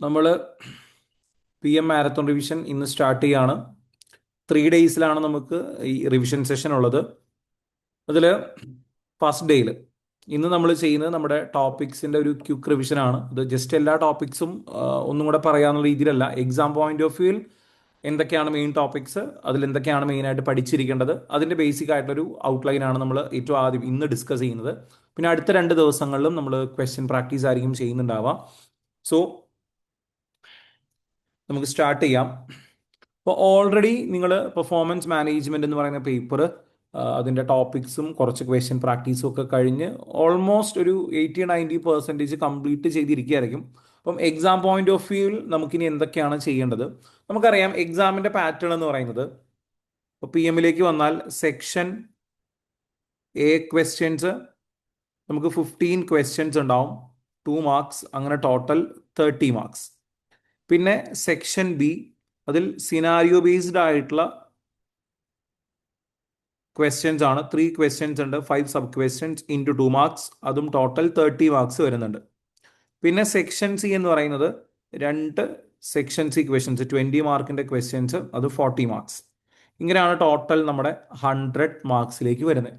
നമ്മൾ PM marathon revision ഇന്ന് start ചെയ്യാണ്. 3 ഡേയ്സിലാണ് നമുക്ക് ഈ റിവിഷൻ സെഷൻ ഉള്ളത്. അതിൽ ഫസ്റ്റ് ഡേയിൽ ഇന്ന് നമ്മൾ ചെയ്യുന്നത് നമ്മുടെ ടോപ്പിക്സിൻ്റെ ഒരു ക്യുക്ക് റിവിഷനാണ്. ഇത് ജസ്റ്റ് എല്ലാ ടോപ്പിക്സും ഒന്നും കൂടെ പറയാനുള്ള രീതിയിലല്ല. എക്സാം പോയിന്റ് ഓഫ് വ്യൂവിൽ എന്തൊക്കെയാണ് മെയിൻ ടോപ്പിക്സ്, അതിൽ എന്തൊക്കെയാണ് മെയിനായിട്ട് പഠിച്ചിരിക്കേണ്ടത്, അതിൻ്റെ ബേസിക് ആയിട്ടൊരു ഔട്ട്ലൈനാണ് നമ്മൾ ഏറ്റവും ആദ്യം ഇന്ന് ഡിസ്കസ് ചെയ്യുന്നത്. പിന്നെ അടുത്ത 2 ദിവസങ്ങളിലും നമ്മൾ ക്വസ്റ്റ്യൻ പ്രാക്ടീസ് ആയിരിക്കും ചെയ്യുന്നുണ്ടാവാം. സോ നമുക്ക് സ്റ്റാർട്ട് ചെയ്യാം. അപ്പോൾ ഓൾറെഡി നിങ്ങൾ പെർഫോമൻസ് മാനേജ്മെന്റ് എന്ന് പറയുന്ന പേപ്പർ അതിൻ്റെ ടോപ്പിക്സും കുറച്ച് ക്വസ്റ്റ്യൻ പ്രാക്ടീസും ഒക്കെ കഴിഞ്ഞ് ഓൾമോസ്റ്റ് ഒരു 80-90% കംപ്ലീറ്റ് ചെയ്തിരിക്കുകയായിരിക്കും. അപ്പം എക്സാം പോയിന്റ് ഓഫ് വ്യൂവിൽ നമുക്കിനി എന്തൊക്കെയാണ് ചെയ്യേണ്ടത്? നമുക്കറിയാം എക്സാമിൻ്റെ പാറ്റേൺ എന്ന് പറയുന്നത്, ഇപ്പോൾ PM വന്നാൽ സെക്ഷൻ എ ക്വസ്റ്റ്യൻസ് നമുക്ക് 15 ക്വസ്റ്റ്യൻസ് ഉണ്ടാവും, 2 മാർക്സ്, അങ്ങനെ ടോട്ടൽ 30 മാർക്സ്. പിന്നെ സെക്ഷൻ ബി, അതിൽ സിനാരിയോ ബേസ്ഡ് ആയിട്ടുള്ള ക്വസ്റ്റ്യൻസ് ആണ്. 3 ക്വസ്റ്റ്യൻസ് ഉണ്ട്, 5 സബ് ക്വസ്റ്റ്യൻസ് ഇൻറ്റു 2 മാർക്സ്, അതും ടോട്ടൽ 30 മാർക്സ് വരുന്നുണ്ട്. പിന്നെ സെക്ഷൻ സി എന്ന് പറയുന്നത് 2 സെക്ഷൻ സി ക്വസ്റ്റ്യൻസ്, 20 മാർക്കിൻ്റെ ക്വസ്റ്റ്യൻസ്, അത് 40 മാർക്സ്. ഇങ്ങനെയാണ് ടോട്ടൽ നമ്മുടെ 100 മാർക്സിലേക്ക് വരുന്നത്.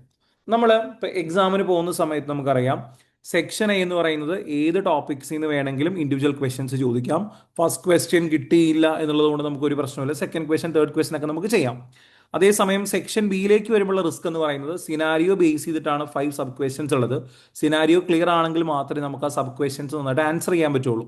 നമ്മൾ ഇപ്പോൾ എക്സാമിന് പോകുന്ന സമയത്ത് നമുക്കറിയാം സെക്ഷൻ എ എന്ന് പറയുന്നത് ഏത് ടോപ്പിക്സിൽ നിന്ന് വേണമെങ്കിലും ഇൻഡിവിജ്വൽ ക്വസ്റ്റ്യൻസ് ചോദിക്കാം. ഫസ്റ്റ് ക്വസ്റ്റ്യൻ കിട്ടിയില്ല എന്നുള്ളത് കൊണ്ട് നമുക്കൊരു പ്രശ്നമില്ല. സെക്കൻഡ് ക്വസ്റ്റ്യൻ, തേർഡ് ക്വസ്റ്റ്യൻ ഒക്കെ നമുക്ക് ചെയ്യാം. അതേസമയം സെക്ഷൻ ബിയിലേക്ക് വരുമ്പോൾ റിസ്ക് എന്ന് പറയുന്നത് സിനാരിയോ ബേസ് ചെയ്തിട്ടാണ് 5 സബ് ക്വസ്റ്റ്യൻസ് ഉള്ളത്. സിനാരിയോ ക്ലിയർ ആണെങ്കിൽ മാത്രമേ നമുക്ക് ആ സബ് ക്വസ്റ്റ്യൻസ് നന്നായിട്ട് ആൻസർ ചെയ്യാൻ പറ്റുള്ളൂ.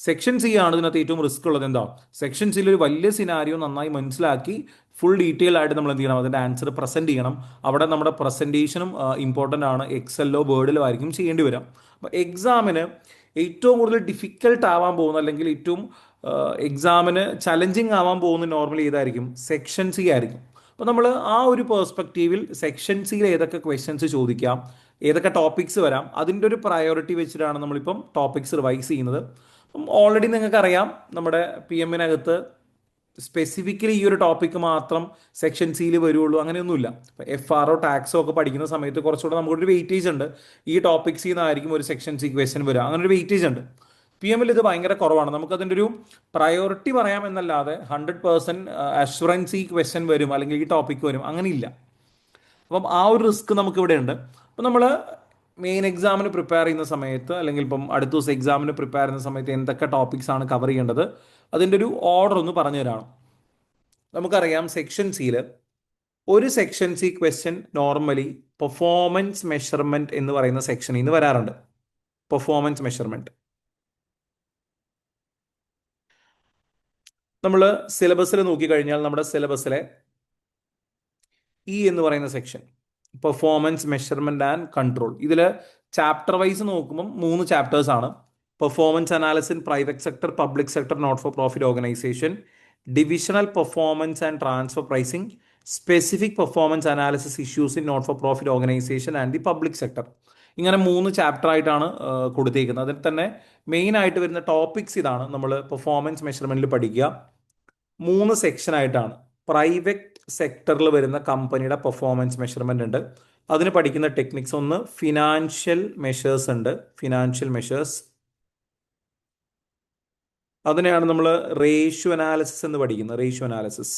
സെക്ഷൻ സി ആണ് ഇതിനകത്ത് ഏറ്റവും റിസ്ക് ഉള്ളത്. എന്താ, സെക്ഷൻ സിയിൽ ഒരു വലിയ സിനാരിയോ നന്നായി മനസ്സിലാക്കി ഫുൾ ഡീറ്റെയിൽ ആയിട്ട് നമ്മൾ എന്ത് ചെയ്യണം, അതിൻ്റെ ആൻസർ പ്രസന്റ് ചെയ്യണം. അവിടെ നമ്മുടെ പ്രസന്റേഷനും ഇമ്പോർട്ടൻ്റ് ആണ്. എക്സലിലോ വേർഡിലോ ആയിരിക്കും ചെയ്യേണ്ടി വരാം. അപ്പോൾ എക്സാമിന് ഏറ്റവും കൂടുതൽ ഡിഫിക്കൽട്ട് ആവാൻ പോകുന്ന, അല്ലെങ്കിൽ ഏറ്റവും എക്സാമിന് ചലഞ്ചിങ് ആവാൻ പോകുന്ന നോർമലി ഏതായിരിക്കും? സെക്ഷൻ സി ആയിരിക്കും. അപ്പോൾ നമ്മൾ ആ ഒരു പേഴ്സ്പെക്റ്റീവിൽ സെക്ഷൻ സിയിൽ ഏതൊക്കെ ക്വസ്റ്റ്യൻസ് ചോദിക്കാം, ഏതൊക്കെ ടോപ്പിക്സ് വരാം, അതിൻ്റെ ഒരു പ്രയോറിറ്റി വെച്ചിട്ടാണ് നമ്മളിപ്പം ടോപ്പിക്സ് റിവൈസ് ചെയ്യുന്നത്. അപ്പം ഓൾറെഡി നിങ്ങൾക്കറിയാം നമ്മുടെ PM സ്പെസിഫിക്കലി ഈ ഒരു ടോപ്പിക്ക് മാത്രം സെക്ഷൻ സിയിൽ വരുള്ളൂ, അങ്ങനെയൊന്നുമില്ല. ഇപ്പോൾ FRO ടാക്സോ ഒക്കെ പഠിക്കുന്ന സമയത്ത് കുറച്ചുകൂടെ നമുക്കൊരു വെയിറ്റേജ് ഉണ്ട്. ഈ ടോപ്പിക്സിൽ നിന്നായിരിക്കും ഒരു സെക്ഷൻ സി ക്വസ്റ്റ്യൻ വരിക, അങ്ങനെ ഒരു വെയിറ്റേജ് ഉണ്ട്. PM ഇത് ഭയങ്കര കുറവാണ്. നമുക്കതിൻ്റെ ഒരു പ്രയോറിറ്റി പറയാം എന്നല്ലാതെ 100% അഷുറൻസ് ഈ ക്വസ്റ്റ്യൻ വരും അല്ലെങ്കിൽ ഈ ടോപ്പിക്ക് വരും അങ്ങനെയില്ല. അപ്പം ആ ഒരു റിസ്ക് നമുക്ക് ഇവിടെ ഉണ്ട്. അപ്പം നമ്മൾ മെയിൻ എക്സാമിന് പ്രിപ്പയർ ചെയ്യുന്ന സമയത്ത്, അല്ലെങ്കിൽ ഇപ്പം അടുത്ത ദിവസം എക്സാമിന് പ്രിപ്പയർ ചെയ്യുന്ന സമയത്ത് എന്തൊക്കെ ടോപ്പിക്സ് ആണ് കവർ ചെയ്യേണ്ടത്, അതിൻ്റെ ഒരു ഓർഡർ ഒന്ന് പറഞ്ഞു തരാം. നമുക്കറിയാം സെക്ഷൻ സിയിൽ ഒരു section C question normally performance measurement എന്ന് പറയുന്ന സെക്ഷനിൽ നിന്ന് വരാറുണ്ട്. പെർഫോമൻസ് മെഷർമെന്റ് നമ്മൾ സിലബസിൽ നോക്കിക്കഴിഞ്ഞാൽ നമ്മുടെ സിലബസിലെ എന്ന് പറയുന്ന section, performance measurement and control, ഇതിൽ ചാപ്റ്റർ വൈസ് നോക്കുമ്പം 3 ചാപ്റ്റേഴ്സ് ആണ്. Performance analysis in private sector, public sector, not for profit organisation, divisional performance and transfer pricing, specific performance analysis issues in not for profit organisation and the public sector. ഇങ്ങനെ 3 chapter ആയിട്ടാണ് കൊടുത്തേക്കുന്നത്. അതിൽ തന്നെ main ആയിട്ട് വരുന്ന topics ഇതാണ്. നമ്മൾ performance മെഷർമെന്റിൽ പഠിക്കുക 3 സെക്ഷൻ ആയിട്ടാണ്. പ്രൈവറ്റ് സെക്ടറിൽ വരുന്ന കമ്പനിയുടെ പെർഫോമൻസ് മെഷർമെന്റ് ഉണ്ട്, അതിന് പഠിക്കുന്ന ടെക്നിക്സ്. ഒന്ന് ഫിനാൻഷ്യൽ മെഷേഴ്സ് ഉണ്ട്, ഫിനാൻഷ്യൽ മെഷേഴ്സ്, അതിനെയാണ് നമ്മൾ റേഷ്യോ അനാലിസിസ് എന്ന് പഠിക്കുന്നത്, റേഷ്യോ അനാലിസിസ്.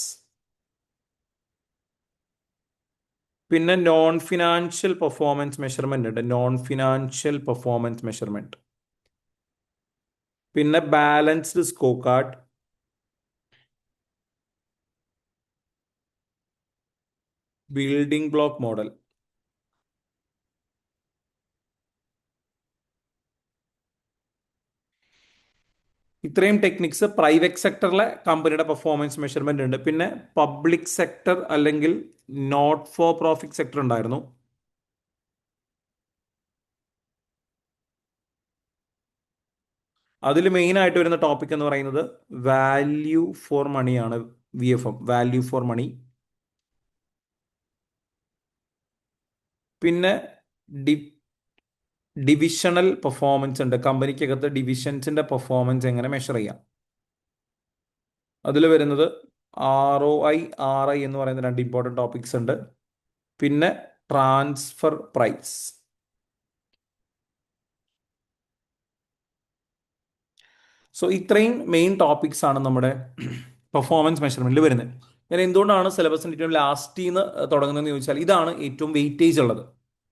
പിന്നെ നോൺ ഫിനാൻഷ്യൽ പെർഫോമൻസ് മെഷർമെന്റ് ഉണ്ട്, നോൺ ഫിനാൻഷ്യൽ പെർഫോമൻസ് മെഷർമെന്റ്. പിന്നെ balanced score card, building block model. ഇത്രയും ടെക്നിക്സ് പ്രൈവറ്റ് സെക്ടറിലെ കമ്പനിയുടെ പെർഫോമൻസ് മെഷർമെന്റ് ഉണ്ട്. പിന്നെ പബ്ലിക് സെക്ടർ അല്ലെങ്കിൽ നോട്ട് ഫോർ പ്രോഫിറ്റ് സെക്ടർ ഉണ്ടായിരുന്നു. അതിൽ മെയിൻ ആയിട്ട് വരുന്ന ടോപ്പിക് എന്ന് പറയുന്നത് വാല്യൂ ഫോർ മണിയാണ്, VFM, വാല്യൂ ഫോർ മണി. പിന്നെ ഡി ഡിവിഷണൽ പെർഫോമൻസ് ഉണ്ട്, കമ്പനിക്കകത്ത് ഡിവിഷൻസിന്റെ പെർഫോമൻസ് എങ്ങനെ മെഷർ ചെയ്യാം. അതിൽ വരുന്നത് ROI, RI എന്ന് പറയുന്ന 2 ഇമ്പോർട്ടൻറ്റ് ടോപ്പിക്സ് ഉണ്ട്. പിന്നെ ട്രാൻസ്ഫർ പ്രൈസ്. സോ ഇത്രയും മെയിൻ ടോപ്പിക്സ് ആണ് നമ്മുടെ പെർഫോമൻസ് മെഷർമെന്റിൽ വരുന്നത്. ഞാൻ എന്തുകൊണ്ടാണ് സിലബസിന്റെ ഏറ്റവും ലാസ്റ്റിൽ നിന്ന് തുടങ്ങുന്നതെന്ന് ചോദിച്ചാൽ ഇതാണ് ഏറ്റവും വെയിറ്റേജ് ഉള്ളത്.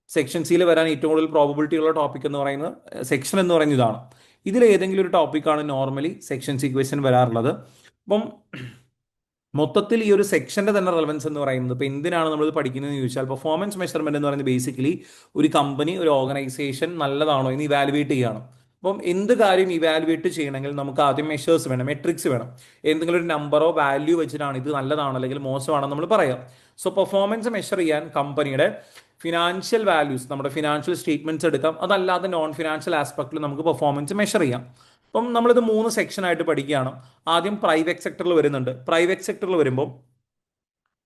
സെക്ഷൻ സിയിൽ വരാൻ ഏറ്റവും കൂടുതൽ പ്രോബിലിറ്റി ഉള്ള ടോപ്പിക് എന്ന് പറയുന്നത് സെക്ഷൻ എന്ന് പറയുന്നത് ഇതാണ്. ഇതിൽ ഏതെങ്കിലും ഒരു ടോപ്പിക്കാണ് നോർമലി സെക്ഷൻ സീക്വൻസിന് വരാറുള്ളത്. അപ്പം മൊത്തത്തിൽ ഈ ഒരു സെക്ഷന്റെ തന്നെ റെലവൻസ് എന്ന് പറയുന്നത് ഇപ്പോൾ എന്തിനാണ് നമ്മൾ പഠിക്കുന്നതെന്ന് ചോദിച്ചാൽ പെർഫോമൻസ് മെഷർമെന്റ് എന്ന് പറയുന്നത് ബേസിക്കലി ഒരു കമ്പനി ഒരു ഓർഗനൈസേഷൻ നല്ലതാണോ എന്ന് ഇവാലുവേറ്റ് ചെയ്യുകയാണ്. അപ്പം എന്ത് കാര്യം ഇവാലുവേറ്റ് ചെയ്യണമെങ്കിൽ നമുക്ക് ആദ്യം മെഷേഴ്സ് വേണം, മെട്രിക്സ് വേണം. എന്തെങ്കിലും ഒരു നമ്പറോ വാല്യൂ വെച്ചിട്ടാണ് ഇത് നല്ലതാണോ അല്ലെങ്കിൽ മോശമാണെന്ന് നമ്മൾ പറയാം. സോ പെർഫോമൻസ് മെഷർ ചെയ്യാൻ കമ്പനിയുടെ ഫിനാൻഷ്യൽ വാല്യൂസ്, നമ്മുടെ ഫിനാൻഷ്യൽ സ്റ്റേറ്റ്മെന്റ്സ് എടുക്കാം, അതല്ലാതെ നോൺ ഫിനാൻഷ്യൽ ആസ്പെക്റ്റിൽ നമുക്ക് പെർഫോമൻസ് മെഷർ ചെയ്യാം. അപ്പം നമ്മളിത് 3 സെക്ഷനായിട്ട് പഠിക്കുകയാണ്. ആദ്യം പ്രൈവറ്റ് സെക്ടറിൽ വരുന്നുണ്ട്. പ്രൈവറ്റ് സെക്ടറിൽ വരുമ്പോൾ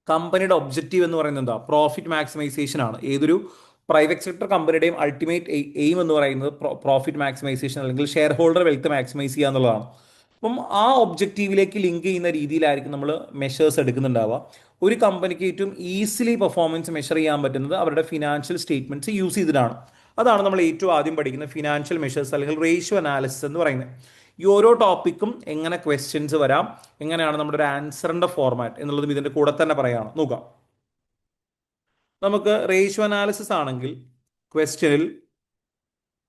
കമ്പനിയുടെ ഒബ്ജക്റ്റീവ് എന്ന് പറയുന്നത് എന്താ? പ്രോഫിറ്റ് മാക്സിമൈസേഷൻ ആണ്. ഏതൊരു പ്രൈവറ്റ് സെക്ടർ കമ്പനിയുടെയും അൾട്ടിമേറ്റ് എയിം എന്ന് പറയുന്നത് പ്രോഫിറ്റ് മാക്സിമൈസേഷൻ അല്ലെങ്കിൽ ഷെയർ ഹോൾഡർ വെൽത്ത് മാക്സിമൈസ് ചെയ്യുക എന്നുള്ളതാണ്. അപ്പം ആ ഒബ്ജക്റ്റീവിലേക്ക് ലിങ്ക് ചെയ്യുന്ന രീതിയിലായിരിക്കും നമ്മൾ മെഷേഴ്സ് എടുക്കുന്നുണ്ടാവുക. ഒരു കമ്പനിക്ക് ഏറ്റവും ഈസിലി പെർഫോമൻസ് മെഷർ ചെയ്യാൻ പറ്റുന്നത് അവരുടെ ഫിനാൻഷ്യൽ സ്റ്റേറ്റ്മെന്റ്സ് യൂസ് ചെയ്തിട്ടാണ്. അതാണ് നമ്മൾ ഏറ്റവും ആദ്യം പഠിക്കുന്ന ഫിനാൻഷ്യൽ മെഷേഴ്സ് അല്ലെങ്കിൽ റേഷ്യോ അനാലിസിസ് എന്ന് പറയുന്നത്. ഈ ഓരോ ടോപ്പിക്കും എങ്ങനെ ക്വസ്റ്റ്യൻസ് വരാം, എങ്ങനെയാണ് നമ്മുടെ ഒരു ആൻസറിന്റെ ഫോർമാറ്റ് എന്നുള്ളതും ഇതിന്റെ കൂടെ തന്നെ പറയാം. നോക്കാം. നമുക്ക് റേഷ്യോ അനാലിസിസ് ആണെങ്കിൽ ക്വസ്റ്റ്യനിൽ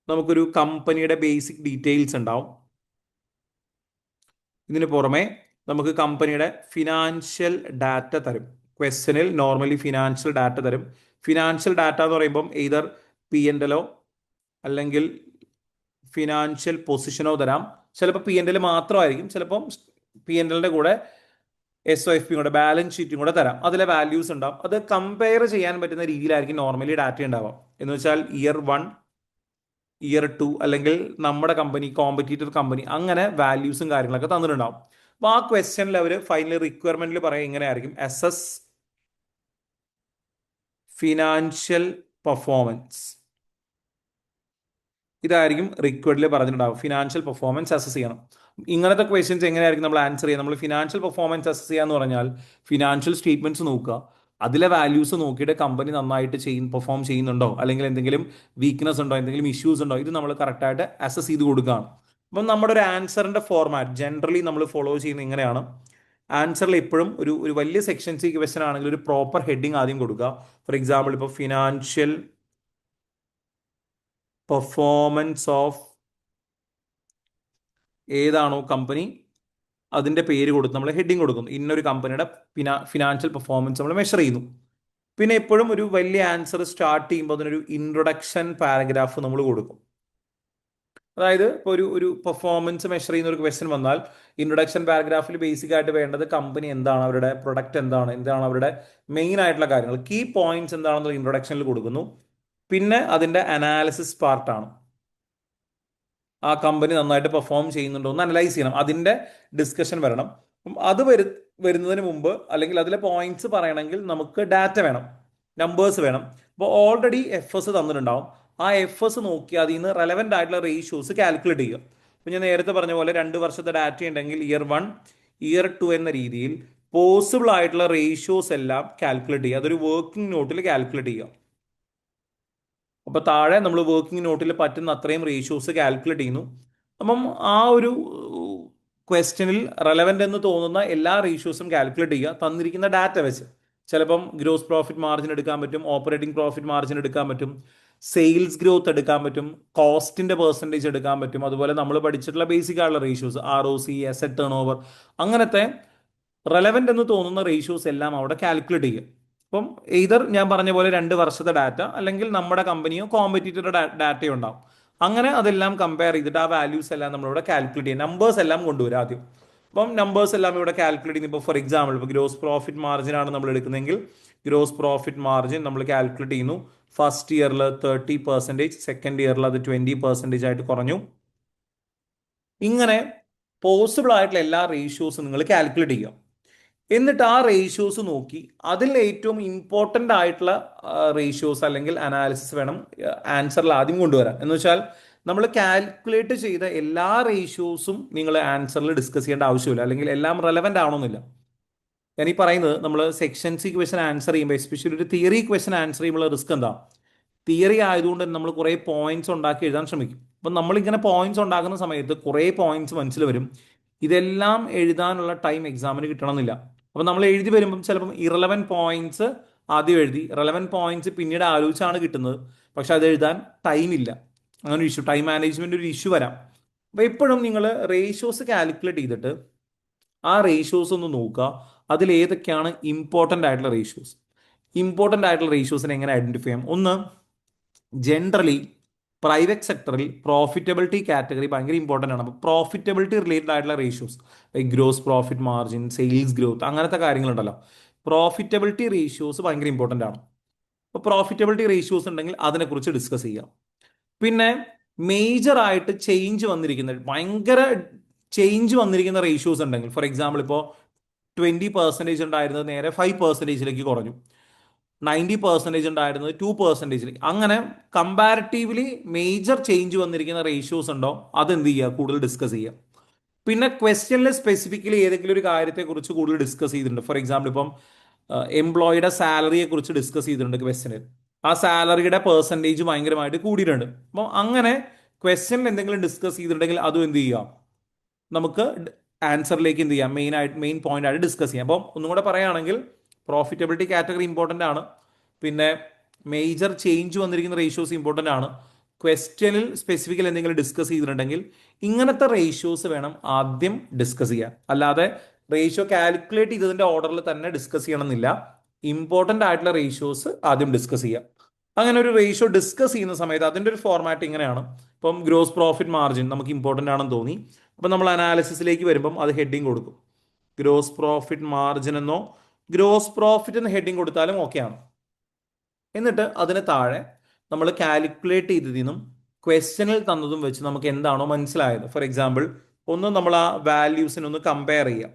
നമുക്കൊരു കമ്പനിയുടെ ബേസിക് ഡീറ്റെയിൽസ് ഉണ്ടാവും. ഇതിന് പുറമെ നമുക്ക് കമ്പനിയുടെ ഫിനാൻഷ്യൽ ഡാറ്റ തരും. ക്വസ്റ്റ്യനിൽ നോർമലി ഫിനാൻഷ്യൽ ഡാറ്റ തരും. ഫിനാൻഷ്യൽ ഡാറ്റ എന്ന് പറയുമ്പം എയ്തർ P&L അല്ലെങ്കിൽ ഫിനാൻഷ്യൽ പൊസിഷനോ തരാം. ചിലപ്പോൾ P&L മാത്രമായിരിക്കും, ചിലപ്പം P&Lന്റെ കൂടെ SOFP കൂടെ ബാലൻസ് ഷീറ്റും കൂടെ തരാം. അതിലെ വാല്യൂസ് ഉണ്ടാവും. അത് കമ്പയർ ചെയ്യാൻ പറ്റുന്ന രീതിയിലായിരിക്കും നോർമലി ഡാറ്റ ഉണ്ടാവാം. എന്ന് വെച്ചാൽ ഇയർ 1, ഇയർ 2 അല്ലെങ്കിൽ നമ്മുടെ കമ്പനി കോമ്പറ്റീറ്റർ കമ്പനി അങ്ങനെ വാല്യൂസും കാര്യങ്ങളൊക്കെ തന്നിട്ടുണ്ടാവും. അപ്പോൾ ആ ക്വസ്റ്റ്യനിൽ അവർ ഫൈനലി റിക്വയർമെന്റിൽ പറയും ഇങ്ങനെയായിരിക്കും: അസസ് ഫിനാൻഷ്യൽ പെർഫോമൻസ്. ഇതായിരിക്കും റിക്വയർഡിൽ പറഞ്ഞിട്ടുണ്ടാവും. ഫിനാൻഷ്യൽ പെർഫോമൻസ് അസസ് ചെയ്യണം. ഇങ്ങനത്തെ ക്വസ്റ്റ്യൻസ് എങ്ങനെയായിരിക്കും നമ്മൾ ആൻസർ ചെയ്യുക? നമ്മൾ ഫിനാൻഷ്യൽ പെർഫോമൻസ് അസസ് ചെയ്യുക എന്ന് പറഞ്ഞാൽ ഫിനാൻഷ്യൽ സ്റ്റേറ്റ്മെന്റ്സ് നോക്കുക, അതിലെ വാല്യൂസ് നോക്കിയിട്ട് കമ്പനി നന്നായിട്ട് പെർഫോം ചെയ്യുന്നുണ്ടോ, അല്ലെങ്കിൽ എന്തെങ്കിലും വീക്ക്നെസ് ഉണ്ടോ, എന്തെങ്കിലും ഇഷ്യൂസ് ഉണ്ടോ, ഇത് നമ്മൾ കറക്റ്റായിട്ട് അസസ് ചെയ്ത് കൊടുക്കുകയാണ്. അപ്പം നമ്മുടെ ഒരു ആൻസറിന്റെ ഫോർമാറ്റ് ജനറലി നമ്മൾ ഫോളോ ചെയ്യുന്നത് ഇങ്ങനെയാണ്. ആൻസറിൽ എപ്പോഴും ഒരു വലിയ സെക്ഷൻ സി ക്വസ്റ്റൻ ആണെങ്കിൽ ഒരു പ്രോപ്പർ ഹെഡിങ് ആദ്യം കൊടുക്കുക. ഫോർ എക്സാമ്പിൾ ഇപ്പോൾ ഫിനാൻഷ്യൽ പെർഫോമൻസ് ഓഫ് ഏതാണോ കമ്പനി അതിന്റെ പേര് കൊടുത്ത് നമ്മൾ ഹെഡിങ് കൊടുക്കുന്നു. ഇന്നൊരു കമ്പനിയുടെ ഫിനാൻഷ്യൽ പെർഫോമൻസ് നമ്മൾ മെഷർ ചെയ്യുന്നു. പിന്നെ എപ്പോഴും ഒരു വലിയ ആൻസർ സ്റ്റാർട്ട് ചെയ്യുമ്പോൾ അതിനൊരു ഇൻട്രൊഡക്ഷൻ പാരഗ്രാഫ് നമ്മൾ കൊടുക്കും. അതായത് ഇപ്പോൾ ഒരു പെർഫോമൻസ് മെഷർ ചെയ്യുന്ന ഒരു ക്വസ്റ്റ്യൻ വന്നാൽ ഇൻട്രൊഡക്ഷൻ പാരഗ്രാഫിൽ ബേസിക് ആയിട്ട് വേണ്ടത് കമ്പനി എന്താണ്, അവരുടെ പ്രൊഡക്റ്റ് എന്താണ് അവരുടെ മെയിൻ ആയിട്ടുള്ള കാര്യങ്ങൾ, കീ പോയിന്റ്സ് എന്താണെന്നുള്ള ഇൻട്രൊഡക്ഷനിൽ കൊടുക്കുന്നു. പിന്നെ അതിന്റെ അനാലിസിസ് പാർട്ടാണ്. ആ കമ്പനി നന്നായിട്ട് പെർഫോം ചെയ്യുന്നുണ്ടോ എന്ന് അനലൈസ് ചെയ്യണം, അതിന്റെ ഡിസ്കഷൻ വരണം. അപ്പം അത് വരുന്നതിന് മുമ്പ് അല്ലെങ്കിൽ അതിലെ പോയിന്റ്സ് പറയണമെങ്കിൽ നമുക്ക് ഡാറ്റ വേണം, നമ്പേഴ്സ് വേണം. അപ്പോൾ ഓൾറെഡി FS തന്നിട്ടുണ്ടാവും. ആ FS നോക്കി അതിൽ നിന്ന് റെലവെന്റ് ആയിട്ടുള്ള റേഷ്യോസ് കാൽക്കുലേറ്റ് ചെയ്യുക. അപ്പം ഞാൻ നേരത്തെ പറഞ്ഞ പോലെ 2 വർഷത്തെ ഡാറ്റ ഉണ്ടെങ്കിൽ ഇയർ 1, ഇയർ 2 എന്ന രീതിയിൽ പോസിബിൾ ആയിട്ടുള്ള റേഷ്യോസ് എല്ലാം കാൽക്കുലേറ്റ് ചെയ്യുക. അതൊരു വർക്കിംഗ് നോട്ടിൽ കാൽക്കുലേറ്റ് ചെയ്യുക. അപ്പോൾ താഴെ നമ്മൾ വർക്കിംഗ് നോട്ടിൽ പറ്റുന്ന അത്രയും റേഷ്യോസ് കാൽക്കുലേറ്റ് ചെയ്യുന്നു. അപ്പം ആ ഒരു ക്വസ്റ്റ്യനിൽ റെലവെന്റ് എന്ന് തോന്നുന്ന എല്ലാ റേഷ്യോസും കാൽക്കുലേറ്റ് ചെയ്യുക തന്നിരിക്കുന്ന ഡാറ്റ വെച്ച്. ചിലപ്പം ഗ്രോസ് പ്രോഫിറ്റ് മാർജിൻ എടുക്കാൻ പറ്റും, ഓപ്പറേറ്റിംഗ് പ്രോഫിറ്റ് മാർജിൻ എടുക്കാൻ പറ്റും, സെയിൽസ് ഗ്രോത്ത് എടുക്കാൻ പറ്റും, കോസ്റ്റിന്റെ പെർസെൻറ്റേജ് എടുക്കാൻ പറ്റും. അതുപോലെ നമ്മൾ പഠിച്ചിട്ടുള്ള ബേസിക് ആയിട്ടുള്ള ratios ROC, asset turn over, അങ്ങനത്തെ റെലവെന്റ് എന്ന് തോന്നുന്ന റേഷ്യോസ് എല്ലാം അവിടെ കാൽക്കുലേറ്റ് ചെയ്യുക. അപ്പം എയ്തർ ഞാൻ പറഞ്ഞ പോലെ 2 വർഷത്തെ ഡാറ്റ അല്ലെങ്കിൽ നമ്മുടെ കമ്പനിയോ കോമ്പറ്റീറ്ററുടെ ഡാറ്റയോ ഉണ്ടാവും. അങ്ങനെ അതെല്ലാം കമ്പയർ ചെയ്തിട്ട് ആ വാല്യൂസ് എല്ലാം നമ്മളിവിടെ കാൽക്കുലേറ്റ് ചെയ്യും. നമ്പേഴ്സ് എല്ലാം കൊണ്ടുവരും ആദ്യം. അപ്പം നമ്പേഴ്സ് എല്ലാം ഇവിടെ കാൽക്കുലേറ്റ് ചെയ്യുന്നത് ഇപ്പോൾ ഫോർ എക്സാമ്പിൾ ഇപ്പോൾ ഗ്രോസ് പ്രോഫിറ്റ് മാർജിൻ ആണ് നമ്മൾ എടുക്കുന്നതെങ്കിൽ ഗ്രോസ് പ്രോഫിറ്റ് മാർജിൻ നമ്മൾ കാൽക്കുലേറ്റ് ചെയ്യുന്നു. ഫസ്റ്റ് ഇയറിൽ 30%, സെക്കൻഡ് ഇയറിൽ അത് 20% ആയിട്ട് കുറഞ്ഞു. ഇങ്ങനെ പോസിബിൾ ആയിട്ടുള്ള എല്ലാ റേഷ്യോസും നിങ്ങൾ കാൽക്കുലേറ്റ് ചെയ്യുക. എന്നിട്ട് ആ റേഷ്യോസ് നോക്കി അതിൽ ഏറ്റവും ഇമ്പോർട്ടൻ്റ് ആയിട്ടുള്ള റേഷ്യോസ് അല്ലെങ്കിൽ അനാലിസിസ് വേണം ആൻസറിൽ ആദ്യം കൊണ്ടുവരാൻ. എന്ന് വെച്ചാൽ നമ്മൾ കാൽക്കുലേറ്റ് ചെയ്ത എല്ലാ റേഷ്യോസും നിങ്ങൾ ആൻസറിൽ ഡിസ്കസ് ചെയ്യേണ്ട ആവശ്യമില്ല, അല്ലെങ്കിൽ എല്ലാം റെലവെന്റ് ആവണമെന്നില്ല. ഞാൻ ഈ പറയുന്നത് നമ്മൾ സെക്ഷൻ സി ക്വസ്റ്റൻ ആൻസർ ചെയ്യുമ്പോൾ, എസ്പെഷ്യലി ഒരു തിയറി ക്വസ്റ്റൻ ആൻസർ ചെയ്യുമ്പോൾ റിസ്ക് എന്താ? തിയറി ആയതുകൊണ്ട് നമ്മൾ കുറേ പോയിന്റ്സ് ഉണ്ടാക്കി എഴുതാൻ ശ്രമിക്കും. അപ്പം നമ്മളിങ്ങനെ പോയിന്റ്സ് ഉണ്ടാക്കുന്ന സമയത്ത് കുറേ പോയിന്റ്സ് മനസ്സിൽ വരും. ഇതെല്ലാം എഴുതാനുള്ള ടൈം എക്സാമിന് കിട്ടണമെന്നില്ല. അപ്പം നമ്മൾ എഴുതി വരുമ്പം ചിലപ്പം ഇറലവൻ പോയിന്റ്സ് ആദ്യം എഴുതി, റെലവൻറ്റ് പോയിന്റ്സ് പിന്നീട് ആലോചിച്ചാണ് കിട്ടുന്നത്. പക്ഷെ അത് എഴുതാൻ ടൈം ഇല്ല. അങ്ങനെ ഒരു ഇഷ്യൂ, ടൈം മാനേജ്മെന്റ് ഒരു ഇഷ്യൂ വരാം. അപ്പോൾ എപ്പോഴും നിങ്ങൾ റേഷ്യോസ് കാൽക്കുലേറ്റ് ചെയ്തിട്ട് ആ റേഷ്യോസ് ഒന്ന് നോക്കുക. അതിൽ ഏതൊക്കെയാണ് ഇമ്പോർട്ടൻ്റ് ആയിട്ടുള്ള റേഷ്യോസ്. ഇമ്പോർട്ടൻ്റ് ആയിട്ടുള്ള റേഷ്യോസിനെ എങ്ങനെ ഐഡന്റിഫൈ ചെയ്യാം? ഒന്ന്, ജനറലി പ്രൈവറ്റ് സെക്ടറിൽ പ്രോഫിറ്റബിലിറ്റി കാറ്റഗറി ഭയങ്കര ഇമ്പോർട്ടൻ്റ് ആണ്. അപ്പോൾ പ്രോഫിറ്റബിലിറ്റി റിലേറ്റഡ് ആയിട്ടുള്ള ratios, like gross profit margin, sales growth, അങ്ങനത്തെ കാര്യങ്ങളുണ്ടല്ലോ, പ്രോഫിറ്റബിലിറ്റി റേഷ്യോസ് ഭയങ്കര ഇമ്പോർട്ടൻ്റ് ആണ്. അപ്പോൾ പ്രോഫിറ്റബിലിറ്റി റേഷ്യോസ് ഉണ്ടെങ്കിൽ അതിനെക്കുറിച്ച് ഡിസ്കസ് ചെയ്യാം. പിന്നെ മേജർ ആയിട്ട് ചേഞ്ച് വന്നിരിക്കുന്ന, ഭയങ്കര ചേഞ്ച് വന്നിരിക്കുന്ന റേഷ്യോസ് ഉണ്ടെങ്കിൽ, ഫോർ എക്സാമ്പിൾ ഇപ്പോൾ 20% ഉണ്ടായിരുന്നത് നേരെ 5%ലേക്ക് കുറഞ്ഞു, 90% ഉണ്ടായിരുന്നത് 2%ലേക്ക്, അങ്ങനെ കമ്പാരിറ്റീവ്ലി മേജർ ചേഞ്ച് വന്നിരിക്കുന്ന റേഷ്യോസ് ഉണ്ടോ അതെന്ത് ചെയ്യുക, കൂടുതൽ ഡിസ്കസ് ചെയ്യുക. പിന്നെ ക്വസ്റ്റ്യനിൽ സ്പെസിഫിക്കലി ഏതെങ്കിലും ഒരു കാര്യത്തെക്കുറിച്ച് കൂടുതൽ ഡിസ്കസ് ചെയ്തിട്ടുണ്ട്. ഫോർ എക്സാമ്പിൾ ഇപ്പം എംപ്ലോയിയുടെ സാലറിയെ കുറിച്ച് ഡിസ്കസ് ചെയ്തിട്ടുണ്ട് ക്വസ്റ്റ്യനിൽ, ആ സാലറിയുടെ പെർസെൻറ്റേജ് ഭയങ്കരമായിട്ട് കൂടിയിട്ടുണ്ട്. അപ്പം അങ്ങനെ ക്വസ്റ്റ്യനിൽ എന്തെങ്കിലും ഡിസ്കസ് ചെയ്തിട്ടുണ്ടെങ്കിൽ അതും എന്ത് ചെയ്യുക, നമുക്ക് ആൻസറിലേക്ക് എന്ത് ചെയ്യാം, മെയിൻ പോയിന്റ് ആയിട്ട് ഡിസ്കസ് ചെയ്യാം. അപ്പം ഒന്നും കൂടെ പറയുകയാണെങ്കിൽ പ്രോഫിറ്റബിലിറ്റി കാറ്റഗറി ഇമ്പോർട്ടൻ്റ് ആണ്, പിന്നെ മേജർ ചേഞ്ച് വന്നിരിക്കുന്ന റേഷ്യോസ് ഇമ്പോർട്ടൻ്റ് ആണ്, ക്വസ്റ്റ്യനിൽ സ്പെസിഫിക്കൽ എന്തെങ്കിലും ഡിസ്കസ് ചെയ്തിട്ടുണ്ടെങ്കിൽ ഇങ്ങനത്തെ റേഷ്യോസ് വേണം ആദ്യം ഡിസ്കസ് ചെയ്യാൻ. അല്ലാതെ റേഷ്യോ കാൽക്കുലേറ്റ് ചെയ്തതിൻ്റെ ഓർഡറിൽ തന്നെ ഡിസ്കസ് ചെയ്യണമെന്നില്ല. ഇമ്പോർട്ടൻ്റ് ആയിട്ടുള്ള റേഷ്യോസ് ആദ്യം ഡിസ്കസ് ചെയ്യാം. അങ്ങനെ ഒരു റേഷ്യോ ഡിസ്കസ് ചെയ്യുന്ന സമയത്ത് അതിൻ്റെ ഒരു ഫോർമാറ്റ് ഇങ്ങനെയാണ്. ഇപ്പം ഗ്രോസ് പ്രോഫിറ്റ് മാർജിൻ നമുക്ക് ഇമ്പോർട്ടൻ്റ് ആണെന്ന് തോന്നി, അപ്പം നമ്മൾ അനാലിസിസിലേക്ക് വരുമ്പം അത് ഹെഡിങ് കൊടുക്കും, ഗ്രോസ് പ്രോഫിറ്റ് മാർജിൻ എന്നോ ഗ്രോസ് പ്രോഫിറ്റ് എന്ന് ഹെഡിങ് കൊടുത്താലും ഓക്കെയാണ്. എന്നിട്ട് അതിന് താഴെ നമ്മൾ കാൽക്കുലേറ്റ് ചെയ്തതിനും ക്വസ്റ്റ്യനിൽ തന്നതും വെച്ച് നമുക്ക് എന്താണോ മനസ്സിലായത്, ഫോർ എക്സാമ്പിൾ ഒന്ന് നമ്മൾ ആ വാല്യൂസിനൊന്ന് കമ്പയർ ചെയ്യാം.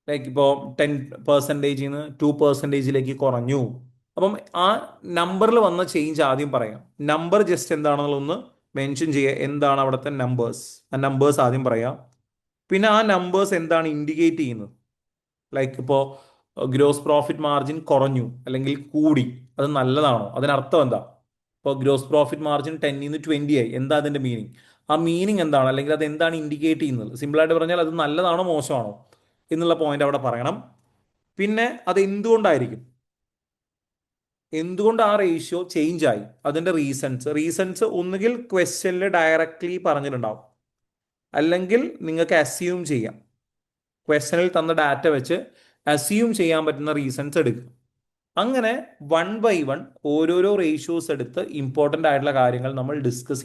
ലൈക്ക് ഇപ്പോൾ 10%-ൽ നിന്ന് 2%-ലേക്ക് കുറഞ്ഞു. അപ്പം ആ നമ്പറിൽ വന്ന ചേഞ്ച് ആദ്യം പറയാം. നമ്പർ ജസ്റ്റ് എന്താണെന്നുള്ളതൊന്ന് മെൻഷൻ ചെയ്യുക, എന്താണ് അവിടുത്തെ നമ്പേഴ്സ്, ആ നമ്പേഴ്സ് ആദ്യം പറയാം. പിന്നെ ആ നമ്പേഴ്സ് എന്താണ് ഇൻഡിക്കേറ്റ് ചെയ്യുന്നത്, ലൈക്ക് ഇപ്പോൾ ഗ്രോസ് പ്രോഫിറ്റ് മാർജിൻ കുറഞ്ഞു അല്ലെങ്കിൽ കൂടി, അത് നല്ലതാണോ, അതിനർത്ഥം എന്താ? ഇപ്പോൾ ഗ്രോസ് പ്രോഫിറ്റ് മാർജിൻ 10-ൽ നിന്ന് 20 ആയി, എന്താ അതിൻ്റെ മീനിങ്? ആ മീനിങ് എന്താണ്, അല്ലെങ്കിൽ അത് എന്താണ് ഇൻഡിക്കേറ്റ് ചെയ്യുന്നത്? സിമ്പിളായിട്ട് പറഞ്ഞാൽ അത് നല്ലതാണോ മോശമാണോ എന്നുള്ള പോയിന്റ് അവിടെ പറയണം. പിന്നെ അത് എന്തുകൊണ്ട് ആ റേഷ്യോ ചേഞ്ച് ആയി, അതിൻ്റെ റീസൺസ് ഒന്നുകിൽ ക്വസ്റ്റ്യനിൽ ഡയറക്റ്റ്ലി പറഞ്ഞിട്ടുണ്ടാവും, അല്ലെങ്കിൽ നിങ്ങൾക്ക് അസ്യൂം ചെയ്യാം. ക്വസ്റ്റ്യനിൽ തന്ന ഡാറ്റ വെച്ച് അസ്യൂം ചെയ്യാൻ പറ്റുന്ന റീസൺസ് എടുക്കുക. അങ്ങനെ 1 ബൈ 1 ഓരോരോ റേഷ്യോസ് എടുത്ത് ഇമ്പോർട്ടൻ്റ് ആയിട്ടുള്ള കാര്യങ്ങൾ നമ്മൾ ഡിസ്കസ്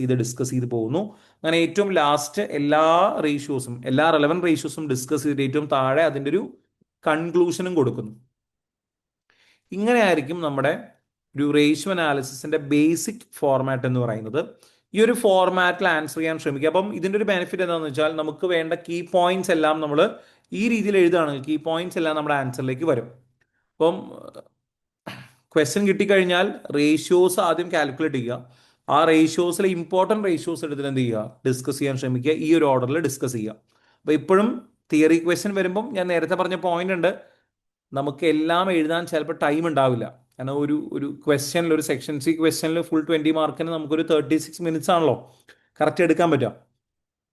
ചെയ്ത് പോകുന്നു. അങ്ങനെ ഏറ്റവും ലാസ്റ്റ് എല്ലാ റെലവൻറ്റ് റേഷ്യോസും ഡിസ്കസ് ചെയ്തിട്ട് ഏറ്റവും താഴെ അതിൻ്റെ ഒരു കൺക്ലൂഷനും കൊടുക്കുന്നു. ഇങ്ങനെയായിരിക്കും നമ്മുടെ ഒരു റേഷ്യോ അനാലിസിസിന്റെ ബേസിക് ഫോർമാറ്റ് എന്ന് പറയുന്നത്. ഈ ഒരു ഫോർമാറ്റിൽ ആൻസർ ചെയ്യാൻ ശ്രമിക്കുക. അപ്പം ഇതിൻ്റെ ഒരു ബെനിഫിറ്റ് എന്താണെന്ന് വെച്ചാൽ നമുക്ക് വേണ്ട കീ പോയിന്റ്സ് എല്ലാം നമ്മൾ ഈ രീതിയിൽ എഴുതുകയാണെങ്കിൽ കീ പോയിന്റ്സ് എല്ലാം നമ്മുടെ ആൻസറിലേക്ക് വരും. അപ്പം ക്വസ്റ്റ്യൻ കിട്ടിക്കഴിഞ്ഞാൽ റേഷ്യോസ് ആദ്യം കാൽക്കുലേറ്റ് ചെയ്യുക, ആ റേഷ്യോസിലെ ഇമ്പോർട്ടൻറ്റ് റേഷ്യോസ് എടുത്തിട്ട് എന്ത് ചെയ്യുക, ഡിസ്കസ് ചെയ്യാൻ ശ്രമിക്കുക, ഈ ഒരു ഓർഡറിൽ ഡിസ്കസ് ചെയ്യുക. അപ്പോൾ ഇപ്പോഴും തിയറി ക്വസ്റ്റ്യൻ വരുമ്പം ഞാൻ നേരത്തെ പറഞ്ഞ പോയിന്റ് ഉണ്ട്, നമുക്ക് എല്ലാം എഴുതാൻ ചിലപ്പോൾ ടൈം ഉണ്ടാവില്ല. കാരണം ഒരു ക്വസ്റ്റ്യനിൽ, ഒരു സെക്ഷൻ സി ക്വസ്റ്റ്യനിൽ ഫുൾ 20 മാർക്കിന് നമുക്കൊരു 36 മിനിറ്റ്സ് ആണല്ലോ കറക്റ്റ് എടുക്കാൻ പറ്റുക.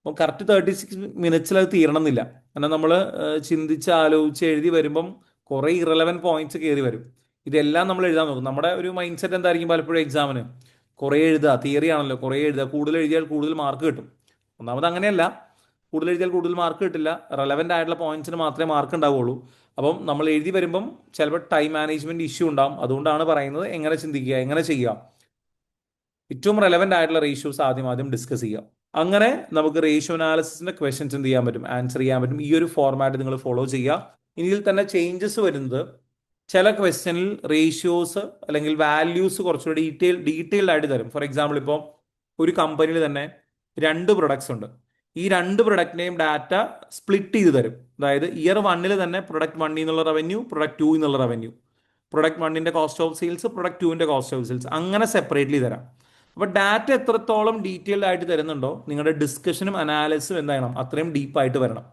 അപ്പോൾ കറക്റ്റ് 36 മിനിറ്റ്സിൽ അത് തീരണം എന്നില്ല. കാരണം നമ്മൾ ചിന്തിച്ച് ആലോചിച്ച് എഴുതി വരുമ്പം കുറേ ഇറലവൻറ്റ് പോയിന്റ്സ് കയറി വരും. ഇതെല്ലാം നമ്മൾ എഴുതാൻ നോക്കും. നമ്മുടെ ഒരു മൈൻഡ് സെറ്റ് എന്തായിരിക്കും പലപ്പോഴും എക്സാമിന്, കുറേ എഴുതുക, തിയറി ആണല്ലോ, കുറേ എഴുതുക, കൂടുതൽ എഴുതിയാൽ കൂടുതൽ മാർക്ക് കിട്ടും. ഒന്നാമത് അങ്ങനെയല്ല, കൂടുതൽ എഴുതിയാൽ കൂടുതൽ മാർക്ക് കിട്ടില്ല, റെലവൻ്റ് ആയിട്ടുള്ള പോയിന്റ്സിന് മാത്രമേ മാർക്ക് ഉണ്ടാവുള്ളൂ. അപ്പം നമ്മൾ എഴുതി വരുമ്പം ചിലപ്പോൾ ടൈം മാനേജ്മെന്റ് ഇഷ്യൂ ഉണ്ടാവും. അതുകൊണ്ടാണ് പറയുന്നത് എങ്ങനെ ചിന്തിക്കുക, എങ്ങനെ ചെയ്യുക, ഏറ്റവും റെലവൻ്റ് ആയിട്ടുള്ള റേഷ്യോസ് ആദ്യം ഡിസ്കസ് ചെയ്യുക. അങ്ങനെ നമുക്ക് റേഷ്യോ അനാലിസിസിന്റെ ക്വസ്റ്റ്യൻസ് എന്ത് ചെയ്യാൻ പറ്റും, ആൻസർ ചെയ്യാൻ പറ്റും. ഈ ഒരു ഫോർമാറ്റ് നിങ്ങൾ ഫോളോ ചെയ്യുക. ഇതിൽ തന്നെ ചേഞ്ചസ് വരുന്നത്, ചില ക്വസ്റ്റ്യനിൽ റേഷ്യോസ് അല്ലെങ്കിൽ വാല്യൂസ് കുറച്ചുകൂടി ഡീറ്റെയിൽഡ് ആയിട്ട് തരും. ഫോർ എക്സാമ്പിൾ ഇപ്പോൾ ഒരു കമ്പനിയിൽ തന്നെ 2 പ്രൊഡക്ട്സ് ഉണ്ട്, ഈ 2 പ്രൊഡക്റ്റിനെയും ഡാറ്റ സ്പ്ലിറ്റ് ചെയ്ത് തരും. അതായത് ഇയർ 1 തന്നെ പ്രൊഡക്റ്റ് 1 എന്നുള്ള റവന്യൂ, പ്രൊഡക്റ്റ് 2 എന്നുള്ള റവന്യൂ, പ്രൊഡക്റ്റ് 1ന്റെ കോസ്റ്റ് ഓഫ് സെയിൽസ്, പ്രൊഡക്റ്റ് 2ന്റെ കോസ്റ്റ് ഓഫ് സെയിൽസ്, അങ്ങനെ സെപ്പറേറ്റ്ലി തരാം. അപ്പോൾ ഡാറ്റ എത്രത്തോളം ഡീറ്റെയിൽഡ് ആയിട്ട് തരുന്നുണ്ടോ നിങ്ങളുടെ ഡിസ്കഷനും അനാലിസിസും എന്തായണം, അത്രയും ഡീപ്പായിട്ട് വരണം.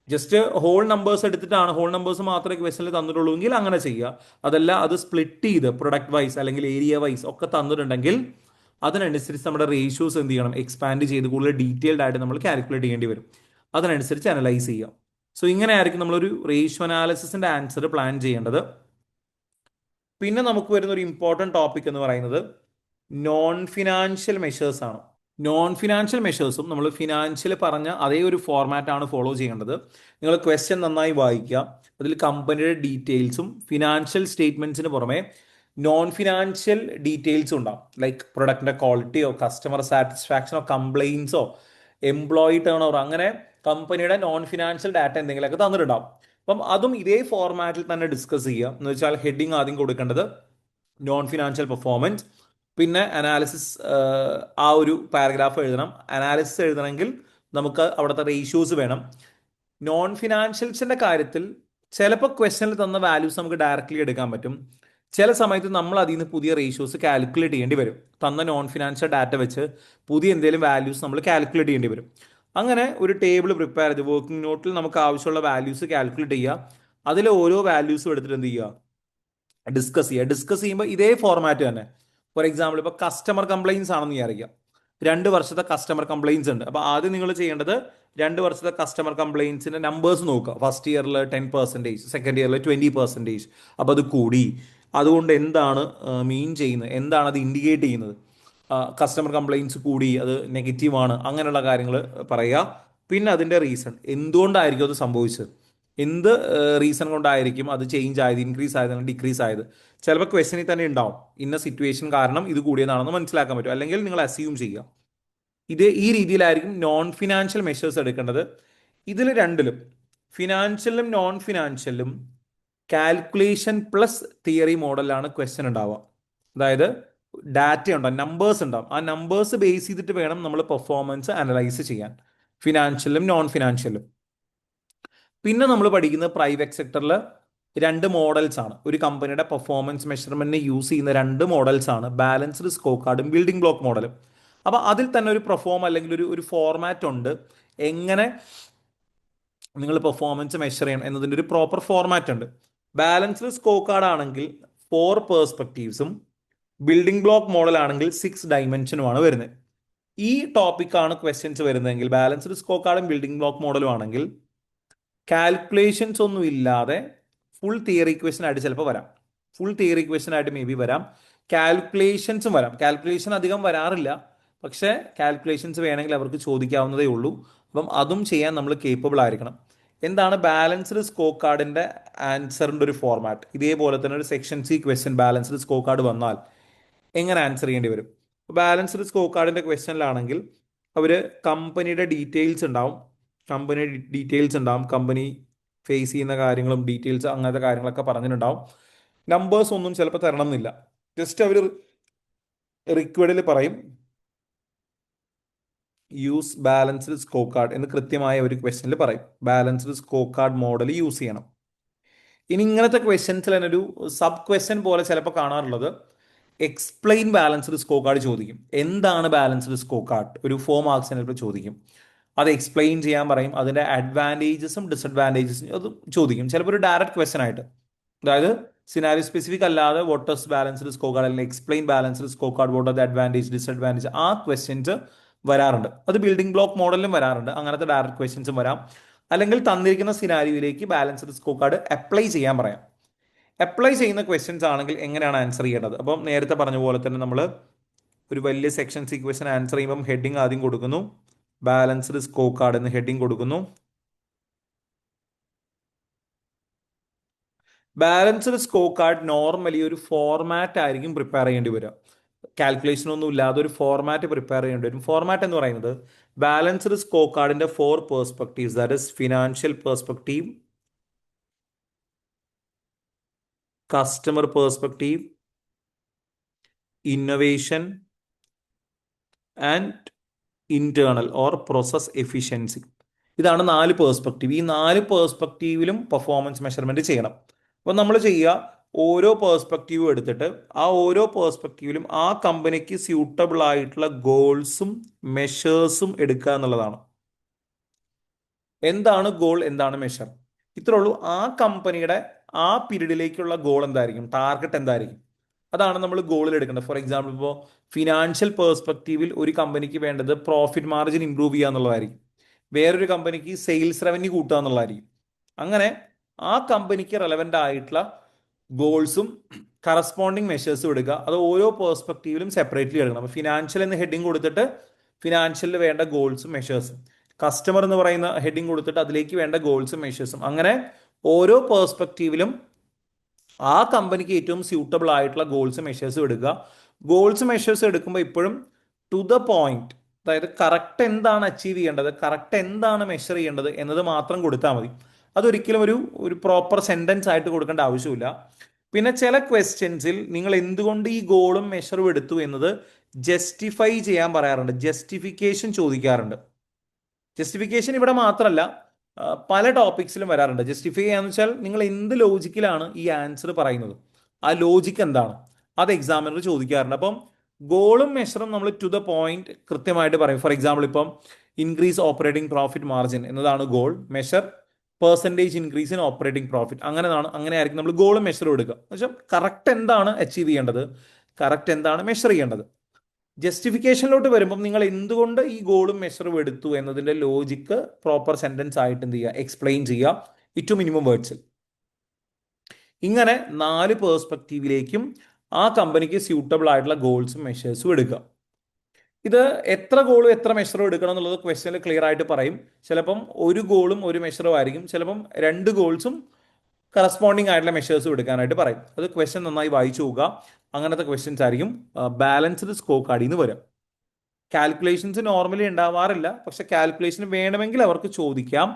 ജസ്റ്റ് ഹോൾ നമ്പേഴ്സ് എടുത്തിട്ടാണ്, ഹോൾ നമ്പേഴ്സ് മാത്രമേ ക്വസ്റ്റനിൽ തന്നിട്ടുള്ളൂ എങ്കിൽ അങ്ങനെ ചെയ്യുക. അതല്ല, അത് സ്പ്ലിറ്റ് ചെയ്ത് പ്രൊഡക്റ്റ് വൈസ് അല്ലെങ്കിൽ ഏരിയ വൈസ് ഒക്കെ തന്നിട്ടുണ്ടെങ്കിൽ അതിനനുസരിച്ച് നമ്മുടെ റേഷ്യോസ് എന്ത് ചെയ്യണം, എക്സ്പാൻഡ് ചെയ്ത് കൂടുതൽ ഡീറ്റെയിൽഡ് ആയിട്ട് നമ്മൾ കാൽക്കുലേറ്റ് ചെയ്യേണ്ടി വരും. അതിനനുസരിച്ച് അനലൈസ് ചെയ്യാം. സോ ഇങ്ങനെയായിരിക്കും നമ്മളൊരു റേഷ്യോ അനാലിസിസിന്റെ ആൻസർ പ്ലാൻ ചെയ്യേണ്ടത്. പിന്നെ നമുക്ക് വരുന്ന ഒരു ഇമ്പോർട്ടൻറ്റ് ടോപ്പിക് എന്ന് പറയുന്നത് നോൺ ഫിനാൻഷ്യൽ മെഷേഴ്സ് ആണ്. നോൺ ഫിനാൻഷ്യൽ മെഷേഴ്സും നമ്മൾ ഫിനാൻഷ്യൽ പറഞ്ഞ അതേ ഒരു ഫോർമാറ്റ് ആണ് ഫോളോ ചെയ്യേണ്ടത്. നിങ്ങൾ ക്വസ്റ്റ്യൻ നന്നായി വായിക്കുക. അതിൽ കമ്പനിയുടെ ഡീറ്റെയിൽസും ഫിനാൻഷ്യൽ സ്റ്റേറ്റ്മെന്റ്സിന് പുറമെ നോൺ ഫിനാൻഷ്യൽ ഡീറ്റെയിൽസും ഉണ്ടാവും. ലൈക്ക് പ്രൊഡക്റ്റിന്റെ ക്വാളിറ്റിയോ കസ്റ്റമർ സാറ്റിസ്ഫാക്ഷനോ കംപ്ലയിൻസോ എംപ്ലോയി ടേൺ ഓവർ, അങ്ങനെ കമ്പനിയുടെ നോൺ ഫിനാൻഷ്യൽ ഡാറ്റ എന്തെങ്കിലുമൊക്കെ തന്നിട്ടുണ്ടാവും. അപ്പം അതും ഇതേ ഫോർമാറ്റിൽ തന്നെ ഡിസ്കസ് ചെയ്യുക. എന്ന് വെച്ചാൽ ഹെഡിങ് ആദ്യം കൊടുക്കേണ്ടത് നോൺ ഫിനാൻഷ്യൽ പെർഫോമൻസ്, പിന്നെ അനാലിസിസ്. ആ ഒരു പാരഗ്രാഫ് എഴുതണം. അനാലിസിസ് എഴുതണമെങ്കിൽ നമുക്ക് അവിടുത്തെ റേഷ്യോസ് വേണം. നോൺ ഫിനാൻഷ്യൽസിന്റെ കാര്യത്തിൽ ചിലപ്പോൾ ക്വസ്റ്റനിൽ തന്ന വാല്യൂസ് നമുക്ക് ഡയറക്റ്റ്ലി എടുക്കാൻ പറ്റും. ചില സമയത്ത് നമ്മൾ അതിൽ നിന്ന് പുതിയ റേഷ്യോസ് കാൽക്കുലേറ്റ് ചെയ്യേണ്ടി വരും. തന്ന നോൺ ഫിനാൻഷ്യൽ ഡാറ്റ വെച്ച് പുതിയ എന്തെങ്കിലും വാല്യൂസ് നമ്മൾ കാൽക്കുലേറ്റ് ചെയ്യേണ്ടി വരും. അങ്ങനെ ഒരു ടേബിൾ പ്രിപ്പയർ ചെയ്ത് വർക്കിംഗ് നോട്ടിൽ നമുക്ക് ആവശ്യമുള്ള വാല്യൂസ് കാൽക്കുലേറ്റ് ചെയ്യുക. അതിൽ ഓരോ വാല്യൂസും എടുത്തിട്ട് എന്ത് ചെയ്യുക, ഡിസ്കസ് ചെയ്യുക. ഡിസ്കസ് ചെയ്യുമ്പോൾ ഇതേ ഫോർമാറ്റ് തന്നെ. ഫോർ എക്സാമ്പിൾ ഇപ്പോൾ കസ്റ്റമർ കംപ്ലയിൻസ് ആണെന്ന് വിചാരിക്കാം. 2 വർഷത്തെ കസ്റ്റമർ കംപ്ലയിൻസ് ഉണ്ട്. അപ്പോൾ ആദ്യം നിങ്ങൾ ചെയ്യേണ്ടത് 2 വർഷത്തെ കസ്റ്റമർ കംപ്ലയിൻസിന്റെ നമ്പേഴ്സ് നോക്കുക. ഫസ്റ്റ് ഇയറിൽ 10%, സെക്കൻഡ് ഇയറിൽ 20%. അപ്പോൾ അത് കൂടി. അതുകൊണ്ട് എന്താണ് മീൻ ചെയ്യുന്നത്, എന്താണ് അത് ഇൻഡിക്കേറ്റ് ചെയ്യുന്നത്? കസ്റ്റമർ കംപ്ലയിൻസ് കൂടി, അത് നെഗറ്റീവാണ്, അങ്ങനെയുള്ള കാര്യങ്ങൾ പറയുക. പിന്നെ അതിൻ്റെ റീസൺ, എന്തുകൊണ്ടായിരിക്കും അത് സംഭവിച്ചത്, എന്ത് റീസൺ കൊണ്ടായിരിക്കും അത് ചേഞ്ച് ആയത്, ഇൻക്രീസ് ആയത്, ഡിക്രീസ് ആയത്. ചിലപ്പോൾ ക്വസ്റ്റനിൽ തന്നെ ഉണ്ടാവും ഇന്ന സിറ്റുവേഷൻ കാരണം ഇത് കൂടിയതാണെന്ന് മനസ്സിലാക്കാൻ പറ്റും. അല്ലെങ്കിൽ നിങ്ങൾ അസ്യൂം ചെയ്യുക. ഈ രീതിയിലായിരിക്കും നോൺ ഫിനാൻഷ്യൽ മെഷേഴ്സ് എടുക്കേണ്ടത്. ഇതിൽ രണ്ടിലും, ഫിനാൻഷ്യലും നോൺ ഫിനാൻഷ്യലും, കാൽക്കുലേഷൻ പ്ലസ് തിയറി മോഡലാണ് ക്വസ്റ്റ്യൻ ഉണ്ടാവുക. അതായത് ഡാറ്റ ഉണ്ടാവും, നമ്പേഴ്സ് ഉണ്ടാവും. ആ നമ്പേഴ്സ് ബേസ് ചെയ്തിട്ട് വേണം നമ്മൾ പെർഫോമൻസ് അനലൈസ് ചെയ്യാൻ, ഫിനാൻഷ്യലും നോൺ ഫിനാൻഷ്യലും. പിന്നെ നമ്മൾ പഠിക്കുന്നത് പ്രൈവറ്റ് സെക്ടറിൽ 2 മോഡൽസ് ആണ്. ഒരു കമ്പനിയുടെ പെർഫോമൻസ് മെഷർമെന്റിന് യൂസ് ചെയ്യുന്ന 2 മോഡൽസ് ആണ്, ബാലൻസ്ഡ് സ്കോർ കാർഡും ബിൽഡിംഗ് ബ്ലോക്ക് മോഡലും. അപ്പോൾ അതിൽ തന്നെ ഒരു പെർഫോം അല്ലെങ്കിൽ ഒരു ഫോർമാറ്റ് ഉണ്ട്, എങ്ങനെ നിങ്ങൾ പെർഫോമൻസ് മെഷർ ചെയ്യണം എന്നതിൻ്റെ ഒരു പ്രോപ്പർ ഫോർമാറ്റ് ഉണ്ട്. ബാലൻസ്ഡ് സ്കോർ കാർഡ് ആണെങ്കിൽ 4 പേഴ്സ്പെക്റ്റീവ്സും, ബിൽഡിംഗ് ബ്ലോക്ക് മോഡൽ ആണെങ്കിൽ 6 ഡയമെൻഷനുമാണ് വരുന്നത്. ഈ ടോപ്പിക്കാണ് ക്വസ്റ്റ്യൻസ് വരുന്നതെങ്കിൽ, ബാലൻസ്ഡ് സ്കോർ കാർഡും ബിൽഡിംഗ് ബ്ലോക്ക് മോഡലും ആണെങ്കിൽ കാൽക്കുലേഷൻസ് ഒന്നും ഇല്ലാതെ ഫുൾ തിയറി ഇക്വേഷൻ ആയിട്ട് ചിലപ്പോൾ വരാം. ഫുൾ തിയറി ഇക്വേഷൻ ആയിട്ട് മേ ബി വരാം. കാൽക്കുലേഷൻസും വരാം. കാൽക്കുലേഷൻ അധികം വരാറില്ല, പക്ഷേ കാൽക്കുലേഷൻസ് വേണമെങ്കിൽ അവർക്ക് ചോദിക്കാവുന്നതേ ഉള്ളൂ. അപ്പം അതും ചെയ്യാൻ നമ്മൾ കേപ്പബിൾ ആയിരിക്കണം. എന്താണ് ബാലൻസ്ഡ് സ്കോർ കാർഡിൻ്റെ ആൻസറിൻ്റെ ഒരു ഫോർമാറ്റ്? ഇതേപോലെ തന്നെ ഒരു section C question balanced score card വന്നാൽ എങ്ങനെ ആൻസർ ചെയ്യേണ്ടി വരും? ബാലൻസ്ഡ് സ്കോർ കാർഡിൻ്റെ ക്വസ്റ്റ്യനിലാണെങ്കിൽ അവർ കമ്പനിയുടെ ഡീറ്റെയിൽസ് ഉണ്ടാവും. കമ്പനി ഫേസ് ചെയ്യുന്ന കാര്യങ്ങളും ഡീറ്റെയിൽസ് അങ്ങനത്തെ കാര്യങ്ങളൊക്കെ പറഞ്ഞിട്ടുണ്ടാവും. നമ്പേഴ്സ് ഒന്നും ചിലപ്പോൾ തരണം എന്നില്ല. ജസ്റ്റ് അവർ റിക്വയർഡിൽ പറയും യൂസ് ബാലൻസ്ഡ് സ്കോർ കാർഡ് എന്ന് കൃത്യമായ ഒരു ക്വസ്റ്റ്യനിൽ പറയും. Balanced score card model use ചെയ്യണം. ഇനി ഇങ്ങനത്തെ ക്വസ്റ്റ്യൻസിൽ തന്നെ ഒരു സബ് ക്വസ്റ്റ്യൻ പോലെ ചിലപ്പോൾ കാണാറുള്ളത് എക്സ്പ്ലെയിൻ ബാലൻസ്ഡ് സ്കോർ കാർഡ് ചോദിക്കും. എന്താണ് ബാലൻസ്ഡ് സ്കോർ കാർഡ്? ഒരു 4 മാർക്സിന് ചോദിക്കും. അത് എക്സ്പ്ലെയിൻ ചെയ്യാൻ പറയും. അതിൻ്റെ അഡ്വാൻറ്റേജസും ഡിസഡ്വാൻറ്റേജസും അത് ചോദിക്കും. ചിലപ്പോൾ ഒരു ഡയറക്റ്റ് ക്വസ്റ്റൻ ആയിട്ട്, അതായത് സിനാരിയോ സ്പെസിഫിക് അല്ലാതെ what is balanced score card അല്ലെങ്കിൽ explain balanced score card, what are the advantage disadvantage, ആ ക്വസ്റ്റ്യൻസ് വരാറുണ്ട്. അത് ബിൽഡിംഗ് ബ്ലോക്ക് മോഡലിലും വരാറുണ്ട്. അങ്ങനത്തെ ഡയറക്റ്റ് ക്വസ്റ്റ്യൻസും വരാം. അല്ലെങ്കിൽ തന്നിരിക്കുന്ന സിനാരിയോയിലേക്ക് ബാലൻസ്ഡ് സ്കോർ കാർഡ് അപ്ലൈ ചെയ്യാൻ പറയാം. അപ്ലൈ ചെയ്യുന്ന ക്വസ്റ്റ്യൻസ് ആണെങ്കിൽ എങ്ങനെയാണ് ആൻസർ ചെയ്യേണ്ടത്? അപ്പം നേരത്തെ പറഞ്ഞ പോലെ തന്നെ നമ്മൾ ഒരു വലിയ സെക്ഷൻ സീക്വൻഷൻ ആൻസർ ചെയ്യുമ്പം ഹെഡിങ് ആദ്യം കൊടുക്കുന്നു, ബാലൻസ്ഡ് സ്കോർ കാർഡ് എന്ന് ഹെഡിങ് കൊടുക്കുന്നു. ബാലൻസ്ഡ് സ്കോർ കാർഡ് നോർമലി ഒരു ഫോർമാറ്റ് ആയിരിക്കും പ്രിപ്പയർ ചെയ്യേണ്ടി വരിക. കാൽക്കുലേഷൻ ഒന്നും ഇല്ലാതെ ഒരു ഫോർമാറ്റ് പ്രിപ്പയർ ചെയ്യേണ്ടി വരും. ഫോർമാറ്റ് എന്ന് പറയുന്നത് ബാലൻസ്ഡ് സ്കോർ കാർഡിന്റെ 4 perspectives, that is financial perspective, customer perspective, innovation and internal or process efficiency. ഇതാണ് 4 പേഴ്സ്പെക്റ്റീവ്. ഈ 4 പേഴ്സ്പെക്റ്റീവിലും പെർഫോമൻസ് മെഷർമെന്റ് ചെയ്യണം. അപ്പോൾ നമ്മൾ ചെയ്യുക, ഓരോ പേഴ്സ്പെക്റ്റീവും എടുത്തിട്ട് ആ ഓരോ പേഴ്സ്പെക്റ്റീവിലും ആ കമ്പനിക്ക് സ്യൂട്ടബിൾ ആയിട്ടുള്ള ഗോൾസും മെഷേഴ്സും എടുക്കുക എന്നുള്ളതാണ്. എന്താണ് ഗോൾ, എന്താണ് മെഷർ? ഇത്രേ ഉള്ളൂ. ആ കമ്പനിയുടെ ആ പീരീഡിലേക്കുള്ള ഗോൾ എന്തായിരിക്കും, ടാർഗറ്റ് എന്തായിരിക്കും, അതാണ് നമ്മൾ ഗോളിൽ എടുക്കേണ്ടത്. ഫോർ എക്സാമ്പിൾ ഇപ്പോൾ ഫിനാൻഷ്യൽ പേഴ്സ്പെക്റ്റീവിൽ ഒരു കമ്പനിക്ക് വേണ്ടത് പ്രോഫിറ്റ് മാർജിൻ ഇംപ്രൂവ് ചെയ്യുക എന്നുള്ളതായിരിക്കും, വേറൊരു കമ്പനിക്ക് സെയിൽസ് റവന്യൂ കൂട്ടുക എന്നുള്ളതായിരിക്കും. അങ്ങനെ ആ കമ്പനിക്ക് റെലവെൻ്റ് ആയിട്ടുള്ള ഗോൾസും കറസ്പോണ്ടിങ് മെഷേഴ്സും എടുക്കുക. അത് ഓരോ പേഴ്സ്പെക്റ്റീവിലും സെപ്പറേറ്റ്ലി എടുക്കണം. അപ്പോൾ ഫിനാൻഷ്യൽ എന്ന് ഹെഡിങ് കൊടുത്തിട്ട് ഫിനാൻഷ്യലിൽ വേണ്ട ഗോൾസും മെഷേഴ്സും, കസ്റ്റമർ എന്ന് പറയുന്ന ഹെഡിങ് കൊടുത്തിട്ട് അതിലേക്ക് വേണ്ട ഗോൾസും മെഷേഴ്സും, അങ്ങനെ ഓരോ പേഴ്സ്പെക്റ്റീവിലും ആ കമ്പനിക്ക് ഏറ്റവും സ്യൂട്ടബിൾ ആയിട്ടുള്ള ഗോൾസ് മെഷേഴ്സും എടുക്കുക. ഗോൾസ് മെഷേഴ്സ് എടുക്കുമ്പോൾ ഇപ്പോഴും ടു ദ പോയിന്റ്, അതായത് കറക്റ്റ് എന്താണ് അച്ചീവ് ചെയ്യേണ്ടത്, കറക്റ്റ് എന്താണ് മെഷർ ചെയ്യേണ്ടത് എന്നത് മാത്രം കൊടുത്താൽ മതി. അതൊരിക്കലും ഒരു ഒരു പ്രോപ്പർ സെന്റൻസ് ആയിട്ട് കൊടുക്കേണ്ട ആവശ്യമില്ല. പിന്നെ ചില ക്വസ്റ്റ്യൻസിൽ നിങ്ങൾ എന്തുകൊണ്ട് ഈ ഗോളും മെഷറും എടുത്തു എന്നത് ജസ്റ്റിഫൈ ചെയ്യാൻ പറയാറുണ്ട്, ജസ്റ്റിഫിക്കേഷൻ ചോദിക്കാറുണ്ട്. ജസ്റ്റിഫിക്കേഷൻ ഇവിടെ മാത്രമല്ല പല ടോപ്പിക്സിലും വരാറുണ്ട്. ജസ്റ്റിഫൈ ചെയ്യാന്ന് വെച്ചാൽ നിങ്ങൾ എന്ത് ലോജിക്കിലാണ് ഈ ആൻസർ പറയുന്നത്, ആ ലോജിക്ക് എന്താണ്, അത് എക്സാമിനർ ചോദിക്കാറുണ്ട്. അപ്പം ഗോളും മെഷറും നമ്മൾ ടു ദ പോയിന്റ് കൃത്യമായിട്ട് പറയും. ഫോർ എക്സാമ്പിൾ ഇപ്പം ഇൻക്രീസ് ഓപ്പറേറ്റിംഗ് പ്രോഫിറ്റ് മാർജിൻ എന്നതാണ് goal, measure percentage increase in operating profit, അങ്ങനെ ആയിരിക്കും നമ്മൾ ഗോളും മെഷറും എടുക്കുക. എന്ന് വെച്ചാൽ കറക്റ്റ് എന്താണ് അച്ചീവ് ചെയ്യേണ്ടത്, കറക്റ്റ് എന്താണ് മെഷർ ചെയ്യേണ്ടത്. ജസ്റ്റിഫിക്കേഷനിലോട്ട് വരുമ്പം നിങ്ങൾ എന്തുകൊണ്ട് ഈ ഗോളും മെഷറും എടുത്തു എന്നതിന്റെ ലോജിക്ക് പ്രോപ്പർ സെന്റൻസ് ആയിട്ട് എന്ത് ചെയ്യുക, എക്സ്പ്ലെയിൻ ചെയ്യുക ഏറ്റവും മിനിമം വേർഡ്സിൽ. ഇങ്ങനെ 4 പേഴ്സ്പെക്റ്റീവിലേക്കും ആ കമ്പനിക്ക് സ്യൂട്ടബിൾ ആയിട്ടുള്ള ഗോൾസും മെഷേഴ്സും എടുക്കുക. ഇത് എത്ര ഗോളും എത്ര മെഷറും എടുക്കണം എന്നുള്ളത് ക്വസ്റ്റ്യനിൽ ക്ലിയർ ആയിട്ട് പറയും. ചിലപ്പം ഒരു ഗോളും ഒരു മെഷറും ആയിരിക്കും, ചിലപ്പം 2 ഗോൾസും കറസ്പോണ്ടിങ് ആയിട്ടുള്ള മെഷേഴ്സും എടുക്കാനായിട്ട് പറയും. അത് ക്വസ്റ്റ്യൻ നന്നായി വായിച്ചു പോവുക. അങ്ങനത്തെ ക്വസ്റ്റ്യൻസ് ആയിരിക്കും ബാലൻസ്ഡ് സ്കോർ കാർഡിൽ നിന്ന് വരാം. കാൽക്കുലേഷൻസ് നോർമലി ഉണ്ടാവാറില്ല, പക്ഷെ കാൽക്കുലേഷൻ വേണമെങ്കിൽ അവർക്ക് ചോദിക്കാം.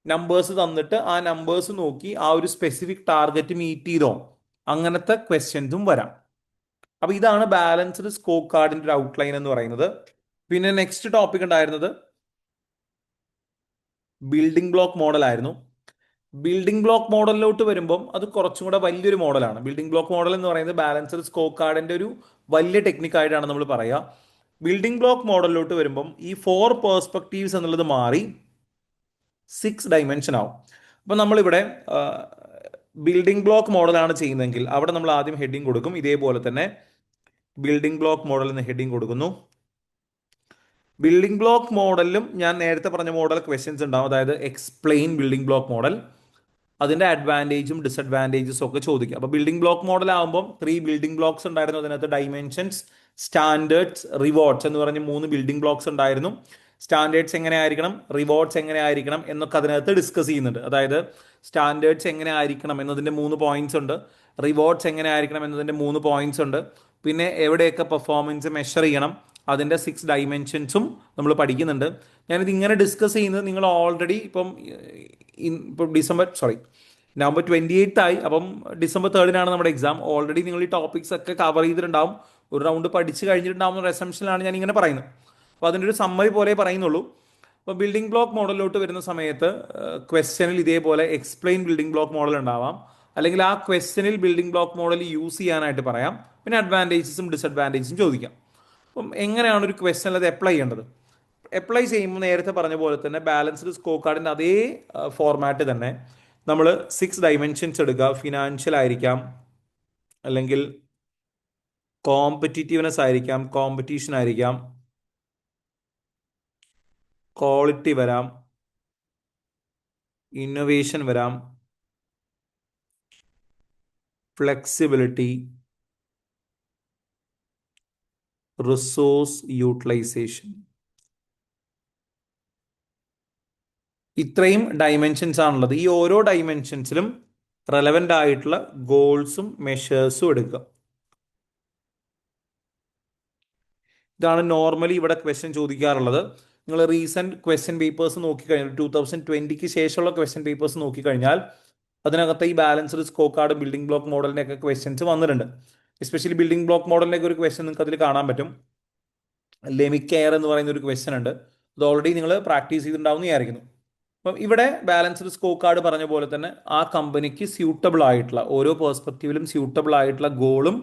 നമ്പേഴ്സ് തന്നിട്ട് ആ നമ്പേഴ്സ് നോക്കി ആ ഒരു സ്പെസിഫിക് ടാർഗറ്റ് മീറ്റ് ചെയ്തോ, അങ്ങനത്തെ ക്വസ്റ്റ്യൻസും വരാം. അപ്പൊ ഇതാണ് ബാലൻസ്ഡ് സ്കോർ കാർഡിന്റെ ഒരു ഔട്ട്ലൈൻ എന്ന് പറയുന്നത്. പിന്നെ നെക്സ്റ്റ് ടോപ്പിക് ഉണ്ടായിരുന്നത് ബിൽഡിംഗ് ബ്ലോക്ക് മോഡൽ ആയിരുന്നു. ബിൽഡിംഗ് ബ്ലോക്ക് മോഡലിലോട്ട് വരുമ്പം അത് കുറച്ചും കൂടെ വലിയൊരു മോഡലാണ്. ബിൽഡിംഗ് ബ്ലോക്ക് മോഡൽ എന്ന് പറയുന്നത് ബാലൻസ്ഡ് സ്കോർ കാർഡിന്റെ ഒരു വലിയ ടെക്നിക്കായിട്ടാണ് നമ്മൾ പറയുക. ബിൽഡിംഗ് ബ്ലോക്ക് മോഡലിലോട്ട് വരുമ്പം ഈ 4 പേഴ്സ്പെക്റ്റീവ്സ് എന്നുള്ളത് മാറി 6 ഡയമെൻഷൻ ആവും. അപ്പം നമ്മളിവിടെ ബിൽഡിംഗ് ബ്ലോക്ക് മോഡലാണ് ചെയ്യുന്നതെങ്കിൽ അവിടെ നമ്മൾ ആദ്യം ഹെഡിങ് കൊടുക്കും. ഇതേപോലെ തന്നെ ബിൽഡിംഗ് ബ്ലോക്ക് മോഡൽ എന്ന് ഹെഡിങ് കൊടുക്കുന്നു. ബിൽഡിംഗ് ബ്ലോക്ക് മോഡലിലും ഞാൻ നേരത്തെ പറഞ്ഞ മോഡൽ ക്വസ്റ്റ്യൻസ് ഉണ്ടാവും, അതായത് എക്സ്പ്ലെയിൻ ബിൽഡിംഗ് ബ്ലോക്ക് മോഡൽ, അതിന്റെ അഡ്വാൻറ്റേജും ഡിസഡ്വാൻറ്റേജസും ഒക്കെ ചോദിക്കുക. അപ്പോൾ ബിൽഡിംഗ് ബ്ലോക്ക് മോഡൽ ആകുമ്പോൾ 3 ബിൽഡിംഗ് ബ്ലോക്സ് ഉണ്ടായിരുന്നു. അതിനകത്ത് ഡൈമെൻഷൻസ്, സ്റ്റാൻഡേർഡ്സ്, റിവാർഡ്സ് എന്ന് പറഞ്ഞ് 3 ബിൽഡിംഗ് ബ്ലോക്സ് ഉണ്ടായിരുന്നു. സ്റ്റാൻഡേർഡ്സ് എങ്ങനെ ആയിരിക്കണം, റിവാർഡ്സ് എങ്ങനെ ആയിരിക്കണം എന്നൊക്കെ അതിനകത്ത് ഡിസ്കസ് ചെയ്യുന്നുണ്ട്. അതായത് സ്റ്റാൻഡേർഡ്സ് എങ്ങനെ ആയിരിക്കണം എന്നതിൻ്റെ 3 പോയിന്റ്സ് ഉണ്ട്, റിവാർഡ്സ് എങ്ങനെ ആയിരിക്കണം എന്നതിൻ്റെ 3 പോയിന്റ്സ് ഉണ്ട്, പിന്നെ എവിടെയൊക്കെ പെർഫോമൻസ് മെഷർ ചെയ്യണം അതിൻ്റെ 6 ഡൈമെൻഷൻസും നമ്മൾ പഠിക്കുന്നുണ്ട്. ഞാനിത് ഇങ്ങനെ ഡിസ്കസ് ചെയ്യുന്നത് നിങ്ങൾ ഓൾറെഡി ഇപ്പം നവംബർ 28 ആയി, അപ്പം ഡിസംബർ 3 നമ്മുടെ എക്സാം. ഓൾറെഡി നിങ്ങൾ ഈ ടോപ്പിക്സ് ഒക്കെ കവർ ചെയ്തിട്ടുണ്ടാവും, ഒരു റൗണ്ട് പഠിച്ച് കഴിഞ്ഞിട്ടുണ്ടാവുന്ന ഒരു അസംഷനിലാണ് ഞാൻ ഇങ്ങനെ പറയുന്നത്. അപ്പോൾ അതിൻ്റെ ഒരു സമ്മറി പോലെ പറയുന്നുള്ളൂ. അപ്പോൾ ബിൽഡിംഗ് ബ്ലോക്ക് മോഡലിലോട്ട് വരുന്ന സമയത്ത് ക്വസ്റ്റ്യനിൽ ഇതേപോലെ എക്സ്പ്ലെയിൻ ബിൽഡിംഗ് ബ്ലോക്ക് മോഡൽ ഉണ്ടാവാം, അല്ലെങ്കിൽ ആ ക്വസ്റ്റ്യനിൽ ബിൽഡിംഗ് ബ്ലോക്ക് മോഡൽ യൂസ് ചെയ്യാനായിട്ട് പറയാം. പിന്നെ അഡ്വാൻറ്റേജസും ഡിസഡ്വാൻറ്റേജസും ചോദിക്കാം. അപ്പം എങ്ങനെയാണ് ഒരു ക്വസ്റ്റ്യൻ അത് അപ്ലൈ ചെയ്യേണ്ടത്? അപ്ലൈ ചെയ്യുമ്പോൾ നേരത്തെ പറഞ്ഞ പോലെ തന്നെ ബാലൻസ്ഡ് സ്കോർ കാർഡിൻ്റെ അതേ ഫോർമാറ്റ് തന്നെ നമ്മൾ 6 ഡൈമെൻഷൻസ് എടുക്കുക. ഫിനാൻഷ്യൽ ആയിരിക്കാം, അല്ലെങ്കിൽ കോമ്പറ്റീറ്റീവ്നെസ് ആയിരിക്കാം, കോമ്പറ്റീഷൻ ആയിരിക്കാം, ക്വാളിറ്റി വരാം, ഇന്നൊവേഷൻ വരാം, ഫ്ലെക്സിബിലിറ്റി, റിസോഴ്സ് യൂട്ടിലൈസേഷൻ. ഇത്രയും ഡൈമെൻഷൻസ് ആണുള്ളത്. ഈ ഓരോ ഡൈമെൻഷൻസിലും റെലവൻ്റ് ആയിട്ടുള്ള ഗോൾസും മെഷേഴ്സും എടുക്കുക. ഇതാണ് നോർമലി ഇവിടെ ക്വസ്റ്റ്യൻ ചോദിക്കാറുള്ളത്. നിങ്ങൾ റീസെൻറ്റ് ക്വസ്റ്റ്യൻ പേപ്പേഴ്സ് നോക്കിക്കഴിഞ്ഞാൽ 2020 ശേഷമുള്ള ക്വസ്റ്റ്യൻ പേപ്പേഴ്സ് നോക്കിക്കഴിഞ്ഞാൽ അതിനകത്ത് ഈ balanced score card, building block മോഡലിൻ്റെ ഒക്കെ ക്വസ്റ്റ്യൻസ് വന്നിട്ടുണ്ട്. എസ്പെഷ്യലി ബിൽഡിംഗ് ബ്ലോക്ക് മോഡലിൻ്റെ ഒരു ക്വസ്റ്റ്യൻ നിങ്ങൾക്ക് അതിൽ കാണാൻ പറ്റും. ലെമിക് എയർ എന്ന് പറയുന്ന ഒരു ക്വസ്റ്റ്യൻ ഉണ്ട്. അത് ഓൾറെഡി നിങ്ങൾ പ്രാക്ടീസ് ചെയ്തിട്ടുണ്ടാവും എന്ന് വിചാരിക്കുന്നു. അപ്പം ഇവിടെ ബാലൻസ്ഡ് സ്കോർ കാർഡ് പറഞ്ഞ പോലെ തന്നെ ആ കമ്പനിക്ക് സ്യൂട്ടബിൾ ആയിട്ടുള്ള ഓരോ പേഴ്സ്പെക്റ്റീവിലും സ്യൂട്ടബിൾ ആയിട്ടുള്ള ഗോളും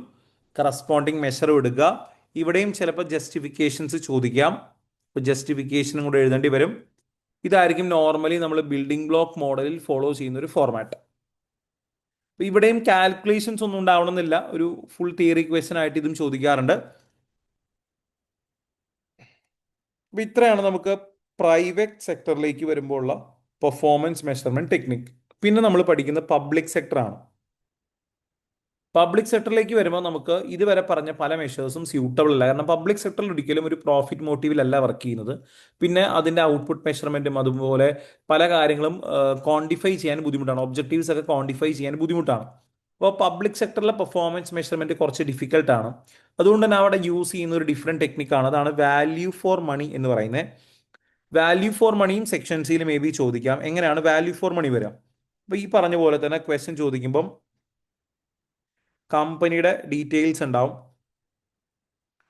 കറസ്പോണ്ടിങ് മെഷറും എടുക്കുക. ഇവിടെയും ചിലപ്പോൾ ജസ്റ്റിഫിക്കേഷൻസ് ചോദിക്കാം, അപ്പോൾ ജസ്റ്റിഫിക്കേഷനും കൂടെ എഴുതേണ്ടി വരും. ഇതായിരിക്കും നോർമലി നമ്മൾ ബിൽഡിംഗ് ബ്ലോക്ക് മോഡലിൽ ഫോളോ ചെയ്യുന്ന ഒരു ഫോർമാറ്റ്. ഇവിടെയും കാൽക്കുലേഷൻസ് ഒന്നും ഉണ്ടാവണമെന്നില്ല, ഒരു ഫുൾ തിയറി ക്വസ്റ്റ്യൻ ആയിട്ട് ഇതും ചോദിക്കാറുണ്ട്. അപ്പൊ ഇത്രയാണ് നമുക്ക് പ്രൈവറ്റ് സെക്ടറിലേക്ക് വരുമ്പോൾ ഉള്ള പെർഫോമൻസ് മെഷർമെന്റ് ടെക്നിക്. പിന്നെ നമ്മൾ പഠിക്കുന്ന പബ്ലിക് സെക്ടർ ആണ്. പബ്ലിക് സെക്ടറിലേക്ക് വരുമ്പോൾ നമുക്ക് ഇതുവരെ പറഞ്ഞ പല മെഷേഴ്സും സ്യൂട്ടബിൾ അല്ല. കാരണം പബ്ലിക് സെക്ടറിൽ ഒരിക്കലും ഒരു പ്രോഫിറ്റ് മോട്ടീവിലല്ല വർക്ക് ചെയ്യുന്നത്. പിന്നെ അതിന്റെ ഔട്ട്പുട്ട് മെഷർമെന്റും അതുപോലെ പല കാര്യങ്ങളും ക്വാണ്ടിഫൈ ചെയ്യാൻ ബുദ്ധിമുട്ടാണ്. ഒബ്ജക്റ്റീവ്സ് ഒക്കെ ക്വാണ്ടിഫൈ ചെയ്യാൻ ബുദ്ധിമുട്ടാണ്. അപ്പോൾ പബ്ലിക് സെക്ടറിലെ പെർഫോമൻസ് മെഷർമെന്റ് കുറച്ച് ഡിഫിക്കൽട്ടാണ്. അതുകൊണ്ട് തന്നെ അവിടെ യൂസ് ചെയ്യുന്ന ഒരു ഡിഫറെന്റ് ടെക്നിക്കാണ്, അതാണ് വാല്യൂ ഫോർ മണി എന്ന് പറയുന്നത്. വാല്യൂ ഫോർ മണിയും സെക്ഷൻ സിയിൽ മേ ബി ചോദിക്കാം. എങ്ങനെയാണ് വാല്യൂ ഫോർ മണി വരിക? അപ്പോൾ ഈ പറഞ്ഞ പോലെ തന്നെ ക്വസ്റ്റ്യൻ ചോദിക്കുമ്പം കമ്പനിയുടെ ഡീറ്റെയിൽസ് ഉണ്ടാവും.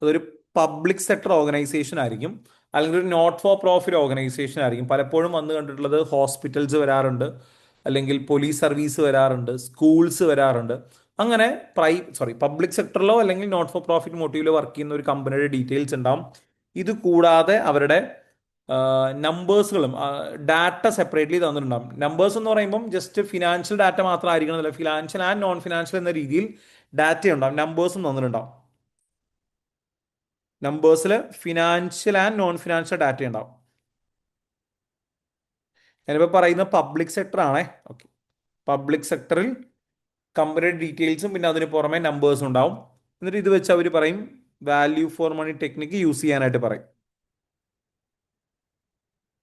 അതൊരു പബ്ലിക് സെക്ടർ ഓർഗനൈസേഷൻ ആയിരിക്കും, അല്ലെങ്കിൽ ഒരു നോട്ട് ഫോർ പ്രോഫിറ്റ് ഓർഗനൈസേഷൻ ആയിരിക്കും. പലപ്പോഴും വന്ന് കണ്ടിട്ടുള്ളത് ഹോസ്പിറ്റൽസ് വരാറുണ്ട്, അല്ലെങ്കിൽ പോലീസ് സർവീസ് വരാറുണ്ട്, സ്കൂൾസ് വരാറുണ്ട്. അങ്ങനെ പബ്ലിക് സെക്ടറിലോ അല്ലെങ്കിൽ നോട്ട് ഫോർ പ്രോഫിറ്റ് മോട്ടീവിലോ വർക്ക് ചെയ്യുന്ന ഒരു കമ്പനിയുടെ ഡീറ്റെയിൽസ് ഉണ്ടാവും. ഇത് കൂടാതെ അവരുടെ നമ്പേഴ്സുകളും ഡാറ്റ സെപ്പറേറ്റ്ലി തന്നിട്ടുണ്ടാവും. നമ്പേഴ്സ് എന്ന് പറയുമ്പം ജസ്റ്റ് ഫിനാൻഷ്യൽ ഡാറ്റ മാത്രം ആയിരിക്കണമെന്നില്ല, ഫിനാൻഷ്യൽ ആൻഡ് നോൺ ഫിനാൻഷ്യൽ എന്ന രീതിയിൽ ഡാറ്റ ഉണ്ടാവും, നമ്പേഴ്സും തന്നിട്ടുണ്ടാവും. നമ്പേഴ്സിൽ financial and non financial data ഉണ്ടാവും. ഞാനിപ്പോൾ പറയുന്ന പബ്ലിക് സെക്ടർ ആണേ. ഓക്കെ, പബ്ലിക് സെക്ടറിൽ കമ്പനിയുടെ ഡീറ്റെയിൽസും പിന്നെ അതിന് പുറമെ നമ്പേഴ്സും ഉണ്ടാവും. എന്നിട്ട് ഇത് വെച്ച് അവർ പറയും value for money technique use ചെയ്യാനായിട്ട് പറയും.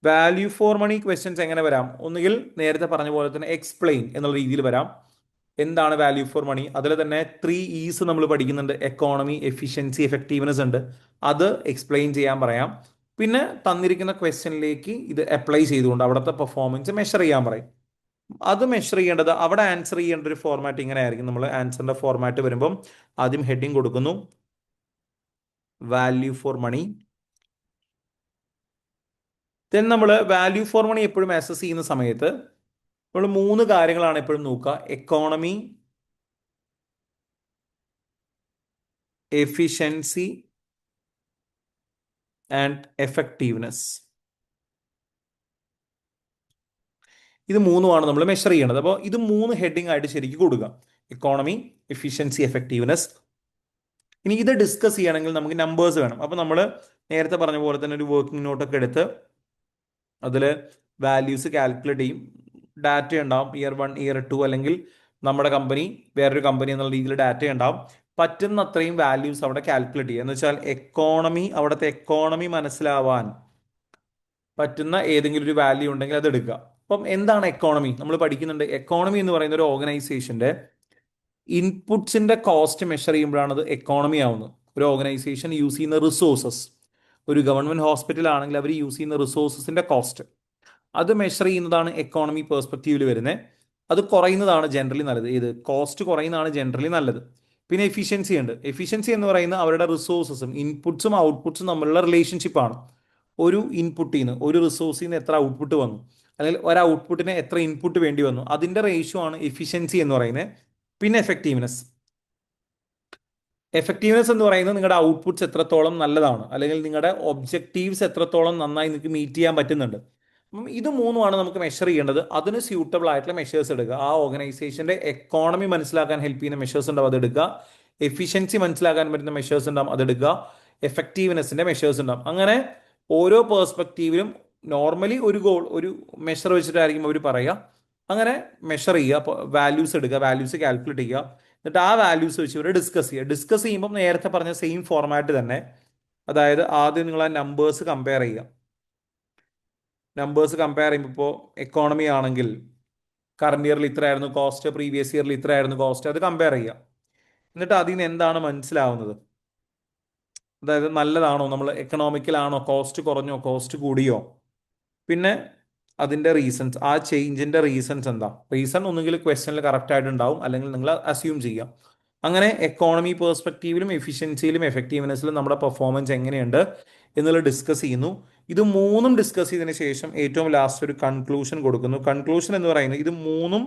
വാല്യൂ ഫോർ മണി ക്വസ്റ്റ്യൻസ് എങ്ങനെ വരാം? ഒന്നുകിൽ നേരത്തെ പറഞ്ഞ പോലെ തന്നെ എക്സ്പ്ലെയിൻ എന്നുള്ള രീതിയിൽ വരാം. എന്താണ് വാല്യൂ ഫോർ മണി? അതിൽ തന്നെ 3 E's നമ്മൾ പഠിക്കുന്നുണ്ട്. എക്കോണമി, എഫിഷ്യൻസി, എഫക്റ്റീവ്നെസ് ഉണ്ട്. അത് എക്സ്പ്ലെയിൻ ചെയ്യാൻ പറയാം. പിന്നെ തന്നിരിക്കുന്ന ക്വസ്റ്റ്യനിലേക്ക് ഇത് അപ്ലൈ ചെയ്തുകൊണ്ട് അവിടുത്തെ പെർഫോമൻസ് മെഷർ ചെയ്യാൻ പറയും. അത് മെഷർ ചെയ്യേണ്ടത് അവിടെ ആൻസർ ചെയ്യേണ്ട ഒരു ഫോർമാറ്റ് ഇങ്ങനെ ആയിരിക്കും. നമ്മൾ ആൻസറിന്റെ ഫോർമാറ്റ് വരുമ്പം ആദ്യം ഹെഡിങ് കൊടുക്കുന്നു, വാല്യൂ ഫോർ മണി. ദെൻ നമ്മൾ വാല്യൂ ഫോർ മണി എപ്പോഴും അസസ് ചെയ്യുന്ന സമയത്ത് നമ്മൾ 3 കാര്യങ്ങളാണ് എപ്പോഴും നോക്കുക: എക്കോണമി, എഫിഷ്യൻസി ആൻഡ് എഫക്റ്റീവ്നെസ്. ഇത് മൂന്നുമാണ് നമ്മൾ മെഷർ ചെയ്യേണ്ടത്. അപ്പോൾ ഇത് 3 ഹെഡിങ് ആയിട്ട് ശരിക്കും കൊടുക്കുക: എക്കോണമി, എഫിഷ്യൻസി, എഫക്റ്റീവ്നെസ്. ഇനി ഇത് ഡിസ്കസ് ചെയ്യണമെങ്കിൽ നമുക്ക് നമ്പേഴ്സ് വേണം. അപ്പോൾ നമ്മൾ നേരത്തെ പറഞ്ഞ പോലെ തന്നെ ഒരു വർക്കിംഗ് നോട്ടൊക്കെ എടുത്ത് അതിൽ വാല്യൂസ് കാൽക്കുലേറ്റ് ചെയ്യും. ഡാറ്റ ഉണ്ടാവും, ഇയർ 1, ഇയർ 2, അല്ലെങ്കിൽ നമ്മുടെ കമ്പനി വേറൊരു കമ്പനി എന്നുള്ള രീതിയിൽ ഡാറ്റ ഉണ്ടാവും. പറ്റുന്ന അത്രയും വാല്യൂസ് അവിടെ കാൽക്കുലേറ്റ് ചെയ്യുക. എന്ന് വെച്ചാൽ എക്കോണമി, അവിടുത്തെ എക്കോണമി മനസ്സിലാവാൻ പറ്റുന്ന ഏതെങ്കിലും ഒരു വാല്യൂ ഉണ്ടെങ്കിൽ അത് എടുക്കുക. അപ്പം എന്താണ് എക്കോണമി? നമ്മൾ പഠിക്കുന്നുണ്ട്. എക്കോണമി എന്ന് പറയുന്ന ഒരു ഓർഗനൈസേഷന്റെ ഇൻപുട്സിന്റെ കോസ്റ്റ് മെഷർ ചെയ്യുമ്പോഴാണ് അത് എക്കോണമി ആവുന്നത്. ഒരു ഓർഗനൈസേഷൻ യൂസ് ചെയ്യുന്ന റിസോഴ്സസ്, ഒരു ഗവൺമെന്റ് ഹോസ്പിറ്റൽ ആണെങ്കിൽ അവർ യൂസ് ചെയ്യുന്ന റിസോഴ്സസിന്റെ കോസ്റ്റ്, അത് മെഷർ ചെയ്യുന്നതാണ് എക്കോണമി പേഴ്സ്പെക്റ്റീവിൽ വരുന്നത്. അത് കുറയുന്നതാണ് ജനറലി നല്ലത്. ഇത് കോസ്റ്റ് കുറയുന്നതാണ് ജനറലി നല്ലത്. പിന്നെ എഫിഷ്യൻസി ഉണ്ട്. എഫിഷ്യൻസി എന്ന് പറയുന്നത് അവരുടെ റിസോഴ്സസും ഇൻപുട്സും ഔട്ട്പുട്സും തമ്മിലുള്ള റിലേഷൻഷിപ്പാണ്. ഒരു ഇൻപുട്ടിൽ നിന്ന്, ഒരു റിസോഴ്സിൽ നിന്ന് എത്ര ഔട്ട്പുട്ട് വന്നു, അല്ലെങ്കിൽ ഒരു ഔട്ട്പുട്ടിന് എത്ര ഇൻപുട്ട് വേണ്ടി വന്നു, അതിന്റെ റേഷ്യോ ആണ് എഫിഷ്യൻസി എന്ന് പറയുന്നത്. പിന്നെ എഫക്റ്റീവ്നെസ്. എഫക്റ്റീവ്നെസ് എന്ന് പറയുന്നത് നിങ്ങളുടെ ഔട്ട്പുട്ട്സ് എത്രത്തോളം നല്ലതാണ്, അല്ലെങ്കിൽ നിങ്ങളുടെ ഒബ്ജക്റ്റീവ്സ് എത്രത്തോളം നന്നായി നിങ്ങൾക്ക് മീറ്റ് ചെയ്യാൻ പറ്റുന്നുണ്ട്. അപ്പം ഇത് മൂന്നുമാണ് നമുക്ക് മെഷർ ചെയ്യേണ്ടത്. അതിന് സ്യൂട്ടബിൾ ആയിട്ടുള്ള മെഷേഴ്സ് എടുക്കുക. ആ ഓർഗനൈസേഷന്റെ എക്കോണമി മനസ്സിലാക്കാൻ ഹെൽപ്പ് ചെയ്യുന്ന മെഷേഴ്സ് ഉണ്ടാവും, അത് എടുക്കുക. എഫിഷ്യൻസി മനസ്സിലാക്കാൻ പറ്റുന്ന മെഷേഴ്സ് ഉണ്ടാവും, അതെടുക്കുക. എഫക്റ്റീവ്നെസിന്റെ മെഷേഴ്സ് ഉണ്ടാവും. അങ്ങനെ ഓരോ പേഴ്സ്പെക്റ്റീവിലും നോർമലി ഒരു ഗോൾ, ഒരു മെഷർ വെച്ചിട്ടായിരിക്കും അവർ പറയുക. അങ്ങനെ മെഷർ ചെയ്യുക, വാല്യൂസ് എടുക്കുക, വാല്യൂസ് കാൽക്കുലേറ്റ് ചെയ്യുക. എന്നിട്ട് ആ വാല്യൂസ് വെച്ച് ഇവർ ഡിസ്കസ് ചെയ്യുക. ഡിസ്കസ് ചെയ്യുമ്പോൾ നേരത്തെ പറഞ്ഞ സെയിം ഫോർമാറ്റ് തന്നെ. അതായത് ആദ്യം നിങ്ങൾ ആ നമ്പേഴ്സ് കമ്പയർ ചെയ്യുക. നമ്പേഴ്സ് കമ്പയർ ചെയ്യുമ്പോൾ ഇപ്പോൾ എക്കോണമി ആണെങ്കിൽ കറണ്ട് ഇയറിൽ ഇത്രയായിരുന്നു കോസ്റ്റ്, പ്രീവിയസ് ഇയറിൽ ഇത്രയായിരുന്നു കോസ്റ്റ്, അത് കമ്പയർ ചെയ്യുക. എന്നിട്ട് അതിൽ നിന്ന് എന്താണ് മനസ്സിലാവുന്നത്, അതായത് നല്ലതാണോ, നമ്മൾ എക്കണോമിക്കലാണോ, കോസ്റ്റ് കുറഞ്ഞോ, കോസ്റ്റ് കൂടിയോ, പിന്നെ അതിൻ്റെ റീസൺസ്, ആ ചേഞ്ചിൻ്റെ റീസൺസ് എന്താ. റീസൺ ഒന്നുകിൽ ക്വസ്റ്റനിൽ കറക്റ്റ് ആയിട്ടുണ്ടാവും, അല്ലെങ്കിൽ നിങ്ങൾ അസ്യൂം ചെയ്യാം. അങ്ങനെ എക്കോണമി പേഴ്സ്പെക്റ്റീവിലും എഫിഷ്യൻസിയിലും എഫക്റ്റീവ്നെസ്സിലും നമ്മുടെ പെർഫോമൻസ് എങ്ങനെയുണ്ട് എന്നുള്ളത് ഡിസ്കസ് ചെയ്യുന്നു. ഇത് മൂന്നും ഡിസ്കസ് ചെയ്തതിന് ശേഷം ഏറ്റവും ലാസ്റ്റ് ഒരു കൺക്ലൂഷൻ കൊടുക്കുന്നു. കൺക്ലൂഷൻ എന്ന് പറയുന്നത് ഇത് മൂന്നും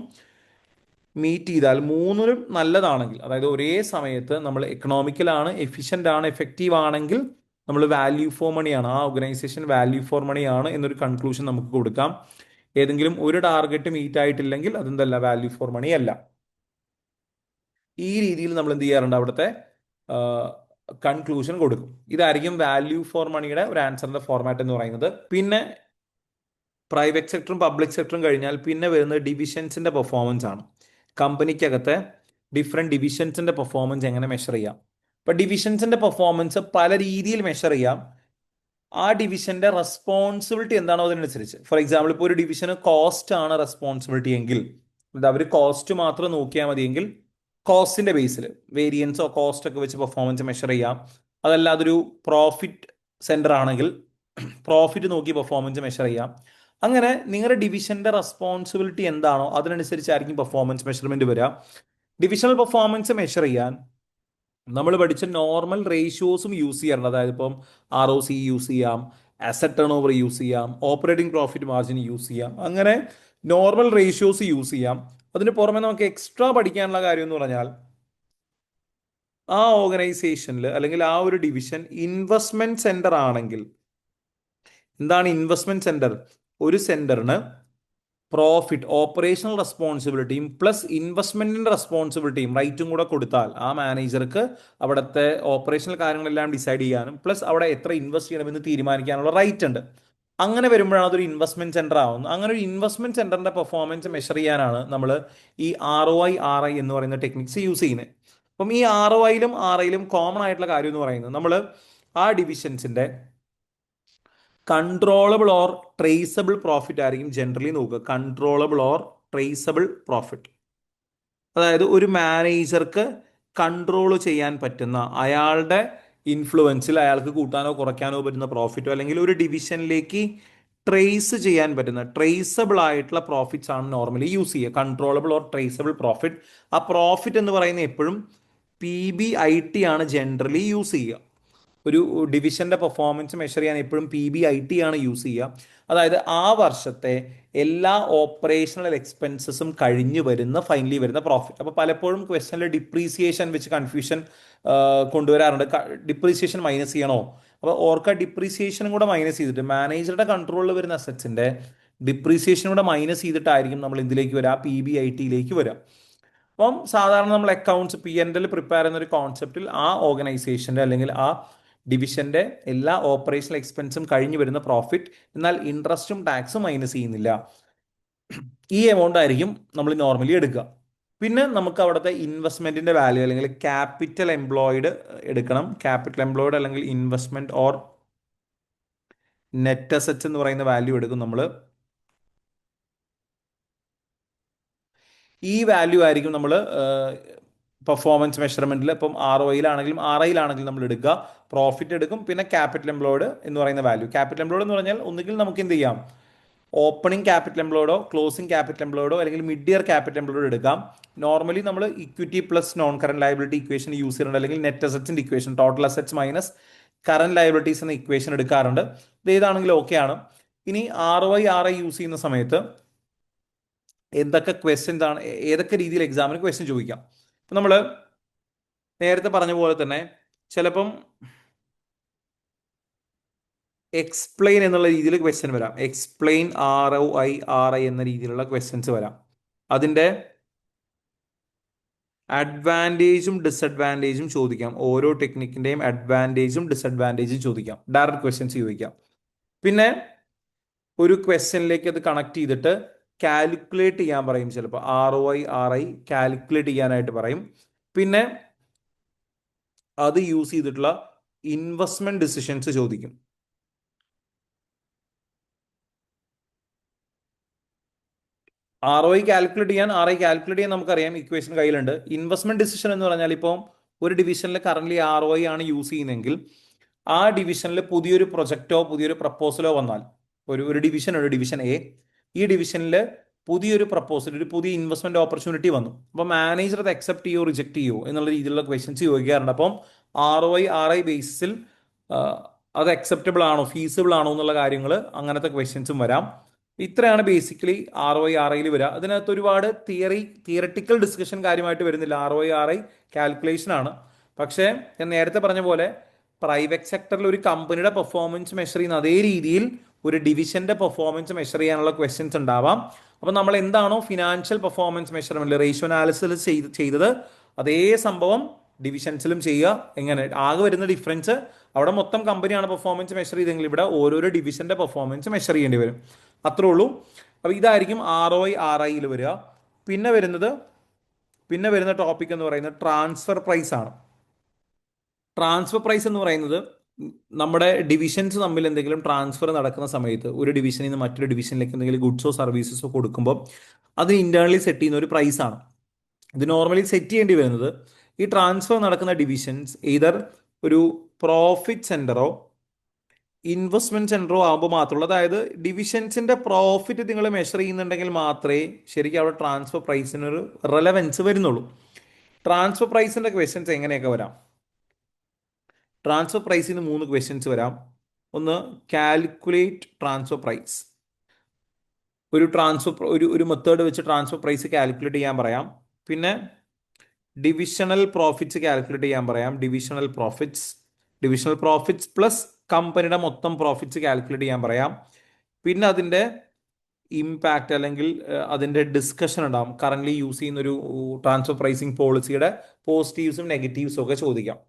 മീറ്റ് ചെയ്താൽ, മൂന്നിലും നല്ലതാണെങ്കിൽ, അതായത് ഒരേ സമയത്ത് നമ്മൾ എക്കണോമിക്കലാണ്, എഫിഷ്യൻ്റ് ആണ്, എഫക്റ്റീവ് ആണെങ്കിൽ നമ്മൾ വാല്യൂ ഫോർ മണിയാണ്, ആ ഓർഗനൈസേഷൻ വാല്യൂ ഫോർ മണിയാണ് എന്നൊരു കൺക്ലൂഷൻ നമുക്ക് കൊടുക്കാം. ഏതെങ്കിലും ഒരു ടാർഗറ്റ് മീറ്റ് ആയിട്ടില്ലെങ്കിൽ അതെന്തല്ല, വാല്യൂ ഫോർ മണി അല്ല. ഈ രീതിയിൽ നമ്മൾ എന്ത് ചെയ്യാറുണ്ട്, അവിടുത്തെ കൺക്ലൂഷൻ കൊടുക്കും. ഇതായിരിക്കും വാല്യൂ ഫോർ മണിയുടെ ഒരു ആൻസറിന്റെ ഫോർമാറ്റ് എന്ന് പറയുന്നത്. പിന്നെ പ്രൈവറ്റ് സെക്ടറും പബ്ലിക് സെക്ടറും കഴിഞ്ഞാൽ പിന്നെ വരുന്നത് ഡിവിഷൻസിന്റെ പെർഫോമൻസ് ആണ്. കമ്പനിക്കകത്തെ ഡിഫറെൻറ്റ് ഡിവിഷൻസിന്റെ പെർഫോമൻസ് എങ്ങനെ മെഷർ ചെയ്യാം. ഇപ്പം ഡിവിഷൻസിന്റെ പെർഫോമൻസ് പല രീതിയിൽ മെഷർ ചെയ്യാം. ആ ഡിവിഷന്റെ റെസ്പോൺസിബിലിറ്റി എന്താണോ അതിനനുസരിച്ച്. ഫോർ എക്സാമ്പിൾ, ഇപ്പോൾ ഒരു ഡിവിഷന് കോസ്റ്റ് ആണ് റെസ്പോൺസിബിലിറ്റി എങ്കിൽ അവർ കോസ്റ്റ് മാത്രം നോക്കിയാൽ മതിയെങ്കിൽ കോസ്റ്റിന്റെ ബേസിൽ വേരിയൻസോ കോസ്റ്റ് ഒക്കെ വെച്ച് പെർഫോമൻസ് മെഷർ ചെയ്യാം. അതല്ല അതൊരു പ്രോഫിറ്റ് സെന്റർ ആണെങ്കിൽ പ്രോഫിറ്റ് നോക്കി പെർഫോമൻസ് മെഷർ ചെയ്യാം. അങ്ങനെ നിങ്ങളുടെ ഡിവിഷന്റെ റെസ്പോൺസിബിലിറ്റി എന്താണോ അതിനനുസരിച്ചായിരിക്കും പെർഫോമൻസ് മെഷർമെന്റ് വരിക. ഡിവിഷണൽ പെർഫോമൻസ് മെഷർ ചെയ്യാൻ നമ്മൾ പഠിച്ച നോർമൽ റേഷ്യോസും യൂസ് ചെയ്യാറുണ്ട്. അതായത് ഇപ്പം ROC യൂസ് ചെയ്യാം, അസറ്റ് ടേൺ ഓവർ യൂസ് ചെയ്യാം, ഓപ്പറേറ്റിംഗ് പ്രോഫിറ്റ് മാർജിൻ യൂസ് ചെയ്യാം. അങ്ങനെ നോർമൽ റേഷ്യോസ് യൂസ് ചെയ്യാം. അതിന് പുറമെ നമുക്ക് എക്സ്ട്രാ പഠിക്കാനുള്ള കാര്യം എന്ന് പറഞ്ഞാൽ ആ ഓർഗനൈസേഷനിൽ അല്ലെങ്കിൽ ആ ഒരു ഡിവിഷൻ ഇൻവെസ്റ്റ്മെന്റ് സെന്റർ ആണെങ്കിൽ എന്താണ് ഇൻവെസ്റ്റ്മെന്റ് സെന്റർ? ഒരു സെന്ററിന് പ്രോഫിറ്റ് ഓപ്പറേഷണൽ റെസ്പോൺസിബിലിറ്റിയും പ്ലസ് ഇൻവെസ്റ്റ്മെന്റിന്റെ റെസ്പോൺസിബിലിറ്റിയും റൈറ്റും കൂടെ കൊടുത്താൽ ആ മാനേജർക്ക് അവിടുത്തെ ഓപ്പറേഷണൽ കാര്യങ്ങളെല്ലാം ഡിസൈഡ് ചെയ്യാനും പ്ലസ് അവിടെ എത്ര ഇൻവെസ്റ്റ് ചെയ്യണമെന്ന് തീരുമാനിക്കാനുള്ള റൈറ്റ് ഉണ്ട്. അങ്ങനെ വരുമ്പോഴാണ് അതൊരു ഇൻവെസ്റ്റ്മെന്റ് സെന്റർ ആവുന്നത്. അങ്ങനെ ഒരു ഇൻവെസ്റ്റ്മെന്റ് സെന്ററിന്റെ പെർഫോമൻസ് മെഷർ ചെയ്യാനാണ് നമ്മൾ ഈ ROI RI എന്ന് പറയുന്ന ടെക്നിക്സ് യൂസ് ചെയ്യുന്നത്. അപ്പം ഈ ROIയിലും RIയിലും കോമൺ ആയിട്ടുള്ള കാര്യം എന്ന് പറയുന്നത് നമ്മൾ ആ ഡിവിഷൻസിന്റെ കൺട്രോളബിൾ ഓർ ട്രേസബിൾ പ്രോഫിറ്റ് ആയിരിക്കും ജനറലി നോക്കുക. കൺട്രോളബിൾ ഓർ ട്രേസബിൾ പ്രോഫിറ്റ്, അതായത് ഒരു മാനേജർക്ക് കൺട്രോൾ ചെയ്യാൻ പറ്റുന്ന, അയാളുടെ ഇൻഫ്ലുവൻസിൽ അയാൾക്ക് കൂട്ടാനോ കുറയ്ക്കാനോ പറ്റുന്ന പ്രോഫിറ്റോ അല്ലെങ്കിൽ ഒരു ഡിവിഷനിലേക്ക് ട്രേസ് ചെയ്യാൻ പറ്റുന്ന ട്രേസബിൾ ആയിട്ടുള്ള പ്രോഫിറ്റ്സ് ആണ് നോർമലി യൂസ് ചെയ്യുക. Controllable or traceable profit. ആ പ്രോഫിറ്റ് എന്ന് പറയുന്നത് എപ്പോഴും PBIT ആണ് ജനറലി യൂസ് ചെയ്യുക. ഒരു ഡിവിഷന്റെ പെർഫോമൻസ് മെഷർ ചെയ്യാൻ എപ്പോഴും PBIT ആണ് യൂസ് ചെയ്യുക. അതായത് ആ വർഷത്തെ എല്ലാ ഓപ്പറേഷണൽ എക്സ്പെൻസസും കഴിഞ്ഞ് വരുന്ന ഫൈനലി വരുന്ന പ്രോഫിറ്റ്. അപ്പോൾ പലപ്പോഴും ക്വസ്റ്റനിൽ ഡിപ്രീസിയേഷൻ വെച്ച് കൺഫ്യൂഷൻ കൊണ്ടുവരാറുണ്ട്. ഡിപ്രീസിയേഷൻ മൈനസ് ചെയ്യണോ? അപ്പോൾ ഓർക്ക, ഡിപ്രീസിയേഷനും കൂടെ മൈനസ് ചെയ്തിട്ട് മാനേജറുടെ കൺട്രോളിൽ വരുന്ന അസറ്റ്സിന്റെ ഡിപ്രീസിയേഷൻ കൂടെ മൈനസ് ചെയ്തിട്ടായിരിക്കും നമ്മൾ ഇതിലേക്ക് വരിക, PBITയിലേക്ക് വരിക. അപ്പം സാധാരണ നമ്മൾ അക്കൗണ്ട്സ് P&L പ്രിപ്പയർ ചെയ്യുന്ന ഒരു കോൺസെപ്റ്റിൽ ആ ഓർഗനൈസേഷന്റെ അല്ലെങ്കിൽ ആ ഡിവിഷന്റെ എല്ലാ ഓപ്പറേഷണൽ എക്സ്പെൻസും കഴിഞ്ഞു വരുന്ന പ്രോഫിറ്റ്, എന്നാൽ ഇൻട്രസ്റ്റും ടാക്സും മൈനസ് ചെയ്യുന്നില്ല, ഈ എമൗണ്ട് ആയിരിക്കും നമ്മൾ നോർമലി എടുക്കുക. പിന്നെ നമുക്ക് അവിടുത്തെ ഇൻവെസ്റ്റ്മെന്റിന്റെ വാല്യൂ അല്ലെങ്കിൽ ക്യാപിറ്റൽ എംപ്ലോയിഡ് എടുക്കണം. ക്യാപിറ്റൽ എംപ്ലോയിഡ് അല്ലെങ്കിൽ ഇൻവെസ്റ്റ്മെന്റ് ഓർ നെറ്റ് അസറ്റ്സ് എന്ന് പറയുന്ന വാല്യൂ എടുക്കും നമ്മൾ. ഈ വാല്യൂ ആയിരിക്കും നമ്മൾ പെർഫോമൻസ് മെഷർമെന്റിൽ ഇപ്പം ROIയിലാണെങ്കിലും RIയിലാണെങ്കിലും നമ്മൾ എടുക്കുക. പ്രോഫിറ്റ് എടുക്കും, പിന്നെ ക്യാപിറ്റൽ എംപ്ലോയിഡ് എന്ന് പറയുന്ന വാല്യൂ. ക്യാപിറ്റൽ എംപ്ലോയിഡ് എന്ന് പറഞ്ഞാൽ ഒന്നുകിൽ നമുക്ക് എന്ത് ചെയ്യാം, ഓപ്പണിംഗ് ക്യാപിറ്റൽ എംപ്ലോയിഡോ ക്ലോസിംഗ് ക്യാപിറ്റൽ എംപ്ലോയിഡോ അല്ലെങ്കിൽ മിഡ് ഇയർ ക്യാപിറ്റൽ എംപ്ലോയിഡോ എടുക്കാം. നോർമലി നമ്മൾ equity plus non current liability equation use ചെയ്യുന്നുണ്ട്, അല്ലെങ്കിൽ നെറ്റ് അസറ്റ്സിന്റെ equation total assets minus current liabilities എന്ന ഇക്വേഷൻ എടുക്കാറുണ്ട്. ഇത് ഏതാണെങ്കിലും ഓക്കെ ആണ്. ഇനി ROI RI യൂസ് ചെയ്യുന്ന സമയത്ത് എന്തൊക്കെ ക്വസ്റ്റ്യൻസ് ആണ്, ഏതൊക്കെ രീതിയിൽ എക്സാമിന് ക്വസ്റ്റ്യൻ ചോദിക്കാം. ഇപ്പം നമ്മൾ നേരത്തെ പറഞ്ഞ പോലെ തന്നെ ചിലപ്പം എക്സ്പ്ലെയിൻ എന്നുള്ള രീതിയിൽ ക്വസ്റ്റ്യൻ വരാം. എക്സ്പ്ലെയിൻ ROI RI എന്ന രീതിയിലുള്ള ക്വസ്റ്റ്യൻസ് വരാം. അതിൻ്റെ അഡ്വാൻറ്റേജും ഡിസഡ്വാൻറ്റേജും ചോദിക്കാം. ഓരോ ടെക്നിക്കിൻ്റെയും അഡ്വാൻറ്റേജും ഡിസഡ്വാൻറ്റേജും ചോദിക്കാം. ഡയറക്റ്റ് ക്വസ്റ്റ്യൻസ് ചോദിക്കാം. പിന്നെ ഒരു ക്വസ്റ്റ്യനിലേക്ക് അത് കണക്ട് ചെയ്തിട്ട് കാൽക്കുലേറ്റ് ചെയ്യാൻ പറയും. ചിലപ്പോൾ ROI RI കാൽക്കുലേറ്റ് ചെയ്യാനായിട്ട് പറയും. പിന്നെ അത് യൂസ് ചെയ്തിട്ടുള്ള ഇൻവെസ്റ്റ്മെന്റ് ഡിസിഷൻസ് ചോദിക്കും. ROI കാൽക്കുലേറ്റ് ചെയ്യാൻ RI കാൽക്കുലേറ്റ് ചെയ്യാൻ നമുക്കറിയാം, ഇക്വേഷൻ കയ്യിലുണ്ട്. ഇൻവെസ്റ്റ്മെന്റ് ഡിസിഷൻ എന്ന് പറഞ്ഞാൽ ഇപ്പം ഒരു ഡിവിഷനിൽ കറന്റ് ROI ആണ് യൂസ് ചെയ്യുന്നതെങ്കിൽ ആ ഡിവിഷനിൽ പുതിയൊരു പ്രൊജക്റ്റോ പുതിയൊരു പ്രപ്പോസലോ വന്നാൽ, ഒരു ഡിവിഷൻ A, ഈ ഡിവിഷനിൽ പുതിയൊരു പ്രപ്പോസൽ, ഒരു പുതിയ ഇൻവെസ്റ്റ്മെന്റ് ഓപ്പർച്യൂണിറ്റി വന്നു. അപ്പോൾ മാനേജർ അത് അക്സെപ്റ്റ് ചെയ്യോ റിജക്ട് ചെയ്യോ എന്നുള്ള രീതിയിലുള്ള ക്വസ്റ്റ്യൻസ് ചോദിക്കാറുണ്ട്. അപ്പം ROI RI ബേസിസിൽ അത് അക്സെപ്റ്റബിൾ ആണോ ഫീസിബിൾ ആണോ എന്നുള്ള കാര്യങ്ങൾ, അങ്ങനത്തെ ക്വസ്റ്റ്യൻസും വരാം. ഇത്രയാണ് ബേസിക്കലി ROI RIയിൽ വരിക. അതിനകത്ത് ഒരുപാട് തിയറട്ടിക്കൽ ഡിസ്കഷൻ കാര്യമായിട്ട് വരുന്നില്ല. ROI RI കാൽക്കുലേഷൻ ആണ്. പക്ഷേ ഞാൻ നേരത്തെ പറഞ്ഞ പോലെ പ്രൈവറ്റ് സെക്ടറിൽ ഒരു കമ്പനിയുടെ പെർഫോമൻസ് മെഷർ ചെയ്യുന്ന അതേ രീതിയിൽ ഒരു ഡിവിഷന്റെ പെർഫോമൻസ് മെഷർ ചെയ്യാനുള്ള ക്വസ്റ്റ്യൻസ് ഉണ്ടാവാം. അപ്പോൾ നമ്മൾ എന്താണോ financial performance measurement ratio analysis ചെയ്തത് അതേ സംഭവം ഡിവിഷൻസിലും ചെയ്യുക. എങ്ങനെ ആകെ വരുന്ന ഡിഫറൻസ്, അവിടെ മൊത്തം കമ്പനിയാണ് പെർഫോമൻസ് മെഷർ ചെയ്തെങ്കിൽ ഇവിടെ ഓരോരോ ഡിവിഷന്റെ പെർഫോമൻസ് മെഷർ ചെയ്യേണ്ടി വരും. അത്രേ ഉള്ളൂ. അപ്പോൾ ഇതായിരിക്കും ROI RIയിൽ വരിക. പിന്നെ വരുന്നത് പിന്നെ വരുന്ന ടോപ്പിക് എന്ന് പറയുന്നത് ട്രാൻസ്ഫർ പ്രൈസ് ആണ്. ട്രാൻസ്ഫർ പ്രൈസ് എന്ന് പറയുന്നത് നമ്മുടെ ഡിവിഷൻസ് തമ്മിൽ എന്തെങ്കിലും ട്രാൻസ്ഫർ നടക്കുന്ന സമയത്ത് ഒരു ഡിവിഷനിൽ നിന്ന് മറ്റൊരു ഡിവിഷനിലേക്ക് എന്തെങ്കിലും ഗുഡ്സോ സർവീസസോ കൊടുക്കുമ്പോൾ അത് ഇന്റേണലി സെറ്റ് ചെയ്യുന്ന ഒരു പ്രൈസാണ്. ഇത് നോർമലി സെറ്റ് ചെയ്യേണ്ടി വരുന്നത് ഈ ട്രാൻസ്ഫർ നടക്കുന്ന ഡിവിഷൻസ് either ഒരു പ്രോഫിറ്റ് സെന്ററോ ഇൻവെസ്റ്റ്മെന്റ് സെന്ററോ ആകുമ്പോൾ മാത്രമുള്ളൂ. അതായത് ഡിവിഷൻസിന്റെ പ്രോഫിറ്റ് നിങ്ങൾ മെഷർ ചെയ്യുന്നുണ്ടെങ്കിൽ മാത്രമേ ശരിക്കും അവിടെ ട്രാൻസ്ഫർ പ്രൈസിനൊരു റെലവൻസ് വരുന്നുള്ളൂ. ട്രാൻസ്ഫർ പ്രൈസിന്റെ ക്വസ്റ്റ്യൻസ് എങ്ങനെയൊക്കെ വരാം? ട്രാൻസ്ഫർ പ്രൈസിന് 3 ക്വസ്റ്റ്യൻസ് വരാം. ഒന്ന്, കാൽക്കുലേറ്റ് ട്രാൻസ്ഫർ പ്രൈസ്. ഒരു മെത്തേഡ് വെച്ച് ട്രാൻസ്ഫർ പ്രൈസ് കാൽക്കുലേറ്റ് ചെയ്യാൻ പറയാം. പിന്നെ ഡിവിഷണൽ പ്രോഫിറ്റ്സ് കാൽക്കുലേറ്റ് ചെയ്യാൻ പറയാം. ഡിവിഷണൽ പ്രോഫിറ്റ്സ് പ്ലസ് കമ്പനിയുടെ മൊത്തം പ്രോഫിറ്റ്സ് കാൽക്കുലേറ്റ് ചെയ്യാൻ പറയാം. പിന്നെ അതിൻ്റെ ഇമ്പാക്റ്റ് അല്ലെങ്കിൽ അതിൻ്റെ ഡിസ്കഷൻ ഉണ്ടാകും. കറന്റ് യൂസ് ചെയ്യുന്ന ഒരു ട്രാൻസ്ഫർ പ്രൈസിങ് പോളിസിയുടെ പോസിറ്റീവ്സും നെഗറ്റീവ്സും ഒക്കെ ചോദിക്കാം.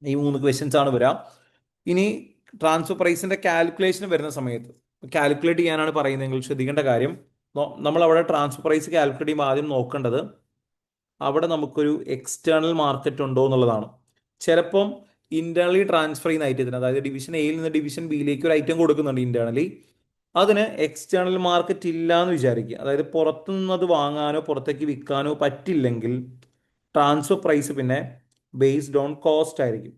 ഈ 3 ക്വസ്റ്റ്യൻസ് ആണ് വരാം. ഇനി ട്രാൻസ്ഫർ പ്രൈസിന്റെ കാൽക്കുലേഷൻ വരുന്ന സമയത്ത് കാൽക്കുലേറ്റ് ചെയ്യാനാണ് പറയുന്നതെങ്കിൽ ശ്രദ്ധിക്കേണ്ട കാര്യം, നമ്മൾ അവിടെ ട്രാൻസ്ഫർ പ്രൈസ് കാൽക്കുലേറ്റ് ചെയ്യുമ്പോൾ ആദ്യം നോക്കേണ്ടത് അവിടെ നമുക്കൊരു എക്സ്റ്റേണൽ മാർക്കറ്റ് ഉണ്ടോ എന്നുള്ളതാണ്. ചിലപ്പം ഇന്റേണലി ട്രാൻസ്ഫർ ചെയ്യുന്ന ഐറ്റത്തിന്, അതായത് ഡിവിഷൻ എയിൽ നിന്ന് ഡിവിഷൻ ബിയിലേക്ക് ഒരു ഐറ്റം കൊടുക്കുന്നുണ്ട് ഇന്റേണലി, അതിന് എക്സ്റ്റേണൽ മാർക്കറ്റ് ഇല്ല എന്ന് വിചാരിക്കുക. അതായത് പുറത്തുനിന്ന് അത് വാങ്ങാനോ പുറത്തേക്ക് വിൽക്കാനോ പറ്റില്ലെങ്കിൽ ട്രാൻസ്ഫർ പ്രൈസ് പിന്നെ ബേസ്ഡ് ഓൺ കോസ്റ്റ് ആയിരിക്കും.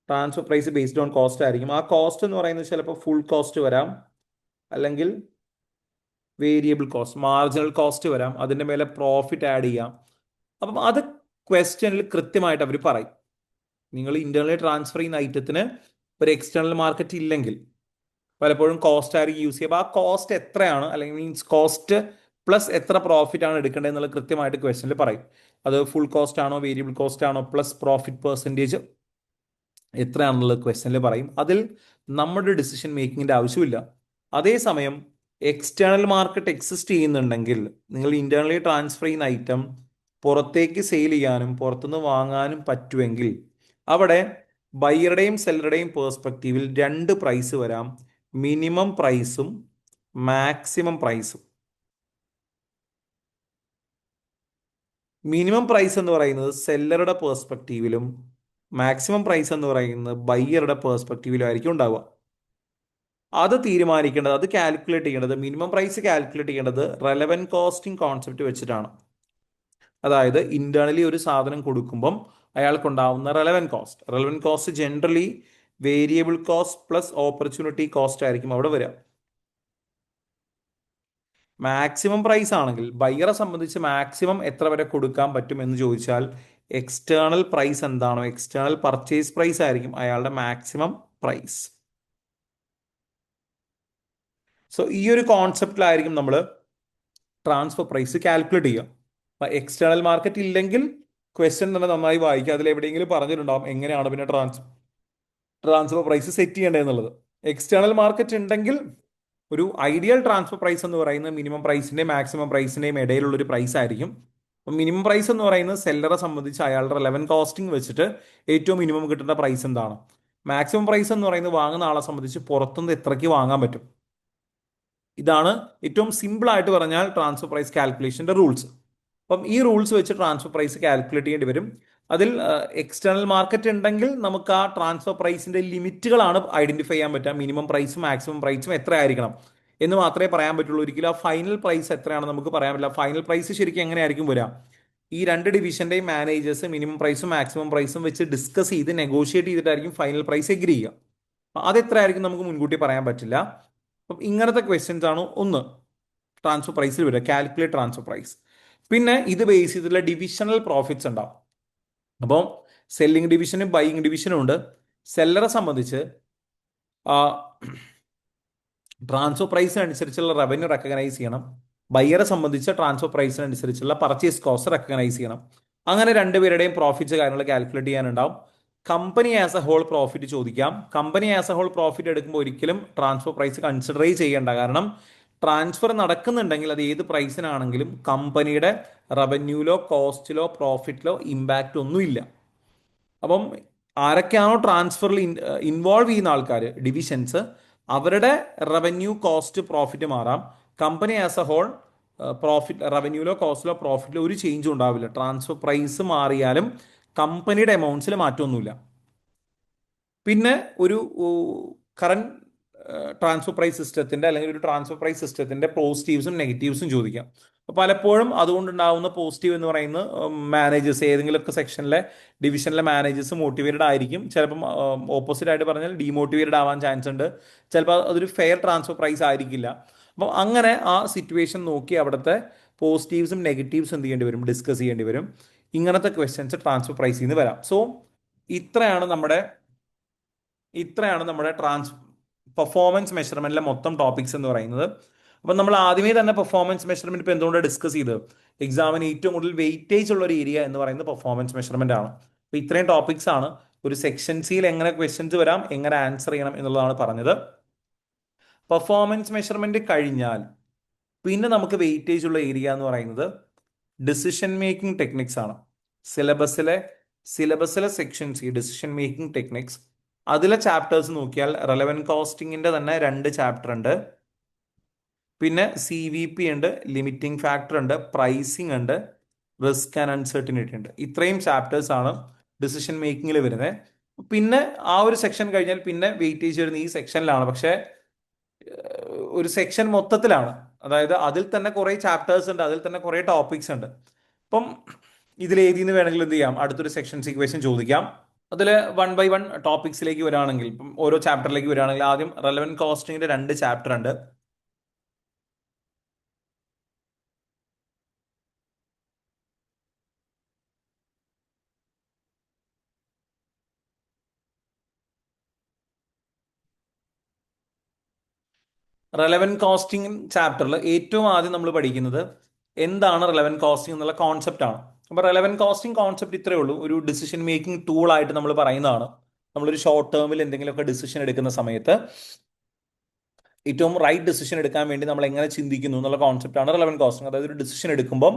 Transfer price based on cost ആയിരിക്കും. ആ കോസ്റ്റ് എന്ന് പറയുന്നത് ചിലപ്പോൾ ഫുൾ കോസ്റ്റ് വരാം, അല്ലെങ്കിൽ വേരിയബിൾ കോസ്റ്റ്, മാർജിനൽ കോസ്റ്റ് വരാം, അതിൻ്റെ മേലെ പ്രോഫിറ്റ് ആഡ് ചെയ്യാം. അപ്പം അത് ക്വസ്റ്റ്യനിൽ കൃത്യമായിട്ട് അവർ പറയും. നിങ്ങൾ ഇന്റേണലി ട്രാൻസ്ഫർ ചെയ്യുന്ന ഐറ്റത്തിന് ഒരു എക്സ്റ്റേണൽ മാർക്കറ്റ് ഇല്ലെങ്കിൽ പലപ്പോഴും കോസ്റ്റ് ആയിരിക്കും യൂസ് ചെയ്യുക. അപ്പോൾ ആ കോസ്റ്റ് എത്രയാണ്, അല്ലെങ്കിൽ മീൻസ് കോസ്റ്റ് പ്ലസ് എത്ര പ്രോഫിറ്റ് ആണ് എടുക്കേണ്ടത് എന്നുള്ളത് കൃത്യമായിട്ട് ക്വസ്റ്റ്യനിൽ പറയും. അത് ഫുൾ കോസ്റ്റ് ആണോ വേരിയബിൾ കോസ്റ്റ് ആണോ പ്ലസ് പ്രോഫിറ്റ് പെർസെൻറ്റേജ് എത്രയാണെന്നുള്ളത് ക്വസ്റ്റ്യനിൽ പറയും. അതിൽ നമ്മുടെ ഡിസിഷൻ മേക്കിങ്ങിൻ്റെ ആവശ്യമില്ല. അതേസമയം എക്സ്റ്റേണൽ മാർക്കറ്റ് എക്സിസ്റ്റ് ചെയ്യുന്നുണ്ടെങ്കിൽ നിങ്ങൾ ഇന്റേണലി ട്രാൻസ്ഫർ ചെയ്യുന്ന ഐറ്റം പുറത്തേക്ക് സെയിൽ ചെയ്യാനും പുറത്തുനിന്ന് വാങ്ങാനും പറ്റുമെങ്കിൽ അവിടെ ബയ്യറുടെയും സെല്ലറുടെയും പേഴ്സ്പെക്റ്റീവിൽ 2 പ്രൈസ് വരാം, മിനിമം പ്രൈസും മാക്സിമം പ്രൈസും. മിനിമം പ്രൈസ് എന്ന് പറയുന്നത് സെല്ലറുടെ പേഴ്സ്പെക്റ്റീവിലും മാക്സിമം പ്രൈസ് എന്ന് പറയുന്നത് ബയ്യറുടെ പേഴ്സ്പെക്റ്റീവിലും ആയിരിക്കും ഉണ്ടാവുക. അത് തീരുമാനിക്കേണ്ടത്, അത് കാൽക്കുലേറ്റ് ചെയ്യേണ്ടത്, മിനിമം പ്രൈസ് കാൽക്കുലേറ്റ് ചെയ്യേണ്ടത് റെലവൻറ്റ് കോസ്റ്റിംഗ് കോൺസെപ്റ്റ് വെച്ചിട്ടാണ്. അതായത് ഇന്റേണലി ഒരു സാധനം കൊടുക്കുമ്പം അയാൾക്കുണ്ടാവുന്ന relevant cost generally variable cost plus opportunity cost ആയിരിക്കും അവിടെ വരിക. മാക്സിമം പ്രൈസ് ആണെങ്കിൽ ബയ്യറെ സംബന്ധിച്ച് മാക്സിമം എത്ര വരെ കൊടുക്കാൻ പറ്റും എന്ന് ചോദിച്ചാൽ എക്സ്റ്റേണൽ പ്രൈസ് എന്താണോ, എക്സ്റ്റേണൽ പർച്ചേസ് പ്രൈസ് ആയിരിക്കും അയാളുടെ മാക്സിമം പ്രൈസ്. സോ ഈ ഒരു കോൺസെപ്റ്റിലായിരിക്കും നമ്മൾ ട്രാൻസ്ഫർ പ്രൈസ് കാൽക്കുലേറ്റ് ചെയ്യുക. അപ്പം എക്സ്റ്റേണൽ മാർക്കറ്റ് ഇല്ലെങ്കിൽ ക്വസ്റ്റ്യൻ തന്നെ നന്നായി വായിക്കുക. അതിൽ എവിടെയെങ്കിലും പറഞ്ഞിട്ടുണ്ടാവും എങ്ങനെയാണ് പിന്നെ ട്രാൻസ്ഫർ പ്രൈസ് സെറ്റ് ചെയ്യേണ്ടതെന്നുള്ളത്. എക്സ്റ്റേണൽ മാർക്കറ്റ് ഉണ്ടെങ്കിൽ ഒരു ഐഡിയൽ ട്രാൻസ്ഫർ പ്രൈസ് എന്ന് പറയുന്നത് മിനിമം പ്രൈസിന്റെയും മാക്സിമം പ്രൈസിന്റെയും ഇടയിലുള്ള ഒരു പ്രൈസ് ആയിരിക്കും. അപ്പം മിനിമം പ്രൈസ് എന്ന് പറയുന്നത് സെല്ലറെ സംബന്ധിച്ച് അയാളുടെ റെലവൻറ്റ് കോസ്റ്റിംഗ് വെച്ചിട്ട് ഏറ്റവും മിനിമം കിട്ടേണ്ട പ്രൈസ് എന്താണ്. മാക്സിമം പ്രൈസ് എന്ന് പറയുന്നത് വാങ്ങുന്ന ആളെ സംബന്ധിച്ച് പുറത്തുനിന്ന് എത്രയ്ക്ക് വാങ്ങാൻ പറ്റും. ഇതാണ് ഏറ്റവും സിമ്പിൾ ആയിട്ട് പറഞ്ഞാൽ ട്രാൻസ്ഫർ പ്രൈസ് കാൽക്കുലേഷന്റെ റൂൾസ്. അപ്പം ഈ റൂൾസ് വെച്ച് ട്രാൻസ്ഫർ പ്രൈസ് കാൽക്കുലേറ്റ് ചെയ്യേണ്ടി വരും. അതിൽ എക്സ്റ്റേണൽ മാർക്കറ്റ് ഉണ്ടെങ്കിൽ നമുക്ക് ആ ട്രാൻസ്ഫർ പ്രൈസിന്റെ ലിമിറ്റുകളാണ് ഐഡന്റിഫൈ ചെയ്യാൻ പറ്റുക. മിനിമം പ്രൈസും മാക്സിമം പ്രൈസും എത്ര ആയിരിക്കണം എന്ന് മാത്രമേ പറയാൻ പറ്റുള്ളൂ. ഒരിക്കലും ആ ഫൈനൽ പ്രൈസ് എത്രയാണെന്ന് നമുക്ക് പറയാൻ പറ്റില്ല. ഫൈനൽ പ്രൈസ് ശരിക്കും എങ്ങനെയായിരിക്കും വരിക? ഈ 2 ഡിവിഷന്റെയും മാനേജേഴ്സ് മിനിമം പ്രൈസും മാക്സിമം പ്രൈസും വെച്ച് ഡിസ്കസ് ചെയ്ത് നെഗോഷിയേറ്റ് ചെയ്തിട്ടായിരിക്കും ഫൈനൽ പ്രൈസ് എഗ്രി ചെയ്യുക. അത് എത്രയായിരിക്കും നമുക്ക് മുൻകൂട്ടി പറയാൻ പറ്റില്ല. അപ്പം ഇങ്ങനത്തെ ക്വസ്റ്റ്യൻസ് ആണ് ഒന്ന് ട്രാൻസ്ഫർ പ്രൈസിൽ വരിക, കാൽക്കുലേറ്റ് ട്രാൻസ്ഫർ പ്രൈസ്. പിന്നെ ഇത് ബേസ് ചെയ്തിട്ടുള്ള ഡിവിഷണൽ പ്രോഫിറ്റ്സ് ഉണ്ടാവും. അപ്പോൾ സെല്ലിംഗ് ഡിവിഷനും ബൈയിങ് ഡിവിഷനും ഉണ്ട്. സെല്ലറെ സംബന്ധിച്ച് ട്രാൻസ്ഫർ പ്രൈസിനനുസരിച്ചുള്ള റവന്യൂ റെക്കഗ്നൈസ് ചെയ്യണം. ബയ്യറെ സംബന്ധിച്ച് ട്രാൻസ്ഫർ പ്രൈസിനനുസരിച്ചുള്ള പർച്ചേസ് കോസ്റ്റ് റെക്കഗ്നൈസ് ചെയ്യണം. അങ്ങനെ രണ്ടുപേരുടെയും പ്രോഫിറ്റ്സ് കാര്യങ്ങൾ കാൽക്കുലേറ്റ് ചെയ്യാനുണ്ടാവും. Company as a whole profit ചോദിക്കാം. Company as a whole profit എടുക്കുമ്പോൾ ഒരിക്കലും ട്രാൻസ്ഫർ പ്രൈസ് കൺസിഡർ ചെയ്യേണ്ട. കാരണം ട്രാൻസ്ഫർ നടക്കുന്നുണ്ടെങ്കിൽ അത് ഏത് പ്രൈസിനാണെങ്കിലും കമ്പനിയുടെ റവന്യൂലോ കോസ്റ്റിലോ പ്രോഫിറ്റിലോ ഇമ്പാക്റ്റ് ഒന്നുമില്ല. അപ്പം ആരൊക്കെയാണോ ട്രാൻസ്ഫറിൽ ഇൻവോൾവ് ചെയ്യുന്ന ആൾക്കാർ, ഡിവിഷൻസ്, അവരുടെ റവന്യൂ കോസ്റ്റ് പ്രോഫിറ്റ് മാറാം. Company as a whole profit റവന്യൂലോ കോസ്റ്റിലോ പ്രോഫിറ്റിലോ ഒരു ചേഞ്ചും ഉണ്ടാവില്ല. ട്രാൻസ്ഫർ പ്രൈസ് മാറിയാലും കമ്പനിയുടെ എമൗണ്ട്സിൽ മാറ്റമൊന്നുമില്ല. പിന്നെ ഒരു കറണ്ട് ട്രാൻസ്ഫർ പ്രൈസ് സിസ്റ്റത്തിന്റെ അല്ലെങ്കിൽ ഒരു ട്രാൻസ്ഫർ പ്രൈസ് സിസ്റ്റത്തിന്റെ പോസിറ്റീവ്സും നെഗറ്റീവ്സും ചോദിക്കാം. അപ്പോൾ പലപ്പോഴും അതുകൊണ്ടുണ്ടാവുന്ന പോസിറ്റീവ് എന്ന് പറയുന്നത് മാനേജേഴ്സ്, ഏതെങ്കിലുമൊക്കെ സെക്ഷനിലെ ഡിവിഷനിലെ മാനേജേഴ്സ് മോട്ടിവേറ്റഡ് ആയിരിക്കും. ചിലപ്പം ഓപ്പോസിറ്റ് ആയിട്ട് പറഞ്ഞാൽ ഡീമോട്ടിവേറ്റഡ് ആവാൻ ചാൻസ് ഉണ്ട്. ചിലപ്പോൾ അതൊരു ഫെയർ ട്രാൻസ്ഫർ പ്രൈസ് ആയിരിക്കില്ല. അപ്പം അങ്ങനെ ആ സിറ്റുവേഷൻ നോക്കി അവിടുത്തെ പോസിറ്റീവ്സും നെഗറ്റീവ്സും എന്ത് ചെയ്യേണ്ടി വരും, ഡിസ്കസ് ചെയ്യേണ്ടി വരും. ഇങ്ങനത്തെ ക്വസ്റ്റ്യൻസ് ട്രാൻസ്ഫർ പ്രൈസിൽ നിന്ന് വരാം. സോ ഇത്രയാണ് നമ്മുടെ പെർഫോമൻസ് മെഷർമെന്റിലെ മൊത്തം ടോപ്പിക്സ് എന്ന് പറയുന്നത്. അപ്പം നമ്മൾ ആദ്യമേ തന്നെ പെർഫോമൻസ് മെഷർമെന്റ് ഇപ്പോൾ എന്തുകൊണ്ടാണ് ഡിസ്കസ് ചെയ്തത്? എക്സാമിന് ഏറ്റവും കൂടുതൽ വെയിറ്റേജ് ഉള്ള ഒരു ഏരിയ എന്ന് പറയുന്നത് പെർഫോമൻസ് മെഷർമെന്റ് ആണ്. അപ്പോൾ ഇത്രയും ടോപ്പിക്സ് ആണ് ഒരു സെക്ഷൻ സിയിൽ എങ്ങനെ ക്വസ്റ്റ്യൻസ് വരാം, എങ്ങനെ ആൻസർ ചെയ്യണം എന്നുള്ളതാണ് പറഞ്ഞത്. പെർഫോമൻസ് മെഷർമെന്റ് കഴിഞ്ഞാൽ പിന്നെ നമുക്ക് വെയിറ്റേജ് ഉള്ള ഏരിയ എന്ന് പറയുന്നത് ഡിസിഷൻ മേക്കിംഗ് ടെക്നിക്സ് ആണ്. സിലബസിലെ section C decision making techniques, അതിലെ ചാപ്റ്റേഴ്സ് നോക്കിയാൽ റെലവൻറ്റ് കോസ്റ്റിംഗിന്റെ തന്നെ 2 ചാപ്റ്റർ ഉണ്ട്. പിന്നെ CVP ഉണ്ട്, ലിമിറ്റിംഗ് ഫാക്ടർ ഉണ്ട്, പ്രൈസിംഗ് ഉണ്ട്, റിസ്ക് ആൻഡ് അൺസർട്ടിനിറ്റി ഉണ്ട്. ഇത്രയും ചാപ്റ്റേഴ്സ് ആണ് ഡിസിഷൻ മേക്കിങ്ങിൽ വരുന്നത്. പിന്നെ ആ ഒരു സെക്ഷൻ കഴിഞ്ഞാൽ പിന്നെ വെയിറ്റേജ് വരുന്ന ഈ സെക്ഷനിലാണ്. പക്ഷേ ഒരു സെക്ഷൻ മൊത്തത്തിലാണ്, അതായത് അതിൽ തന്നെ കുറേ ചാപ്റ്റേഴ്സ് ഉണ്ട്, അതിൽ തന്നെ കുറേ ടോപ്പിക്സ് ഉണ്ട്. അപ്പം ഇതിലേതിന്ന് വേണമെങ്കിലും എന്ത് ചെയ്യാം, അടുത്തൊരു സെക്ഷൻ സീക്വൻഷൻ ചോദിക്കാം. അതിൽ 1 by 1 ടോപ്പിക്സിലേക്ക് വരികയാണെങ്കിൽ, ഇപ്പം ഓരോ ചാപ്റ്ററിലേക്ക് വരികയാണെങ്കിൽ ആദ്യം റെലവൻറ്റ് കോസ്റ്റിംഗിന്റെ 2 ചാപ്റ്റർ ഉണ്ട്. റെലവൻറ്റ് കോസ്റ്റിംഗ് ചാപ്റ്ററിൽ ഏറ്റവും ആദ്യം നമ്മൾ പഠിക്കുന്നത് എന്താണ് റെലവൻറ്റ് കോസ്റ്റിംഗ് എന്നുള്ള കോൺസെപ്റ്റ് ആണ്. അപ്പോൾ റെലവൻറ്റ് കോസ്റ്റിംഗ് കോൺസെപ്റ്റ് ഇത്രയേ ഉള്ളൂ. ഒരു ഡിസിഷൻ മേക്കിംഗ് ടൂൾ ആയിട്ട് നമ്മൾ പറയുന്നതാണ്. നമ്മളൊരു ഷോർട്ട് ടേമിൽ എന്തെങ്കിലുമൊക്കെ ഡിസിഷൻ എടുക്കുന്ന സമയത്ത് ഏറ്റവും റൈറ്റ് ഡിസിഷൻ എടുക്കാൻ വേണ്ടി നമ്മൾ എങ്ങനെ ചിന്തിക്കുന്നു എന്നുള്ള കോൺസെപ്റ്റാണ് റെലവൻറ്റ് കോസ്റ്റിംഗ്. അതായത് ഒരു ഡിസിഷൻ എടുക്കുമ്പം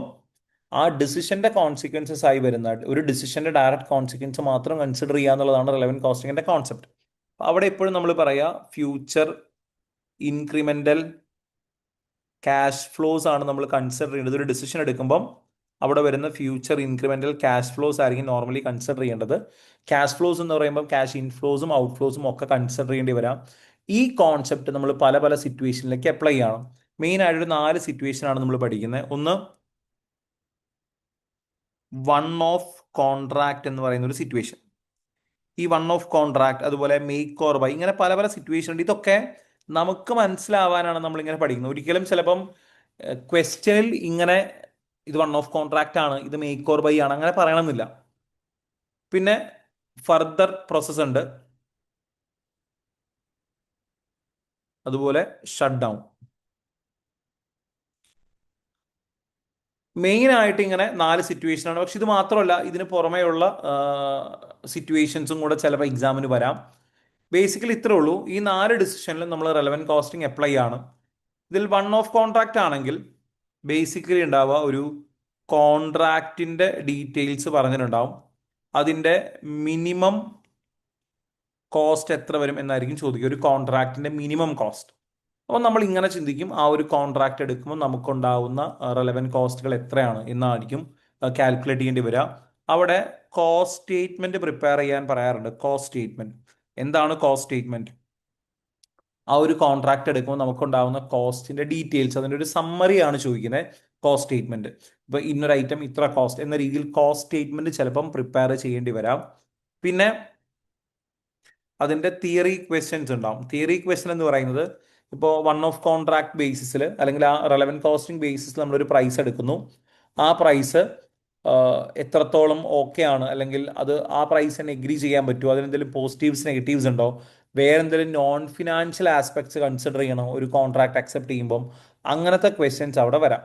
ആ ഡിസിഷന്റെ കോൺസിക്വൻസസ് ആയി വരുന്ന ഒരു ഡിസിഷന്റെ ഡയറക്റ്റ് കോൺസിക്വൻസ് മാത്രം കൺസിഡർ ചെയ്യുക എന്നുള്ളതാണ് റെലവൻറ്റ് കോസ്റ്റിംഗിന്റെ കോൺസെപ്റ്റ്. അവിടെ എപ്പോഴും നമ്മൾ പറയുക ഫ്യൂച്ചർ ഇൻക്രിമെന്റൽ ക്യാഷ് ഫ്ലോസ് ആണ് നമ്മൾ കൺസിഡർ ചെയ്യേണ്ടത്. ഒരു ഡിസിഷൻ എടുക്കുമ്പം അവിടെ വരുന്ന ഫ്യൂച്ചർ ഇൻക്രിമെന്റൽ ക്യാഷ് ഫ്ലോസ് ആയിരിക്കും നോർമലി കൺസിഡർ ചെയ്യേണ്ടത്. ക്യാഷ് ഫ്ലോസ് എന്ന് പറയുമ്പോൾ ക്യാഷ് ഇൻഫ്ലോസും ഔട്ട്ഫ്ലോസും ഒക്കെ കൺസിഡർ ചെയ്യേണ്ടി വരാം. ഈ കോൺസെപ്റ്റ് നമ്മൾ പല പല സിറ്റുവേഷനിലേക്ക് അപ്ലൈ ചെയ്യണം. മെയിൻ ആയിട്ട് 4 സിറ്റുവേഷൻ ആണ് നമ്മൾ പഠിക്കുന്നത്. ഒന്ന്, വൺ ഓഫ് കോൺട്രാക്ട് എന്ന് പറയുന്ന ഒരു സിറ്റുവേഷൻ. ഈ വൺ ഓഫ് കോൺട്രാക്ട്, അതുപോലെ മേക്ക് ഓർ ബൈ, ഇങ്ങനെ പല പല സിറ്റുവേഷൻ ഉണ്ട്. ഇതൊക്കെ നമുക്ക് മനസ്സിലാവാനാണ് നമ്മൾ ഇങ്ങനെ പഠിക്കുന്നത്. ഒരിക്കലും ചിലപ്പം ക്വസ്റ്റ്യനിൽ ഇങ്ങനെ ഇത് വൺ ഓഫ് കോൺട്രാക്ട് ആണ്, ഇത് മേക്ക് ഓർ ബൈ ആണ്, അങ്ങനെ പറയണമെന്നില്ല. പിന്നെ ഫർദർ പ്രോസസ് ഉണ്ട്, അതുപോലെ ഷട്ട് ഡൗൺ. മെയിൻ ആയിട്ട് ഇങ്ങനെ 4 സിറ്റുവേഷൻ ആണ്. പക്ഷെ ഇത് മാത്രമല്ല, ഇതിന് പുറമെയുള്ള സിറ്റുവേഷൻസും കൂടെ ചിലപ്പോൾ എക്സാമിന് വരാം. ബേസിക്കലി ഇത്രേ ഉള്ളൂ. ഈ 4 ഡിസിഷനിലും നമ്മൾ റെലവൻറ്റ് കോസ്റ്റിംഗ് അപ്ലൈ ആണ്. ഇതിൽ വൺ ഓഫ് കോൺട്രാക്ട് ആണെങ്കിൽ ബേസിക്കലി ഉണ്ടാവുക ഒരു കോൺട്രാക്റ്റിന്റെ ഡീറ്റെയിൽസ് പറഞ്ഞിട്ടുണ്ടാവും. അതിൻ്റെ മിനിമം കോസ്റ്റ് എത്ര വരും എന്നായിരിക്കും ചോദിക്കുക, ഒരു കോൺട്രാക്റ്റിന്റെ മിനിമം കോസ്റ്റ്. അപ്പോൾ നമ്മൾ ഇങ്ങനെ ചിന്തിക്കും, ആ ഒരു കോൺട്രാക്ട് എടുക്കുമ്പോൾ നമുക്കുണ്ടാവുന്ന റെലവൻറ്റ് കോസ്റ്റുകൾ എത്രയാണ് എന്നായിരിക്കും കാൽക്കുലേറ്റ് ചെയ്യേണ്ടി വരിക. അവിടെ കോസ്റ്റ് സ്റ്റേറ്റ്മെന്റ് പ്രിപ്പയർ ചെയ്യാൻ പറയാറുണ്ട്. കോസ്റ്റ് സ്റ്റേറ്റ്മെന്റ് എന്താണ്? കോസ്റ്റ് സ്റ്റേറ്റ്മെന്റ് ആ ഒരു കോൺട്രാക്ട് എടുക്കുമ്പോൾ നമുക്കുണ്ടാവുന്ന കോസ്റ്റിന്റെ ഡീറ്റെയിൽസ്, അതിൻ്റെ ഒരു സമ്മറിയാണ് ചോദിക്കുന്നത് കോസ്റ്റ് സ്റ്റേറ്റ്മെന്റ്. ഇപ്പൊ ഇന്നൊരു ഐറ്റം ഇത്ര കോസ്റ്റ് എന്ന രീതിയിൽ കോസ്റ്റ് സ്റ്റേറ്റ്മെന്റ് ചിലപ്പം പ്രിപ്പയർ ചെയ്യേണ്ടി വരാം. പിന്നെ അതിന്റെ തിയറി ക്വസ്റ്റ്യൻസ് ഉണ്ടാവും. തിയറി ക്വസ്റ്റ്യൻ എന്ന് പറയുന്നത്, ഇപ്പോൾ വൺ ഓഫ് കോൺട്രാക്ട് ബേസിസിൽ അല്ലെങ്കിൽ ആ റെലവൻറ്റ് കോസ്റ്റിംഗ് ബേസിസിൽ നമ്മളൊരു പ്രൈസ് എടുക്കുന്നു. ആ പ്രൈസ് എത്രത്തോളം ഓക്കെ ആണ്, അല്ലെങ്കിൽ അത് ആ പ്രൈസിനെ എഗ്രി ചെയ്യാൻ പറ്റുമോ, അതിനെന്തെങ്കിലും പോസിറ്റീവ്സ് നെഗറ്റീവ്സ് ഉണ്ടോ, വേറെ എന്തെങ്കിലും നോൺ ഫിനാൻഷ്യൽ ആസ്പെക്ട്സ് കൺസിഡർ ചെയ്യണോ ഒരു കോൺട്രാക്ട് അക്സെപ്റ്റ് ചെയ്യുമ്പം, അങ്ങനത്തെ ക്വസ്റ്റ്യൻസ് അവിടെ വരാം.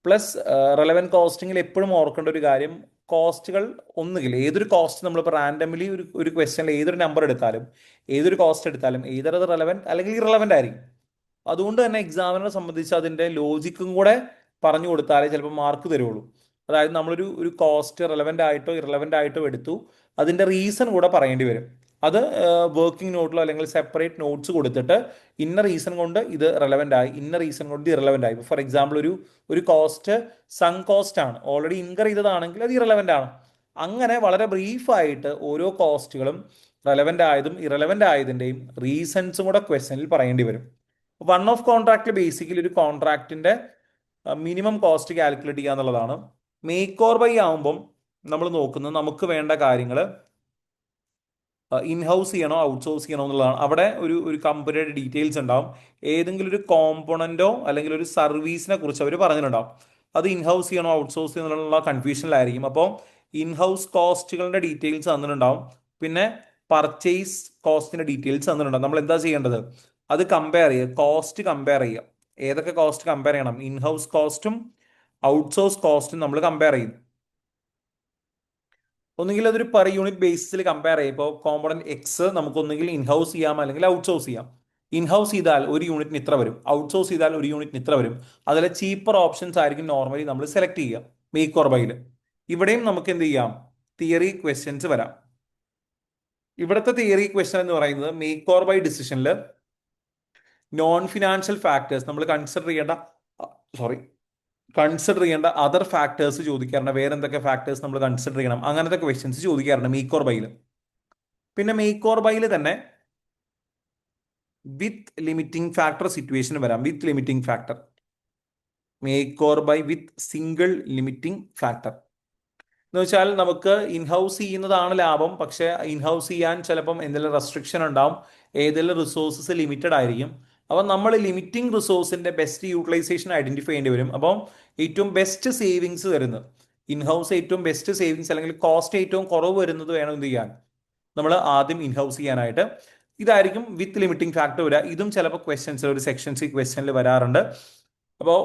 പ്ലസ് റെലവൻറ്റ് കോസ്റ്റിംഗിൽ എപ്പോഴും ഓർക്കേണ്ട ഒരു കാര്യം, കോസ്റ്റുകൾ ഒന്നുകിൽ ഏതൊരു കോസ്റ്റ് നമ്മളിപ്പോൾ റാൻഡംലി ഒരു ക്വസ്റ്റ്യനിൽ ഏതൊരു നമ്പർ എടുത്താലും, ഏതൊരു കോസ്റ്റ് എടുത്താലും ഏതൊരു അത് റെലവൻറ്റ് അല്ലെങ്കിൽ ഇറലവൻ്റ് ആയിരിക്കും. അതുകൊണ്ട് തന്നെ എക്സാമിനെ സംബന്ധിച്ച് അതിൻ്റെ ലോജിക്കും കൂടെ പറഞ്ഞു കൊടുത്താലേ ചിലപ്പോൾ മാർക്ക് തരുള്ളൂ. അതായത് നമ്മളൊരു കോസ്റ്റ് റെലവൻ്റ് ആയിട്ടോ ഇറലവൻ്റ് ആയിട്ടോ എടുത്തു, അതിൻ്റെ റീസൺ കൂടെ പറയേണ്ടി വരും. അത് വർക്കിംഗ് നോട്ടിലോ അല്ലെങ്കിൽ സെപ്പറേറ്റ് നോട്ട്സ് കൊടുത്തിട്ട് ഇന്ന റീസൺ കൊണ്ട് ഇത് റെലവൻ്റ് ആയി, ഇന്ന റീസൺ കൊണ്ട് ഇറലവൻ്റ് ആയി. ഫോർ എക്സാമ്പിൾ ഒരു കോസ്റ്റ് സങ് കോസ്റ്റ് ആണ്, ഓൾറെഡി ഇൻകർ ചെയ്തതാണെങ്കിൽ അത് ഇറലവൻ്റ് ആണ്. അങ്ങനെ വളരെ ബ്രീഫായിട്ട് ഓരോ കോസ്റ്റുകളും റെലവൻ്റ് ആയതും ഇറലവൻ്റ് ആയതിൻ്റെയും റീസൺസും കൂടെ ക്വസ്റ്റനിൽ പറയേണ്ടി വരും. വൺ ഓഫ് കോൺട്രാക്റ്റിൽ ബേസിക്കലി ഒരു കോൺട്രാക്റ്റിന്റെ മിനിമം കോസ്റ്റ് കാൽക്കുലേറ്റ് ചെയ്യുക എന്നുള്ളതാണ്. മേക്ക് ഓർ ബൈ ആവുമ്പം നമ്മൾ നോക്കുന്നത് നമുക്ക് വേണ്ട കാര്യങ്ങൾ ഇൻഹൗസ് ചെയ്യണോ ഔട്ട്സോഴ്സ് ചെയ്യണോ എന്നുള്ളതാണ്. അവിടെ ഒരു കമ്പനിയുടെ ഡീറ്റെയിൽസ് ഉണ്ടാവും, ഏതെങ്കിലും ഒരു കോമ്പണന്റോ അല്ലെങ്കിൽ ഒരു സർവീസിനെ കുറിച്ച് അവർ പറഞ്ഞിട്ടുണ്ടാവും. അത് ഇൻഹൗസ് ചെയ്യണോ ഔട്ട്സോഴ്സ് ചെയ്യണമെന്നുള്ള കൺഫ്യൂഷനിലായിരിക്കും. അപ്പോൾ ഇൻഹൗസ് കോസ്റ്റുകളുടെ ഡീറ്റെയിൽസ് തന്നിട്ടുണ്ടാവും, പിന്നെ പർച്ചേസ് കോസ്റ്റിന്റെ ഡീറ്റെയിൽസ് തന്നിട്ടുണ്ടാവും. നമ്മൾ എന്താ ചെയ്യേണ്ടത്? അത് കമ്പയർ ചെയ്യുക, കോസ്റ്റ് കമ്പയർ ചെയ്യുക. ഏതൊക്കെ കോസ്റ്റ് കമ്പയർ ചെയ്യണം? ഇൻഹൗസ് കോസ്റ്റും ഔട്ട്സോഴ്സ് കോസ്റ്റും നമ്മൾ കമ്പയർ ചെയ്യും. ഒന്നുകിൽ അതൊരു പെർ യൂണിറ്റ് ബേസിസിൽ കമ്പയർ ചെയ്യും. ഇപ്പോൾ കോമ്പണന്റ് എക്സ് നമുക്ക് ഒന്നുകിൽ ഇൻഹൗസ് ചെയ്യാം അല്ലെങ്കിൽ ഔട്ട്സോഴ്സ് ചെയ്യാം. ഇൻഹൗസ് ചെയ്താൽ ഒരു യൂണിറ്റിന് ഇത്ര വരും, ഔട്ട്സോഴ്സ് ചെയ്താൽ ഒരു യൂണിറ്റിന് ഇത്ര വരും. അതിലെ ചീപ്പർ ഓപ്ഷൻസ് ആയിരിക്കും നോർമലി നമ്മൾ സെലക്ട് ചെയ്യുക മേക്ക് ഓർ ബൈയിൽ. ഇവിടെയും നമുക്ക് എന്ത് ചെയ്യാം? തിയറി ക്വസ്റ്റ്യൻസ് വരാം. ഇവിടുത്തെ തിയറി ക്വസ്റ്റ്യൻ എന്ന് പറയുന്നത് മേക്ക് ഓർ ബൈ ഡിസിഷനിൽ നോൺ ഫിനാൻഷ്യൽ ഫാക്ടേഴ്സ് നമ്മൾ കൺസിഡർ ചെയ്യേണ്ട അതർ ഫാക്ടേഴ്സ് ചോദിക്കാറുണ്ട്. വേറെ എന്തൊക്കെ ഫാക്ടേഴ്സ് നമ്മൾ കൺസിഡർ ചെയ്യണം, അങ്ങനത്തെ ക്വസ്റ്റ്യൻസ് ചോദിക്കാറുണ്ട് മേക്ക് ഓർ ബൈയിൽ. പിന്നെ മേക്ക് ഓർ ബൈയിൽ തന്നെ വിത്ത് ലിമിറ്റിംഗ് ഫാക്ടർ സിറ്റുവേഷൻ വരാം. With limiting factor, make or buy with single limiting factor എന്ന് വെച്ചാൽ നമുക്ക് ഇൻഹൗസ് ചെയ്യുന്നതാണ് ലാഭം, പക്ഷേ ഇൻഹൗസ് ചെയ്യാൻ ചിലപ്പം എന്തെങ്കിലും റെസ്ട്രിക്ഷൻ ഉണ്ടാവും, ഏതെങ്കിലും റിസോഴ്സസ് ലിമിറ്റഡ് ആയിരിക്കും. അപ്പം നമ്മൾ ലിമിറ്റിംഗ് റിസോഴ്സിന്റെ ബെസ്റ്റ് യൂട്ടിലൈസേഷൻ ഐഡന്റിഫൈ ചെയ്യേണ്ടി വരും. അപ്പം ഏറ്റവും ബെസ്റ്റ് സേവിങ്സ് വരുന്നത് ഇൻഹൗസ്, ഏറ്റവും ബെസ്റ്റ് സേവിങ്സ് അല്ലെങ്കിൽ കോസ്റ്റ് ഏറ്റവും കുറവ് വരുന്നത് വേണം എന്ത് ചെയ്യാൻ? നമ്മൾ ആദ്യം ഇൻഹൗസ് ചെയ്യാനായിട്ട്. ഇതായിരിക്കും വിത്ത് ലിമിറ്റിംഗ് ഫാക്ടർ വരിക. ഇതും ചിലപ്പോൾ ക്വസ്റ്റ്യൻസ് ഒരു സെക്ഷൻ സി ക്വസ്റ്റ്യനിൽ വരാറുണ്ട്. അപ്പോൾ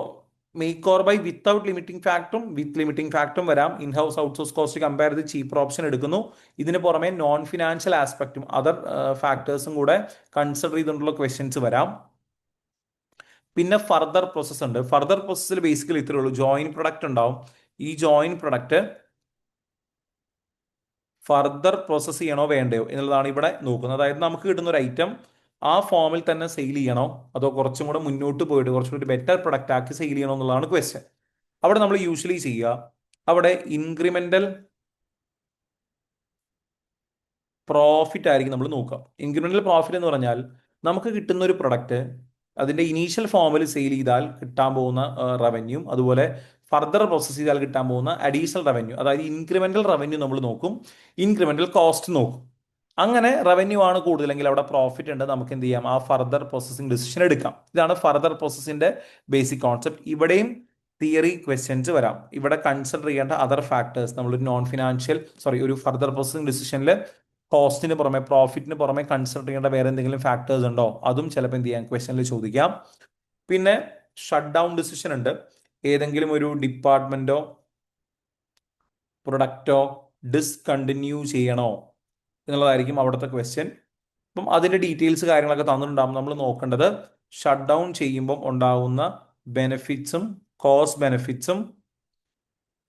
make or buy without limiting ഫാക്ടറും വിത്ത് ലിമിറ്റിംഗ് ഫാക്ടറും വരാം. ഇൻഹൗസ് ഔട്ട്സോഴ്സ് കോസ്റ്റ് കമ്പയർ ചെയ്ത് ചീപ്പർ ഓപ്ഷൻ എടുക്കുന്നു. ഇതിന് പുറമെ നോൺ ഫിനാൻഷ്യൽ ആസ്പെക്റ്റും അതർ ഫാക്ടേഴ്സും കൂടെ കൺസിഡർ ചെയ്തുകൊണ്ടുള്ള ക്വസ്റ്റ്യൻസ് വരാം. പിന്നെ ഫർദർ പ്രോസസ് ഉണ്ട്. ഫർദർ പ്രോസസ്സിൽ ബേസിക്കലി ഇത്രയേ ഉള്ളൂ. ജോയിൻ പ്രൊഡക്റ്റ് ഉണ്ടാവും. ഈ ജോയിൻ പ്രൊഡക്റ്റ് ഫർദർ പ്രോസസ് ചെയ്യണോ വേണ്ടയോ എന്നുള്ളതാണ് ഇവിടെ നോക്കുന്നത്. അതായത് നമുക്ക് കിട്ടുന്ന ഒരു ഐറ്റം ആ ഫോമിൽ തന്നെ സെയിൽ ചെയ്യണോ അതോ കുറച്ചും കൂടെ മുന്നോട്ട് പോയിട്ട് കുറച്ചും കൂടി ബെറ്റർ പ്രൊഡക്റ്റ് ആക്കി സെയിൽ ചെയ്യണോ എന്നുള്ളതാണ് ക്വസ്റ്റ്യൻ. അവിടെ നമ്മൾ യൂഷ്വലി ചെയ്യുക, അവിടെ ഇൻക്രിമെന്റൽ പ്രോഫിറ്റ് ആയിരിക്കും നമ്മൾ നോക്കുക. ഇൻക്രിമെന്റൽ പ്രോഫിറ്റ് എന്ന് പറഞ്ഞാൽ നമുക്ക് കിട്ടുന്ന ഒരു പ്രൊഡക്റ്റ് അതിന്റെ ഇനീഷ്യൽ ഫോമിൽ സെയിൽ ചെയ്താൽ കിട്ടാൻ പോകുന്ന റവന്യൂ, അതുപോലെ ഫർദർ പ്രോസസ് ചെയ്താൽ കിട്ടാൻ പോകുന്ന അഡീഷണൽ റവന്യൂ, അതായത് ഇൻക്രിമെന്റൽ റവന്യൂ നമ്മൾ നോക്കും, ഇൻക്രിമെന്റൽ കോസ്റ്റ് നോക്കും. അങ്ങനെ റവന്യൂ ആണ് കൂടുതലെങ്കിൽ അവിടെ പ്രോഫിറ്റ് ഉണ്ട്, നമുക്ക് എന്ത് ചെയ്യാം? ആ ഫർദർ പ്രോസസ്സിംഗ് ഡിസിഷൻ എടുക്കാം. ഇതാണ് ഫർദർ പ്രോസസ്സിന്റെ ബേസിക് കോൺസെപ്റ്റ്. ഇവിടെയും തിയറി ക്വസ്റ്റ്യൻസ് വരാം. ഇവിടെ കൺസിഡർ ചെയ്യേണ്ട അതർ ഫാക്ടേഴ്സ് നമ്മളൊരു നോൺ ഫിനാൻഷ്യൽ ഒരു ഫർദർ പ്രോസസ്സിംഗ് ഡിസിഷനിൽ കോസ്റ്റിന് പുറമെ പ്രോഫിറ്റിന് പുറമെ കൺസിഡർ ചെയ്യേണ്ട വേറെ എന്തെങ്കിലും ഫാക്ടേഴ്സ് ഉണ്ടോ, അതും ചിലപ്പോൾ എന്ത് ചെയ്യാം? ക്വസ്റ്റനിൽ ചോദിക്കാം. പിന്നെ ഷട്ട് ഡൗൺ ഡിസിഷൻ ഉണ്ട്. ഏതെങ്കിലും ഒരു ഡിപ്പാർട്ട്മെന്റോ പ്രൊഡക്റ്റോ ഡിസ്കണ്ടിന്യൂ ചെയ്യണോ എന്നുള്ളതായിരിക്കും അവിടുത്തെ ക്വസ്റ്റ്യൻ. അപ്പം അതിന്റെ ഡീറ്റെയിൽസ് കാര്യങ്ങളൊക്കെ തന്നിട്ടുണ്ടാകും. നമ്മൾ നോക്കേണ്ടത് ഷട്ട് ഡൗൺ ചെയ്യുമ്പോൾ ഉണ്ടാകുന്ന ബെനിഫിറ്റ്സും കോസ്റ്റ് ബെനിഫിറ്റ്സും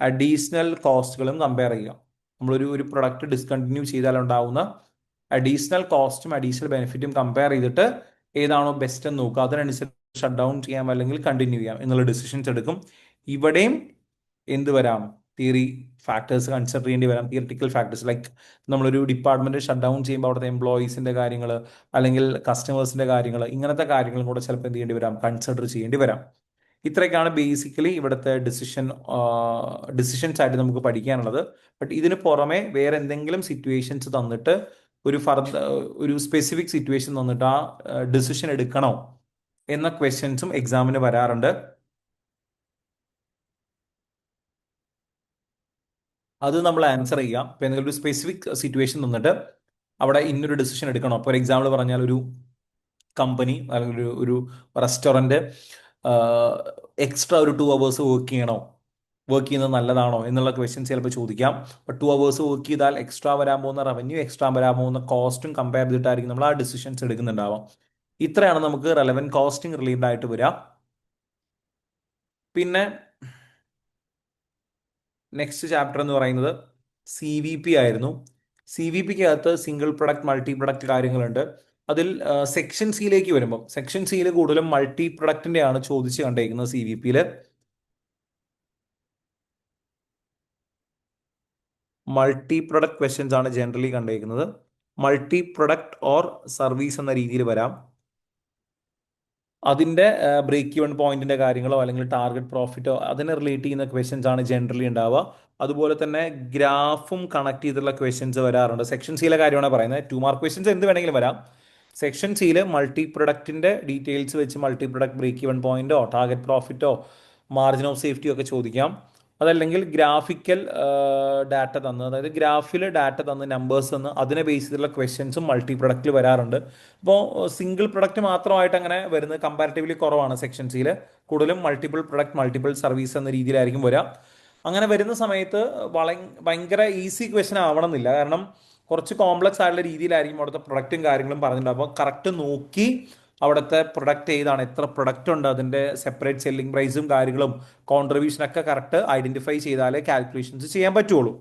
അഡീഷണൽ കോസ്റ്റുകളും കമ്പയർ ചെയ്യുക. നമ്മളൊരു പ്രൊഡക്റ്റ് ഡിസ്കണ്ടിന്യൂ ചെയ്താൽ ഉണ്ടാവുന്ന അഡീഷണൽ കോസ്റ്റും അഡീഷണൽ ബെനിഫിറ്റും കമ്പയർ ചെയ്തിട്ട് ഏതാണോ ബെസ്റ്റ് എന്ന് നോക്കുക. അതിനനുസരിച്ച് ഷട്ട് ഡൗൺ ചെയ്യാം അല്ലെങ്കിൽ കണ്ടിന്യൂ ചെയ്യാം എന്നുള്ള ഡിസിഷൻസ് എടുക്കും. ഇവിടെയും എന്ത് വരാം? തിയറി ഫാക്ടേഴ്സ് കൺസിഡർ ചെയ്യേണ്ടി വരാം. തിയറിറ്റിക്കൽ ഫാക്ടേഴ്സ് ലൈക്ക് നമ്മളൊരു ഡിപ്പാർട്ട്മെന്റ് ഷട്ട് ഡൗൺ ചെയ്യുമ്പോൾ അവിടുത്തെ എംപ്ലോയീസിന്റെ കാര്യങ്ങൾ അല്ലെങ്കിൽ കസ്റ്റമേഴ്സിന്റെ കാര്യങ്ങൾ, ഇങ്ങനത്തെ കാര്യങ്ങളും കൂടെ ചിലപ്പോൾ എന്ത് ചെയ്യേണ്ടി വരാം? കൺസിഡർ ചെയ്യേണ്ടി വരാം. ഇത്രയൊക്കെയാണ് ബേസിക്കലി ഇവിടുത്തെ ഡിസിഷൻസ് ആയിട്ട് നമുക്ക് പഠിക്കാനുള്ളത്. ബട്ട് ഇതിന് പുറമെ വേറെ എന്തെങ്കിലും സിറ്റുവേഷൻസ് തന്നിട്ട് ഒരു സ്പെസിഫിക് സിറ്റുവേഷൻ തന്നിട്ട് ആ ഡിസിഷൻ എടുക്കണോ എന്ന ക്വസ്റ്റ്യൻസും എക്സാമിന് വരാറുണ്ട്. അത് നമ്മൾ ആൻസർ ചെയ്യാം. ഇപ്പം എന്തെങ്കിലും ഒരു സ്പെസിഫിക് സിറ്റുവേഷൻ തന്നിട്ട് അവിടെ ഇന്നൊരു ഡിസിഷൻ എടുക്കണോ. ഫോർ എക്സാമ്പിൾ പറഞ്ഞാൽ ഒരു കമ്പനി അല്ലെങ്കിൽ ഒരു റെസ്റ്റോറൻറ്റ് എക്സ്ട്രാ ഒരു 2 hours വർക്ക് ചെയ്യണോ, വർക്ക് ചെയ്യുന്നത് നല്ലതാണോ എന്നുള്ള ക്വസ്റ്റ്യൻസ് ചിലപ്പോൾ ചോദിക്കാം. അപ്പോൾ 2 hours വർക്ക് ചെയ്താൽ എക്സ്ട്രാ വരാൻ പോകുന്ന റവന്യൂ, എക്സ്ട്രാ വരാൻ പോകുന്ന കോസ്റ്റും കമ്പയർ ചെയ്തിട്ടായിരിക്കും നമ്മൾ ആ ഡിസിഷൻസ് എടുക്കുന്നുണ്ടാവാം. ഇത്രയാണ് നമുക്ക് റെലവൻറ്റ് കോസ്റ്റിംഗ് റിലേറ്റഡ് ആയിട്ട് വരിക. പിന്നെ നെക്സ്റ്റ് ചാപ്റ്റർ എന്ന് പറയുന്നത് CVP ആയിരുന്നു. CVPക്ക് അകത്ത് സിംഗിൾ പ്രൊഡക്റ്റ് മൾട്ടി പ്രൊഡക്റ്റ് കാര്യങ്ങളുണ്ട്. അതിൽ സെക്ഷൻ സിയിലേക്ക് വരുമ്പോൾ സെക്ഷൻ സിയിൽ കൂടുതലും മൾട്ടി പ്രൊഡക്റ്റിന്റെ ആണ് ചോദിച്ച് കണ്ടേക്കുന്നത്. CVPയിൽ മൾട്ടി പ്രൊഡക്റ്റ് ക്വസ്റ്റ്യൻസ് ആണ് ജനറലി കണ്ടേക്കുന്നത്. മൾട്ടി പ്രൊഡക്റ്റ് ഓർ സർവീസ് എന്ന രീതിയിൽ വരാം. അതിൻ്റെ ബ്രേക്ക് ഈവൻ പോയിന്റിന്റെ കാര്യങ്ങളോ അല്ലെങ്കിൽ ടാർഗറ്റ് പ്രോഫിറ്റോ അതിനെ റിലേറ്റ് ചെയ്യുന്ന ക്വസ്റ്റ്യൻസ് ആണ് ജനറലി ഉണ്ടാവുക. അതുപോലെ തന്നെ ഗ്രാഫും കണക്ട് ചെയ്തിട്ടുള്ള ക്വസ്റ്റ്യൻസ് വരാറുണ്ട്. സെക്ഷൻ സിയിലെ കാര്യമാണ് പറയുന്നത്. 2 മാർക്ക് ക്വസ്റ്റ്യൻസ് എന്ത് വേണമെങ്കിലും വരാം. സെക്ഷൻ സിയിൽ മൾട്ടി പ്രൊഡക്റ്റിന്റെ ഡീറ്റെയിൽസ് വെച്ച് മൾട്ടി പ്രൊഡക്റ്റ് ബ്രേക്ക് ഈവൻ പോയിന്റോ ടാർഗറ്റ് പ്രോഫിറ്റോ മാർജിൻ ഓഫ് സേഫ്റ്റിയോ ഒക്കെ ചോദിക്കാം. അതല്ലെങ്കിൽ ഗ്രാഫിക്കൽ ഡാറ്റ തന്ന്, അതായത് ഗ്രാഫിൽ ഡാറ്റ തന്ന് നമ്പേഴ്സ് തന്ന് അതിനെ ബേസ് ചെയ്തിട്ടുള്ള ക്വസ്റ്റ്യൻസും മൾട്ടി പ്രൊഡക്റ്റിൽ വരാറുണ്ട്. അപ്പോൾ സിംഗിൾ പ്രൊഡക്റ്റ് മാത്രമായിട്ട് അങ്ങനെ വരുന്നത് കമ്പാരിറ്റീവ്ലി കുറവാണ്. സെക്ഷൻ സിയിൽ കൂടുതലും മൾട്ടിപ്പിൾ പ്രൊഡക്റ്റ് മൾട്ടിപ്പിൾ സർവീസ് എന്ന രീതിയിലായിരിക്കും വരിക. അങ്ങനെ വരുന്ന സമയത്ത് ഭയങ്കര ഈസി ക്വസ്റ്റ്യൻ ആവണമെന്നില്ല. കാരണം കുറച്ച് കോംപ്ലക്സ് ആയിട്ടുള്ള രീതിയിലായിരിക്കും അവിടുത്തെ പ്രൊഡക്റ്റും കാര്യങ്ങളും പറഞ്ഞിട്ടുണ്ട്. അപ്പോൾ കറക്റ്റ് നോക്കി അവിടുത്തെ പ്രൊഡക്റ്റ് ഏതാണ്, എത്ര പ്രൊഡക്റ്റ് ഉണ്ട്, അതിൻ്റെ സെപ്പറേറ്റ് സെല്ലിംഗ് പ്രൈസും കാര്യങ്ങളും കോൺട്രിബ്യൂഷനൊക്കെ കറക്റ്റ് ഐഡന്റിഫൈ ചെയ്താലേ കാൽക്കുലേഷൻസ് ചെയ്യാൻ പറ്റുള്ളൂ.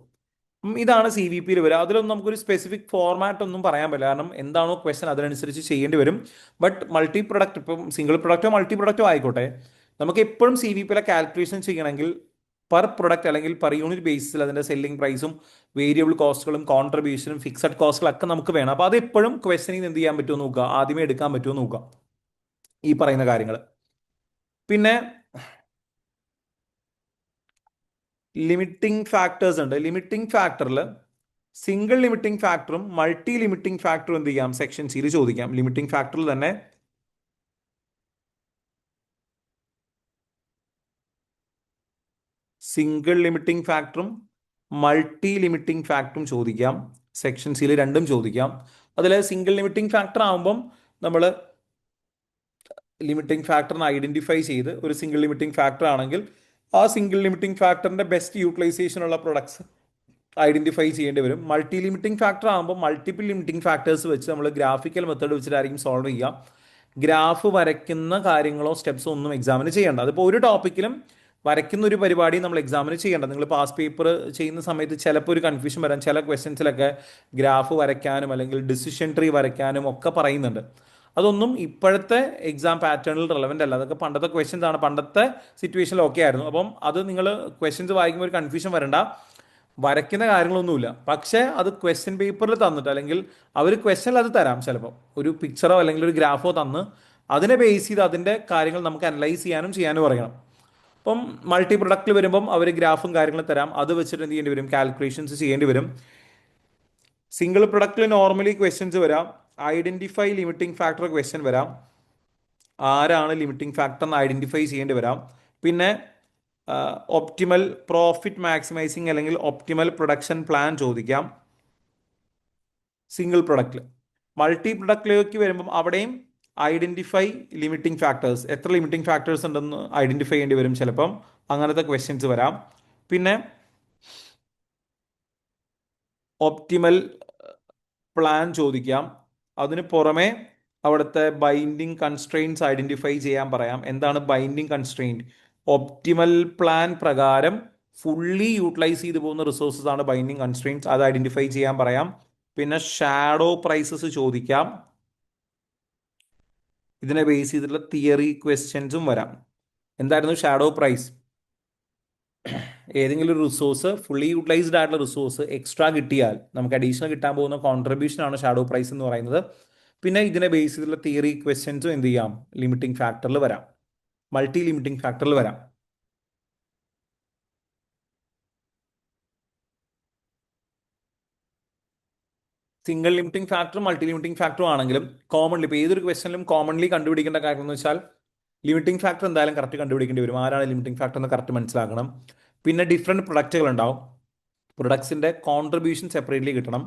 ഇതാണ് CVPയിൽ വരിക. അതിലൊന്നും നമുക്കൊരു സ്പെസിഫിക് ഫോർമാറ്റ് ഒന്നും പറയാൻ പറ്റില്ല. കാരണം എന്താണോ ക്വസ്റ്റൻ അതിനനുസരിച്ച് ചെയ്യേണ്ടി വരും. ബട്ട് മൾട്ടി പ്രൊഡക്റ്റ്, ഇപ്പം സിംഗിൾ പ്രൊഡക്റ്റോ മൾട്ടി പ്രൊഡക്റ്റോ ആയിക്കോട്ടെ, നമുക്ക് എപ്പോഴും CVPയിലെ കാൽക്കുലേഷൻ ചെയ്യണമെങ്കിൽ പെർ പ്രൊഡക്റ്റ് അല്ലെങ്കിൽ പെർ യൂണിറ്റ് ബേസിൽ അതിൻ്റെ സെല്ലിംഗ് പ്രൈസും വേരിയബിൾ കോസ്റ്റുകളും കോൺട്രിബ്യൂഷനും ഫിക്സഡ് കോസ്റ്റുകളൊക്കെ നമുക്ക് വേണം. അപ്പോൾ അത് എപ്പോഴും ക്വസ്റ്റനിൽ നിന്ന് എന്ത് ചെയ്യാൻ പറ്റുമോ നോക്കുക, ആദ്യമേ എടുക്കാൻ പറ്റുമോ നോക്കുക ഈ പറയുന്ന കാര്യങ്ങൾ. പിന്നെ ലിമിറ്റിംഗ് ഫാക്ടേഴ്സ് ഉണ്ട്. ലിമിറ്റിംഗ് ഫാക്ടറിൽ സിംഗിൾ ലിമിറ്റിംഗ് ഫാക്ടറും മൾട്ടി ലിമിറ്റിംഗ് ഫാക്ടറും എന്ത് ചെയ്യാം, സെക്ഷൻ സിയിൽ ചോദിക്കാം. ലിമിറ്റിംഗ് ഫാക്ടറിൽ തന്നെ സിംഗിൾ ലിമിറ്റിംഗ് ഫാക്ടറും മൾട്ടി ലിമിറ്റിംഗ് ഫാക്ടറും ചോദിക്കാം. സെക്ഷൻ സിയിൽ രണ്ടും ചോദിക്കാം. അതിൽ സിംഗിൾ ലിമിറ്റിംഗ് ഫാക്ടർ ആകുമ്പം നമ്മൾ ലിമിറ്റിംഗ് ഫാക്ടറിനെ ഐഡന്റിഫൈ ചെയ്ത് ഒരു സിംഗിൾ ലിമിറ്റിംഗ് ഫാക്ടർ ആണെങ്കിൽ ആ സിംഗിൾ ലിമിറ്റിംഗ് ഫാക്ടറിന്റെ ബെസ്റ്റ് യൂട്ടിലൈസേഷൻ ഉള്ള പ്രൊഡക്ട്സ് ഐഡന്റിഫൈ ചെയ്യേണ്ടി വരും. മൾട്ടി ലിമിറ്റിംഗ് ഫാക്ടർ ആകുമ്പോൾ മൾട്ടിപ്പിൾ ലിമിറ്റിംഗ് ഫാക്ടേഴ്സ് വെച്ച് നമ്മൾ ഗ്രാഫിക്കൽ മെത്തേഡ് വെച്ചിട്ടായിരിക്കും സോൾവ് ചെയ്യുക. ഗ്രാഫ് വരയ്ക്കുന്ന കാര്യങ്ങളോ സ്റ്റെപ്സോ ഒന്നും എക്സാമിന് ചെയ്യേണ്ട. അതിപ്പോൾ ഒരു ടോപ്പിക്കിലും വരയ്ക്കുന്ന ഒരു പരിപാടി നമ്മൾ എക്സാമിന് ചെയ്യേണ്ട. നിങ്ങൾ പാസ് പേപ്പർ ചെയ്യുന്ന സമയത്ത് ചിലപ്പോൾ ഒരു കൺഫ്യൂഷൻ വരാൻ, ചില ക്വസ്റ്റ്യൻസിലൊക്കെ ഗ്രാഫ് വരയ്ക്കാനും അല്ലെങ്കിൽ ഡിസിഷൻ ട്രീ വരയ്ക്കാനും ഒക്കെ പറയുന്നുണ്ട്. അതൊന്നും ഇപ്പോഴത്തെ എക്സാം പാറ്റേണിൽ റെലവെന്റ് അല്ല. അതൊക്കെ പണ്ടത്തെ ക്വസ്റ്റ്യൻസ് ആണ്, പണ്ടത്തെ സിറ്റുവേഷനിൽ ഓക്കെ ആയിരുന്നു. അപ്പം അത് നിങ്ങൾ ക്വസ്റ്റ്യൻസ് വായിക്കുമ്പോൾ ഒരു കൺഫ്യൂഷൻ വരണ്ട. വരയ്ക്കുന്ന കാര്യങ്ങളൊന്നുമില്ല. പക്ഷേ അത് ക്വസ്റ്റ്യൻ പേപ്പറിൽ തന്നിട്ട് അല്ലെങ്കിൽ അവർ ക്വസ്റ്റ്യനിൽ അത് തരാം, ചിലപ്പോൾ ഒരു പിക്ചറോ അല്ലെങ്കിൽ ഒരു ഗ്രാഫോ തന്ന് അതിനെ ബേസ് ചെയ്ത് അതിൻ്റെ കാര്യങ്ങൾ നമുക്ക് അനലൈസ് ചെയ്യാനും പറയണം. അപ്പം മൾട്ടി പ്രൊഡക്റ്റിൽ വരുമ്പം അവർ ഗ്രാഫും കാര്യങ്ങളും തരാം. അത് വെച്ചിട്ട് എന്ത് ചെയ്യേണ്ടി വരും, കാൽക്കുലേഷൻസ് ചെയ്യേണ്ടി വരും. സിംഗിൾ പ്രൊഡക്റ്റിൽ നോർമലി ക്വസ്റ്റ്യൻസ് വരാം. ഐഡന്റിഫൈ ലിമിറ്റിംഗ് ഫാക്ടർ ക്വസ്റ്റ്യൻ വരാം. ആരാണ് ലിമിറ്റിംഗ് ഫാക്ടർ എന്ന് ഐഡന്റിഫൈ ചെയ്യേണ്ടി വരാം. പിന്നെ ഒപ്റ്റിമൽ പ്രോഫിറ്റ് മാക്സിമൈസിങ് അല്ലെങ്കിൽ ഒപ്റ്റിമൽ പ്രൊഡക്ഷൻ പ്ലാൻ ചോദിക്കാം സിംഗിൾ പ്രൊഡക്റ്റിൽ. മൾട്ടി പ്രൊഡക്റ്റിലേക്ക് വരുമ്പം അവിടെയും ഐഡന്റിഫൈ ലിമിറ്റിംഗ് ഫാക്ടേഴ്സ്, എത്ര ലിമിറ്റിംഗ് ഫാക്ടേഴ്സ് ഉണ്ടെന്ന് ഐഡന്റിഫൈ ചെയ്യേണ്ടി വരും ചിലപ്പം. അങ്ങനത്തെ ക്വസ്റ്റ്യൻസ് വരാം. പിന്നെ ഒപ്റ്റിമൽ പ്ലാൻ ചോദിക്കാം. അതിന് പുറമെ അവിടുത്തെ ബൈൻഡിങ് കൺസ്ട്രെയിൻസ് ഐഡന്റിഫൈ ചെയ്യാൻ പറയാം. എന്താണ് ബൈൻഡിങ് കൺസ്ട്രെയിൻറ്റ്? ഒപ്റ്റിമൽ പ്ലാൻ പ്രകാരം ഫുള്ളി യൂട്ടിലൈസ് ചെയ്തു പോകുന്ന റിസോഴ്സസ് ആണ് ബൈൻഡിങ് കൺസ്ട്രെയിൻസ്. അത് ഐഡന്റിഫൈ ചെയ്യാൻ പറയാം. പിന്നെ ഷാഡോ പ്രൈസസ് ചോദിക്കാം. ഇതിനെ ബേസ് ചെയ്തിട്ടുള്ള തിയറി ക്വസ്റ്റ്യൻസും വരാം. എന്തായിരുന്നു ഷാഡോ പ്രൈസ്? ഏതെങ്കിലും ഒരു റിസോഴ്സ്, ഫുള്ളി യൂട്ടിലൈസ്ഡ് ആയിട്ടുള്ള റിസോഴ്സ് എക്സ്ട്രാ കിട്ടിയാൽ നമുക്ക് അഡീഷണൽ കിട്ടാൻ പോകുന്ന കോൺട്രിബ്യൂഷൻ ആണ് ഷാഡോ പ്രൈസ് എന്ന് പറയുന്നത്. പിന്നെ ഇതിനെ ബേസ് ചെയ്തിട്ടുള്ള തിയറി ക്വസ്റ്റ്യൻസും എന്ത് ചെയ്യാം, ലിമിറ്റിംഗ് ഫാക്ടറിൽ വരാം, മൾട്ടി ലിമിറ്റിംഗ് ഫാക്ടറിൽ വരാം. സിംഗിൾ ലിമിറ്റിംഗ് ഫാക്ടറും മൾട്ടി ലിമിറ്റിംഗ് ഫാക്ടറും ആണെങ്കിലും കോമൺലി ഇപ്പോൾ ഏതൊരു ക്വസ്റ്റനിലും കോമൺലി കണ്ടുപിടിക്കേണ്ട കാര്യം എന്ന് വെച്ചാൽ ലിമിറ്റിംഗ് ഫാക്ടർ എന്തായാലും കറക്റ്റ് കണ്ടുപിടിക്കേണ്ടി വരും. ആരാണ് ലിമിറ്റിംഗ് ഫാക്ടർ എന്ന് കറക്റ്റ് മനസ്സിലാക്കണം. പിന്നെ ഡിഫറെൻറ്റ് പ്രൊഡക്റ്റുകൾ ഉണ്ടാവും. പ്രൊഡക്ട്സിൻ്റെ കോൺട്രിബ്യൂഷൻ സെപ്പറേറ്റ്ലി കിട്ടണം.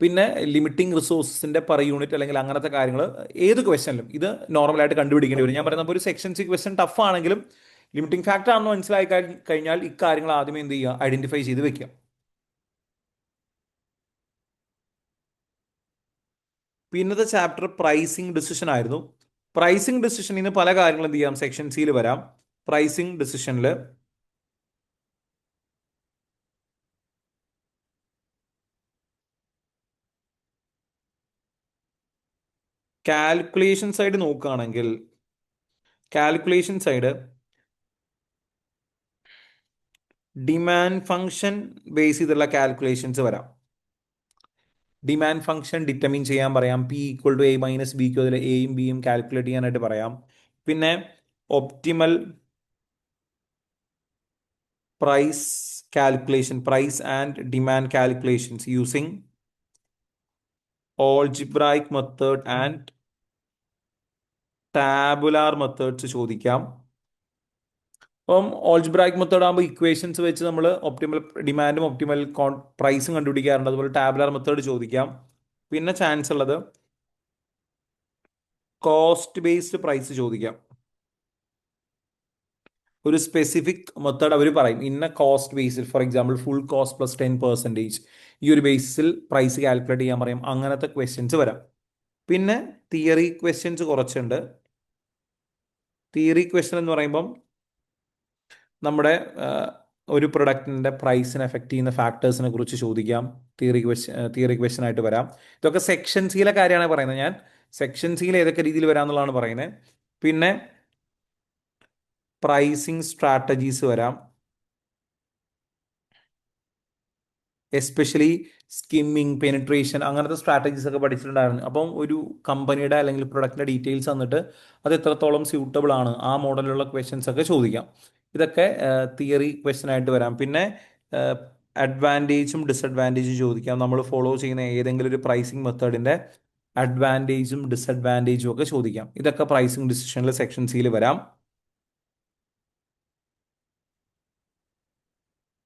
പിന്നെ ലിമിറ്റിംഗ് റിസോഴ്സിന്റെ പെർ യൂണിറ്റ് അല്ലെങ്കിൽ അങ്ങനത്തെ കാര്യങ്ങൾ ഏത് ക്വസ്റ്റനിലും ഇത് നോർമലായിട്ട് കണ്ടുപിടിക്കേണ്ടി വരും. ഞാൻ പറയുന്നത് ഒരു സെക്ഷൻ സി ക്വസ്റ്റൻ ടഫ് ആണെങ്കിലും ലിമിറ്റിംഗ് ഫാക്ടർ ആണെന്ന് മനസ്സിലായി കഴിഞ്ഞാൽ ഇക്കാര്യങ്ങൾ ആദ്യമേ എന്ത് ചെയ്യുക, ഐഡന്റിഫൈ ചെയ്ത് വെക്കുക. പിന്നത്തെ ചാപ്റ്റർ പ്രൈസിങ് ഡിസിഷൻ ആയിരുന്നു. പ്രൈസിങ് ഡിസിഷനിൽ നിന്ന് പല കാര്യങ്ങളും എന്ത് ചെയ്യാം, സെക്ഷൻ സിയിൽ വരാം. പ്രൈസിങ് ഡിസിഷനിൽ കാൽക്കുലേഷൻ സൈഡ് നോക്കുകയാണെങ്കിൽ calculation side demand function base ചെയ്തുള്ള കാൽക്കുലേഷൻസ് വരാം. ഡിമാൻഡ് ഫംഗ്ഷൻ ഡിറ്റർമിൻ ചെയ്യാൻ പറയാം. P equal to A minus ബിക്ക് അതിൽ എയും ബിയും കാൽക്കുലേറ്റ് ചെയ്യാനായിട്ട് പറയാം. പിന്നെ optimal price calculation, price and demand calculations using algebraic method and tabular methods ചോദിക്കാം. അപ്പം ഓൾജിബ്രായിക് മെത്തേഡ് ആകുമ്പോൾ ഇക്വേഷൻസ് വെച്ച് നമ്മൾ ഒപ്റ്റിമൽ ഡിമാൻഡും ഒപ്റ്റിമൽ പ്രൈസും കണ്ടുപിടിക്കാറുണ്ട്. അതുപോലെ ടാബുലാർ മെത്തേഡ് ചോദിക്കാം. പിന്നെ ചാൻസ് ഉള്ളത് കോസ്റ്റ് ബേസ്ഡ് പ്രൈസ് ചോദിക്കാം. ഒരു സ്പെസിഫിക് മെത്തേഡ് അവർ പറയും, ഇന്ന cost Basil, for example full cost plus 10%, ഈ ഒരു ബേസിൽ പ്രൈസ് കാൽക്കുലേറ്റ് ചെയ്യാൻ പറയും. അങ്ങനത്തെ ക്വസ്റ്റ്യൻസ് വരാം. പിന്നെ തിയറി ക്വസ്റ്റ്യൻസ് കുറച്ചുണ്ട്. തിയറി ക്വസ്റ്റ്യൻ എന്ന് പറയുമ്പം നമ്മുടെ ഒരു പ്രൊഡക്റ്റിൻ്റെ പ്രൈസിനെ എഫക്റ്റ് ചെയ്യുന്ന ഫാക്ടേഴ്സിനെ കുറിച്ച് ചോദിക്കാം. തിയറി ക്വസ്റ്റ്യൻ ആയിട്ട് വരാം. ഇതൊക്കെ സെക്ഷൻ സിയിലെ കാര്യമാണ് പറയുന്നത്. ഞാൻ സെക്ഷൻ സിയിൽ ഏതൊക്കെ രീതിയിൽ വരാമെന്നുള്ളതാണ് പറയുന്നത്. പിന്നെ പ്രൈസിങ് സ്ട്രാറ്റജീസ് വരാം. എസ്പെഷ്യലി സ്കിമ്മിങ്, പെനിട്രേഷൻ, അങ്ങനത്തെ സ്ട്രാറ്റജീസ് ഒക്കെ പഠിച്ചിട്ടുണ്ടായിരുന്നു. അപ്പം ഒരു കമ്പനിയുടെ അല്ലെങ്കിൽ പ്രൊഡക്റ്റിൻ്റെ ഡീറ്റെയിൽസ് തന്നിട്ട് അത് എത്രത്തോളം സ്യൂട്ടബിൾ ആണ്, ആ മോഡലിലുള്ള ക്വസ്റ്റ്യൻസ് ഒക്കെ ചോദിക്കാം. ഇതൊക്കെ തിയറി ക്വസ്റ്റ്യൻ ആയിട്ട് വരാം. പിന്നെ അഡ്വാൻറ്റേജും ഡിസഡ്വാൻറ്റേജും ചോദിക്കാം. നമ്മൾ ഫോളോ ചെയ്യുന്ന ഏതെങ്കിലും ഒരു പ്രൈസിങ് മെത്തേഡിൻ്റെ അഡ്വാൻറ്റേജും ഡിസഡ്വാൻറ്റേജും ഒക്കെ ചോദിക്കാം. ഇതൊക്കെ പ്രൈസിങ് ഡിസിഷനിൽ സെക്ഷൻ സിയിൽ വരാം.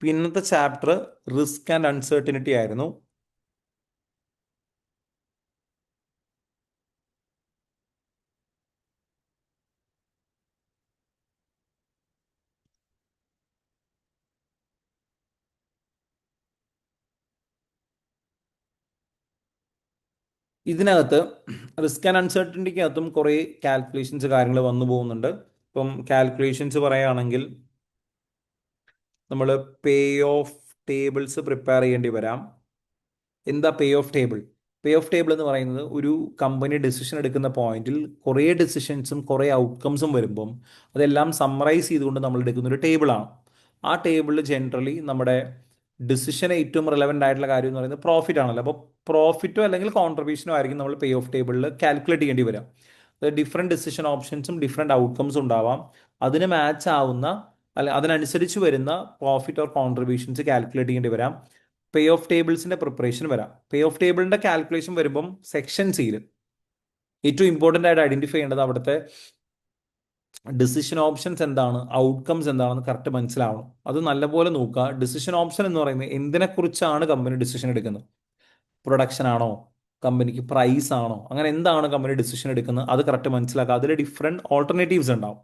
പിന്നത്തെ ചാപ്റ്റർ റിസ്ക് ആൻഡ് അൺസർട്ടിനിറ്റി ആയിരുന്നു. ഇതിനകത്ത് റിസ്ക് ആൻഡ് അൺസർട്ടനിറ്റിക്കകത്തും കുറേ കാൽക്കുലേഷൻസ് കാര്യങ്ങൾ വന്നു പോകുന്നുണ്ട്. ഇപ്പം കാൽക്കുലേഷൻസ് പറയുകയാണെങ്കിൽ നമ്മൾ പേ ഓഫ് ടേബിൾസ് പ്രിപ്പയർ ചെയ്യേണ്ടി വരാം. എന്താ പേ of table? Pay of table എന്ന് പറയുന്നത് ഒരു കമ്പനി ഡിസിഷൻ എടുക്കുന്ന പോയിന്റിൽ കുറേ ഡിസിഷൻസും കുറേ ഔട്ട്കംസും വരുമ്പം അതെല്ലാം സമ്മറൈസ് ചെയ്തുകൊണ്ട് നമ്മൾ എടുക്കുന്ന ഒരു ടേബിളാണ്. ആ ടേബിളിൽ ജനറലി നമ്മുടെ ഡിസിഷൻ ഏറ്റവും റിലവൻ്റ് ആയിട്ടുള്ള കാര്യം എന്ന് പറയുന്നത് പ്രോഫിറ്റ് ആണല്ലോ. അപ്പോൾ പ്രോഫിറ്റോ അല്ലെങ്കിൽ കോൺട്രിബ്യൂഷനോ ആയിരിക്കും നമ്മൾ പേ ഓഫ് ടേബിളിൽ കാൽക്കുലേറ്റ് ചെയ്യേണ്ടി വരാം. അത് ഡിഫറെൻറ്റ് ഡിസിഷൻ ഓപ്ഷൻസും ഡിഫറെൻറ്റ് ഔട്ട്കംസും ഉണ്ടാവാം. അതിന് മാച്ച് ആവുന്ന അല്ല അതിനനുസരിച്ച് വരുന്ന പ്രോഫിറ്റ് ഓർ കോൺട്രിബ്യൂഷൻസ് കാൽക്കുലേറ്റ് ചെയ്യേണ്ടി വരാം. പേ ഓഫ് ടേബിൾസിന്റെ പ്രിപ്പറേഷൻ വരാം. പേ ഓഫ് ടേബിളിന്റെ കാൽക്കുലേഷൻ വരുമ്പം സെക്ഷൻ സിയിൽ ഏറ്റവും ഇമ്പോർട്ടൻ്റ് ആയിട്ട് ഐഡന്റിഫൈ ചെയ്യേണ്ടത് അവിടുത്തെ ഡിസിഷൻ ഓപ്ഷൻസ് എന്താണ്, ഔട്ട്കംസ് എന്താണെന്ന് കറക്റ്റ് മനസ്സിലാവണം. അത് നല്ലപോലെ നോക്കുക. ഡിസിഷൻ ഓപ്ഷൻ എന്ന് പറയുന്നത് എന്തിനെക്കുറിച്ചാണ് കമ്പനി ഡിസിഷൻ എടുക്കുന്നത്? പ്രൊഡക്ഷൻ ആണോ, കമ്പനിക്ക് പ്രൈസ് ആണോ, അങ്ങനെ എന്താണ് കമ്പനി ഡിസിഷൻ എടുക്കുന്നത്, അത് കറക്റ്റ് മനസ്സിലാക്കുക. അതിൽ ഡിഫറെൻറ്റ് ഓൾട്ടർനേറ്റീവ്സ് ഉണ്ടാവും.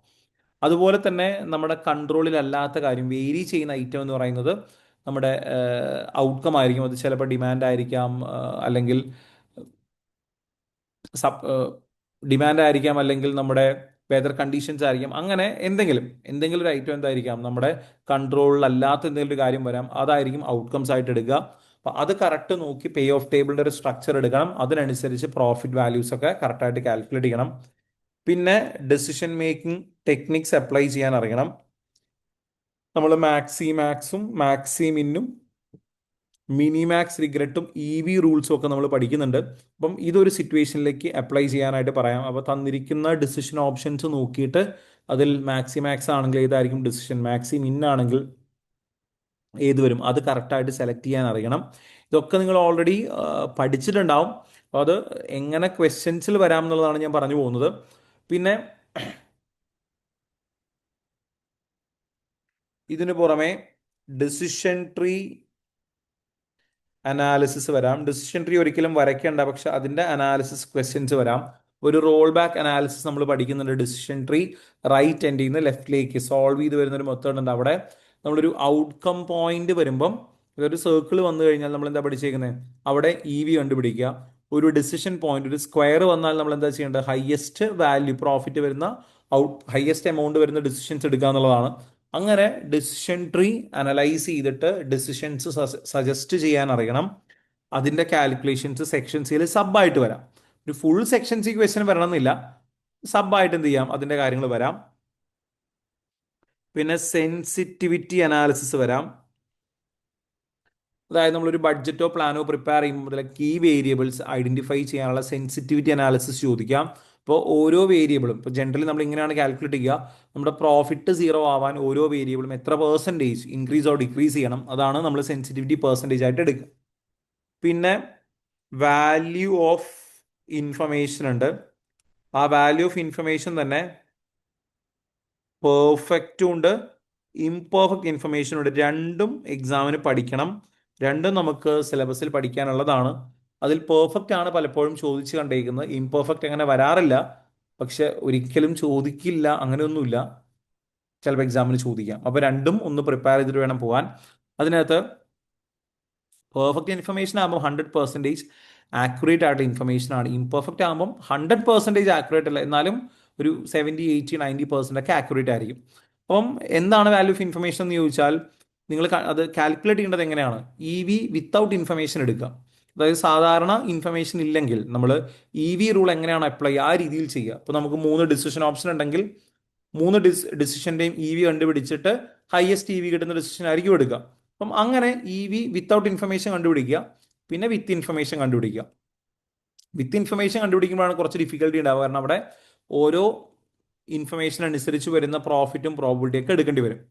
അതുപോലെ തന്നെ നമ്മുടെ കൺട്രോളിലല്ലാത്ത കാര്യം, വേരി ചെയ്യുന്ന ഐറ്റം എന്ന് പറയുന്നത് നമ്മുടെ ഔട്ട്കം ആയിരിക്കും. അത് ചിലപ്പോൾ ഡിമാൻഡ് ആയിരിക്കാം, അല്ലെങ്കിൽ സബ് ഡിമാൻഡ് ആയിരിക്കാം, അല്ലെങ്കിൽ നമ്മുടെ വെതർ കണ്ടീഷൻസ് ആയിരിക്കാം. അങ്ങനെ എന്തെങ്കിലും ഒരു ഐറ്റം എന്തായിരിക്കാം, നമ്മുടെ കൺട്രോളിലല്ലാത്ത എന്തെങ്കിലും ഒരു കാര്യം വരാം. അതായിരിക്കും ഔട്ട്കംസ് ആയിട്ട് എടുക്കുക. അപ്പോൾ അത് കറക്റ്റ് നോക്കി പേ ഓഫ് ടേബിളിൻ്റെ ഒരു സ്ട്രക്ചർ എടുക്കണം. അതിനനുസരിച്ച് പ്രോഫിറ്റ് വാല്യൂസ് ഒക്കെ കറക്റ്റായിട്ട് കാൽക്കുലേറ്റ് ചെയ്യണം. പിന്നെ ഡെസിഷൻ മേക്കിംഗ് ടെക്നിക്സ് അപ്ലൈ ചെയ്യാൻ അറിയണം. നമ്മൾ മാക്സിമാക്സും മാക്സിമിനും മിനിമാക്സ് റിഗ്രറ്റും EV റൂൾസും ഒക്കെ നമ്മൾ പഠിക്കുന്നുണ്ട്. അപ്പം ഇതൊരു സിറ്റുവേഷനിലേക്ക് അപ്ലൈ ചെയ്യാനായിട്ട് പറയാം. അപ്പോൾ തന്നിരിക്കുന്ന ഡിസിഷൻ ഓപ്ഷൻസ് നോക്കിയിട്ട് അതിൽ മാക്സിമാക്സ് ആണെങ്കിൽ ഏതായിരിക്കും ഡിസിഷൻ, മാക്സിമിൻ ആണെങ്കിൽ ഏത് വരും, അത് കറക്റ്റായിട്ട് സെലക്ട് ചെയ്യാൻ അറിയണം. ഇതൊക്കെ നിങ്ങൾ ഓൾറെഡി പഠിച്ചിട്ടുണ്ടാവും. അപ്പോൾ അത് എങ്ങനെ ക്വസ്റ്റ്യൻസിൽ വരാം എന്നുള്ളതാണ് ഞാൻ പറഞ്ഞു പോകുന്നത്. പിന്നെ ഇതിനു പുറമെ ഡിസിഷൻ ട്രീ അനാലിസിസ് വരാം. ഡിസിഷൻ ട്രീ ഒരിക്കലും വരയ്ക്കേണ്ട, പക്ഷെ അതിൻ്റെ അനാലിസിസ് ക്വസ്റ്റ്യൻസ് വരാം. ഒരു റോൾ ബാക്ക് അനാലിസിസ് നമ്മൾ പഠിക്കുന്നുണ്ട്. ഡിസിഷൻ ട്രീ റൈറ്റ് എൻഡിൽ നിന്ന് ലെഫ്റ്റിലേക്ക് സോൾവ് ചെയ്ത് വരുന്ന ഒരു മെത്തേഡ് ഉണ്ട്. അവിടെ നമ്മളൊരു ഔട്ട്കം പോയിന്റ് വരുമ്പം ഇതൊരു സർക്കിൾ വന്നു കഴിഞ്ഞാൽ നമ്മൾ എന്താ പഠിച്ചേക്കുന്നത്, അവിടെ EV കണ്ടുപിടിക്കുക. ഒരു ഡിസിഷൻ പോയിന്റ്, ഒരു സ്ക്വയർ വന്നാൽ നമ്മൾ എന്താ ചെയ്യേണ്ടത്? ഹയസ്റ്റ് വാല്യൂ പ്രോഫിറ്റ് വരുന്ന ഹയസ്റ്റ് എമൗണ്ട് വരുന്ന ഡിസിഷൻസ് എടുക്കുക എന്നുള്ളതാണ്. അങ്ങനെ ഡിസിഷൻ ട്രീ അനലൈസ് ചെയ്തിട്ട് ഡിസിഷൻസ് സജസ്റ്റ് ചെയ്യാൻ അറിയണം. അതിന്റെ കാൽക്കുലേഷൻസ് സെക്ഷൻ സിയിൽ സബായിട്ട് വരാം. ഒരു ഫുൾ സെക്ഷൻ സി ക്വസ്റ്റ്യൻ വരണമെന്നില്ല, സബായിട്ട് എന്ത് ചെയ്യാം, അതിന്റെ കാര്യങ്ങൾ വരാം. പിന്നെ സെൻസിറ്റിവിറ്റി അനാലിസിസ് വരാം. അതായത് നമ്മളൊരു ബഡ്ജറ്റോ പ്ലാനോ പ്രിപ്പയർ ചെയ്യുമ്പോൾ കീ വേരിയബിൾസ് ഐഡന്റിഫൈ ചെയ്യാനുള്ള സെൻസിറ്റിവിറ്റി അനാലിസിസ് ചോദിക്കാം. ഇപ്പോൾ ഓരോ വേരിയബിളും, ഇപ്പോൾ ജനറലി നമ്മൾ ഇങ്ങനെയാണ് കാൽക്കുലേറ്റ് ചെയ്യുക, നമ്മുടെ പ്രോഫിറ്റ് സീറോ ആവാൻ ഓരോ വേരിയബിളും എത്ര പെർസെൻറ്റേജ് ഇൻക്രീസ് ഓർ ഡിക്രീസ് ചെയ്യണം, അതാണ് നമ്മൾ സെൻസിറ്റിവിറ്റി പെർസെൻറ്റേജ് ആയിട്ട് എടുക്കുക. പിന്നെ വാല്യൂ ഓഫ് ഇൻഫർമേഷൻ ഉണ്ട്. ആ വാല്യൂ ഓഫ് ഇൻഫർമേഷൻ തന്നെ പെർഫെക്റ്റും ഉണ്ട്, ഇംപെർഫെക്റ്റ് ഇൻഫർമേഷൻ ഉണ്ട്. രണ്ടും എക്സാമിന് പഠിക്കണം. രണ്ടും നമുക്ക് സിലബസിൽ പഠിക്കാനുള്ളതാണ്. അതിൽ പെർഫെക്റ്റ് ആണ് പലപ്പോഴും ചോദിച്ച് കണ്ടേക്കുന്നത്, ഇംപെർഫെക്റ്റ് അങ്ങനെ വരാറില്ല. പക്ഷെ ഒരിക്കലും ചോദിക്കില്ല അങ്ങനെയൊന്നുമില്ല, ചിലപ്പോൾ എക്സാമിന് ചോദിക്കാം. അപ്പോൾ രണ്ടും ഒന്ന് പ്രിപ്പയർ ചെയ്തിട്ട് വേണം പോകാൻ. അതിനകത്ത് പെർഫെക്റ്റ് ഇൻഫർമേഷൻ ആകുമ്പോൾ 100% ആക്യുറേറ്റ് ആയിട്ടുള്ള ഇൻഫർമേഷൻ ആണ്. ഇംപെർഫെക്റ്റ് ആകുമ്പോൾ 100% ആക്യുറേറ്റ് അല്ല, എന്നാലും ഒരു 70, 80, 90% ഒക്കെ ആക്യുറേറ്റ് ആയിരിക്കും. അപ്പം എന്താണ് വാല്യൂ ഓഫ് ഇൻഫർമേഷൻ എന്ന് ചോദിച്ചാൽ, നിങ്ങൾ അത് കാൽക്കുലേറ്റ് ചെയ്യേണ്ടത് എങ്ങനെയാണ്? ഇ വി വിത്തൗട്ട് ഇൻഫർമേഷൻ എടുക്കുക. അതായത് സാധാരണ ഇൻഫർമേഷൻ ഇല്ലെങ്കിൽ നമ്മൾ ഇ വി റൂൾ എങ്ങനെയാണ് അപ്ലൈ ചെയ്യുക, ആ രീതിയിൽ ചെയ്യുക. അപ്പോൾ നമുക്ക് 3 ഡിസിഷൻ ഓപ്ഷൻ ഉണ്ടെങ്കിൽ 3 ഡിസിഷൻ്റെയും ഇ വി കണ്ടുപിടിച്ചിട്ട് ഹയസ്റ്റ് ഇ വി കിട്ടുന്ന ഡിസിഷൻ ആയിരിക്കും എടുക്കുക. അപ്പം അങ്ങനെ ഇ വി വിത്തൗട്ട് ഇൻഫർമേഷൻ കണ്ടുപിടിക്കുക, പിന്നെ വിത്ത് ഇൻഫർമേഷൻ കണ്ടുപിടിക്കുക. വിത്ത് ഇൻഫർമേഷൻ കണ്ടുപിടിക്കുമ്പോഴാണ് കുറച്ച് ഡിഫിക്കൽട്ടി ഉണ്ടാവുക, കാരണം അവിടെ ഓരോ ഇൻഫർമേഷൻ അനുസരിച്ച് വരുന്ന പ്രോഫിറ്റും പ്രോബിലിറ്റിയും ഒക്കെ എടുക്കേണ്ടി വരും.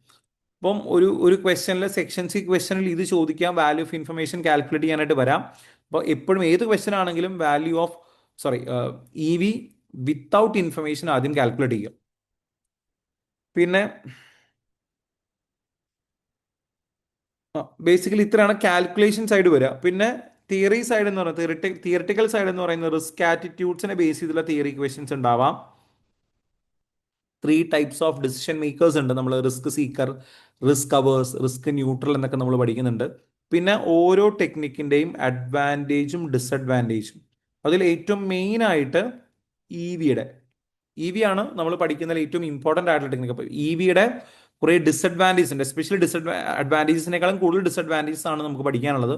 അപ്പം ഒരു ക്വസ്റ്റ്യനിൽ സെക്ഷൻ സി ക്വസ്റ്റ്യനിൽ ഇത് ചോദിക്കാം, വാല്യൂ ഓഫ് ഇൻഫർമേഷൻ കാൽക്കുലേറ്റ് ചെയ്യാനായിട്ട് വരാം. അപ്പോൾ എപ്പോഴും ഏത് ക്വസ്റ്റ്യൻ ആണെങ്കിലും value of E V without information ആദ്യം കാൽക്കുലേറ്റ് ചെയ്യുക. പിന്നെ ബേസിക്കലി ഇത്രയാണ് കാൽക്കുലേഷൻ സൈഡ് വരിക. പിന്നെ തിയറി സൈഡ് എന്ന് പറയുന്നത്, തിയറിറ്റിക്കൽ സൈഡ് എന്ന് പറയുന്നത് റിസ്ക് ആറ്റിറ്റ്യൂഡ്സിനെ ബേസ് ചെയ്തുള്ള തിയറി ക്വസ്റ്റ്യൻസ് ഉണ്ടാവാം. 3 ടൈപ്സ് ഓഫ് ഡിസിഷൻ മേക്കേഴ്സ് ഉണ്ട്. നമ്മൾ risk seeker, risk hours, risk neutral എന്നൊക്കെ നമ്മൾ പഠിക്കുന്നുണ്ട്. പിന്നെ ഓരോ ടെക്നിക്കിൻ്റെയും അഡ്വാൻറ്റേജും ഡിസഡ്വാൻറ്റേജും. അതിൽ ഏറ്റവും മെയിൻ ആയിട്ട് ഇ വി ആണ് നമ്മൾ പഠിക്കുന്നതിൽ ഏറ്റവും ഇമ്പോർട്ടൻ്റ് ആയിട്ടുള്ള ടെക്നിക്ക്. അപ്പോൾ ഇ വിയുടെ കുറേ ഡിസഡ്വാൻറ്റേജസ് ഉണ്ട്, എസ്പെഷ്യലി അഡ്വാൻറ്റേജസിനേക്കാളും കൂടുതൽ ഡിസഡ്വാൻറ്റേജസ് ആണ് നമുക്ക് പഠിക്കാനുള്ളത്.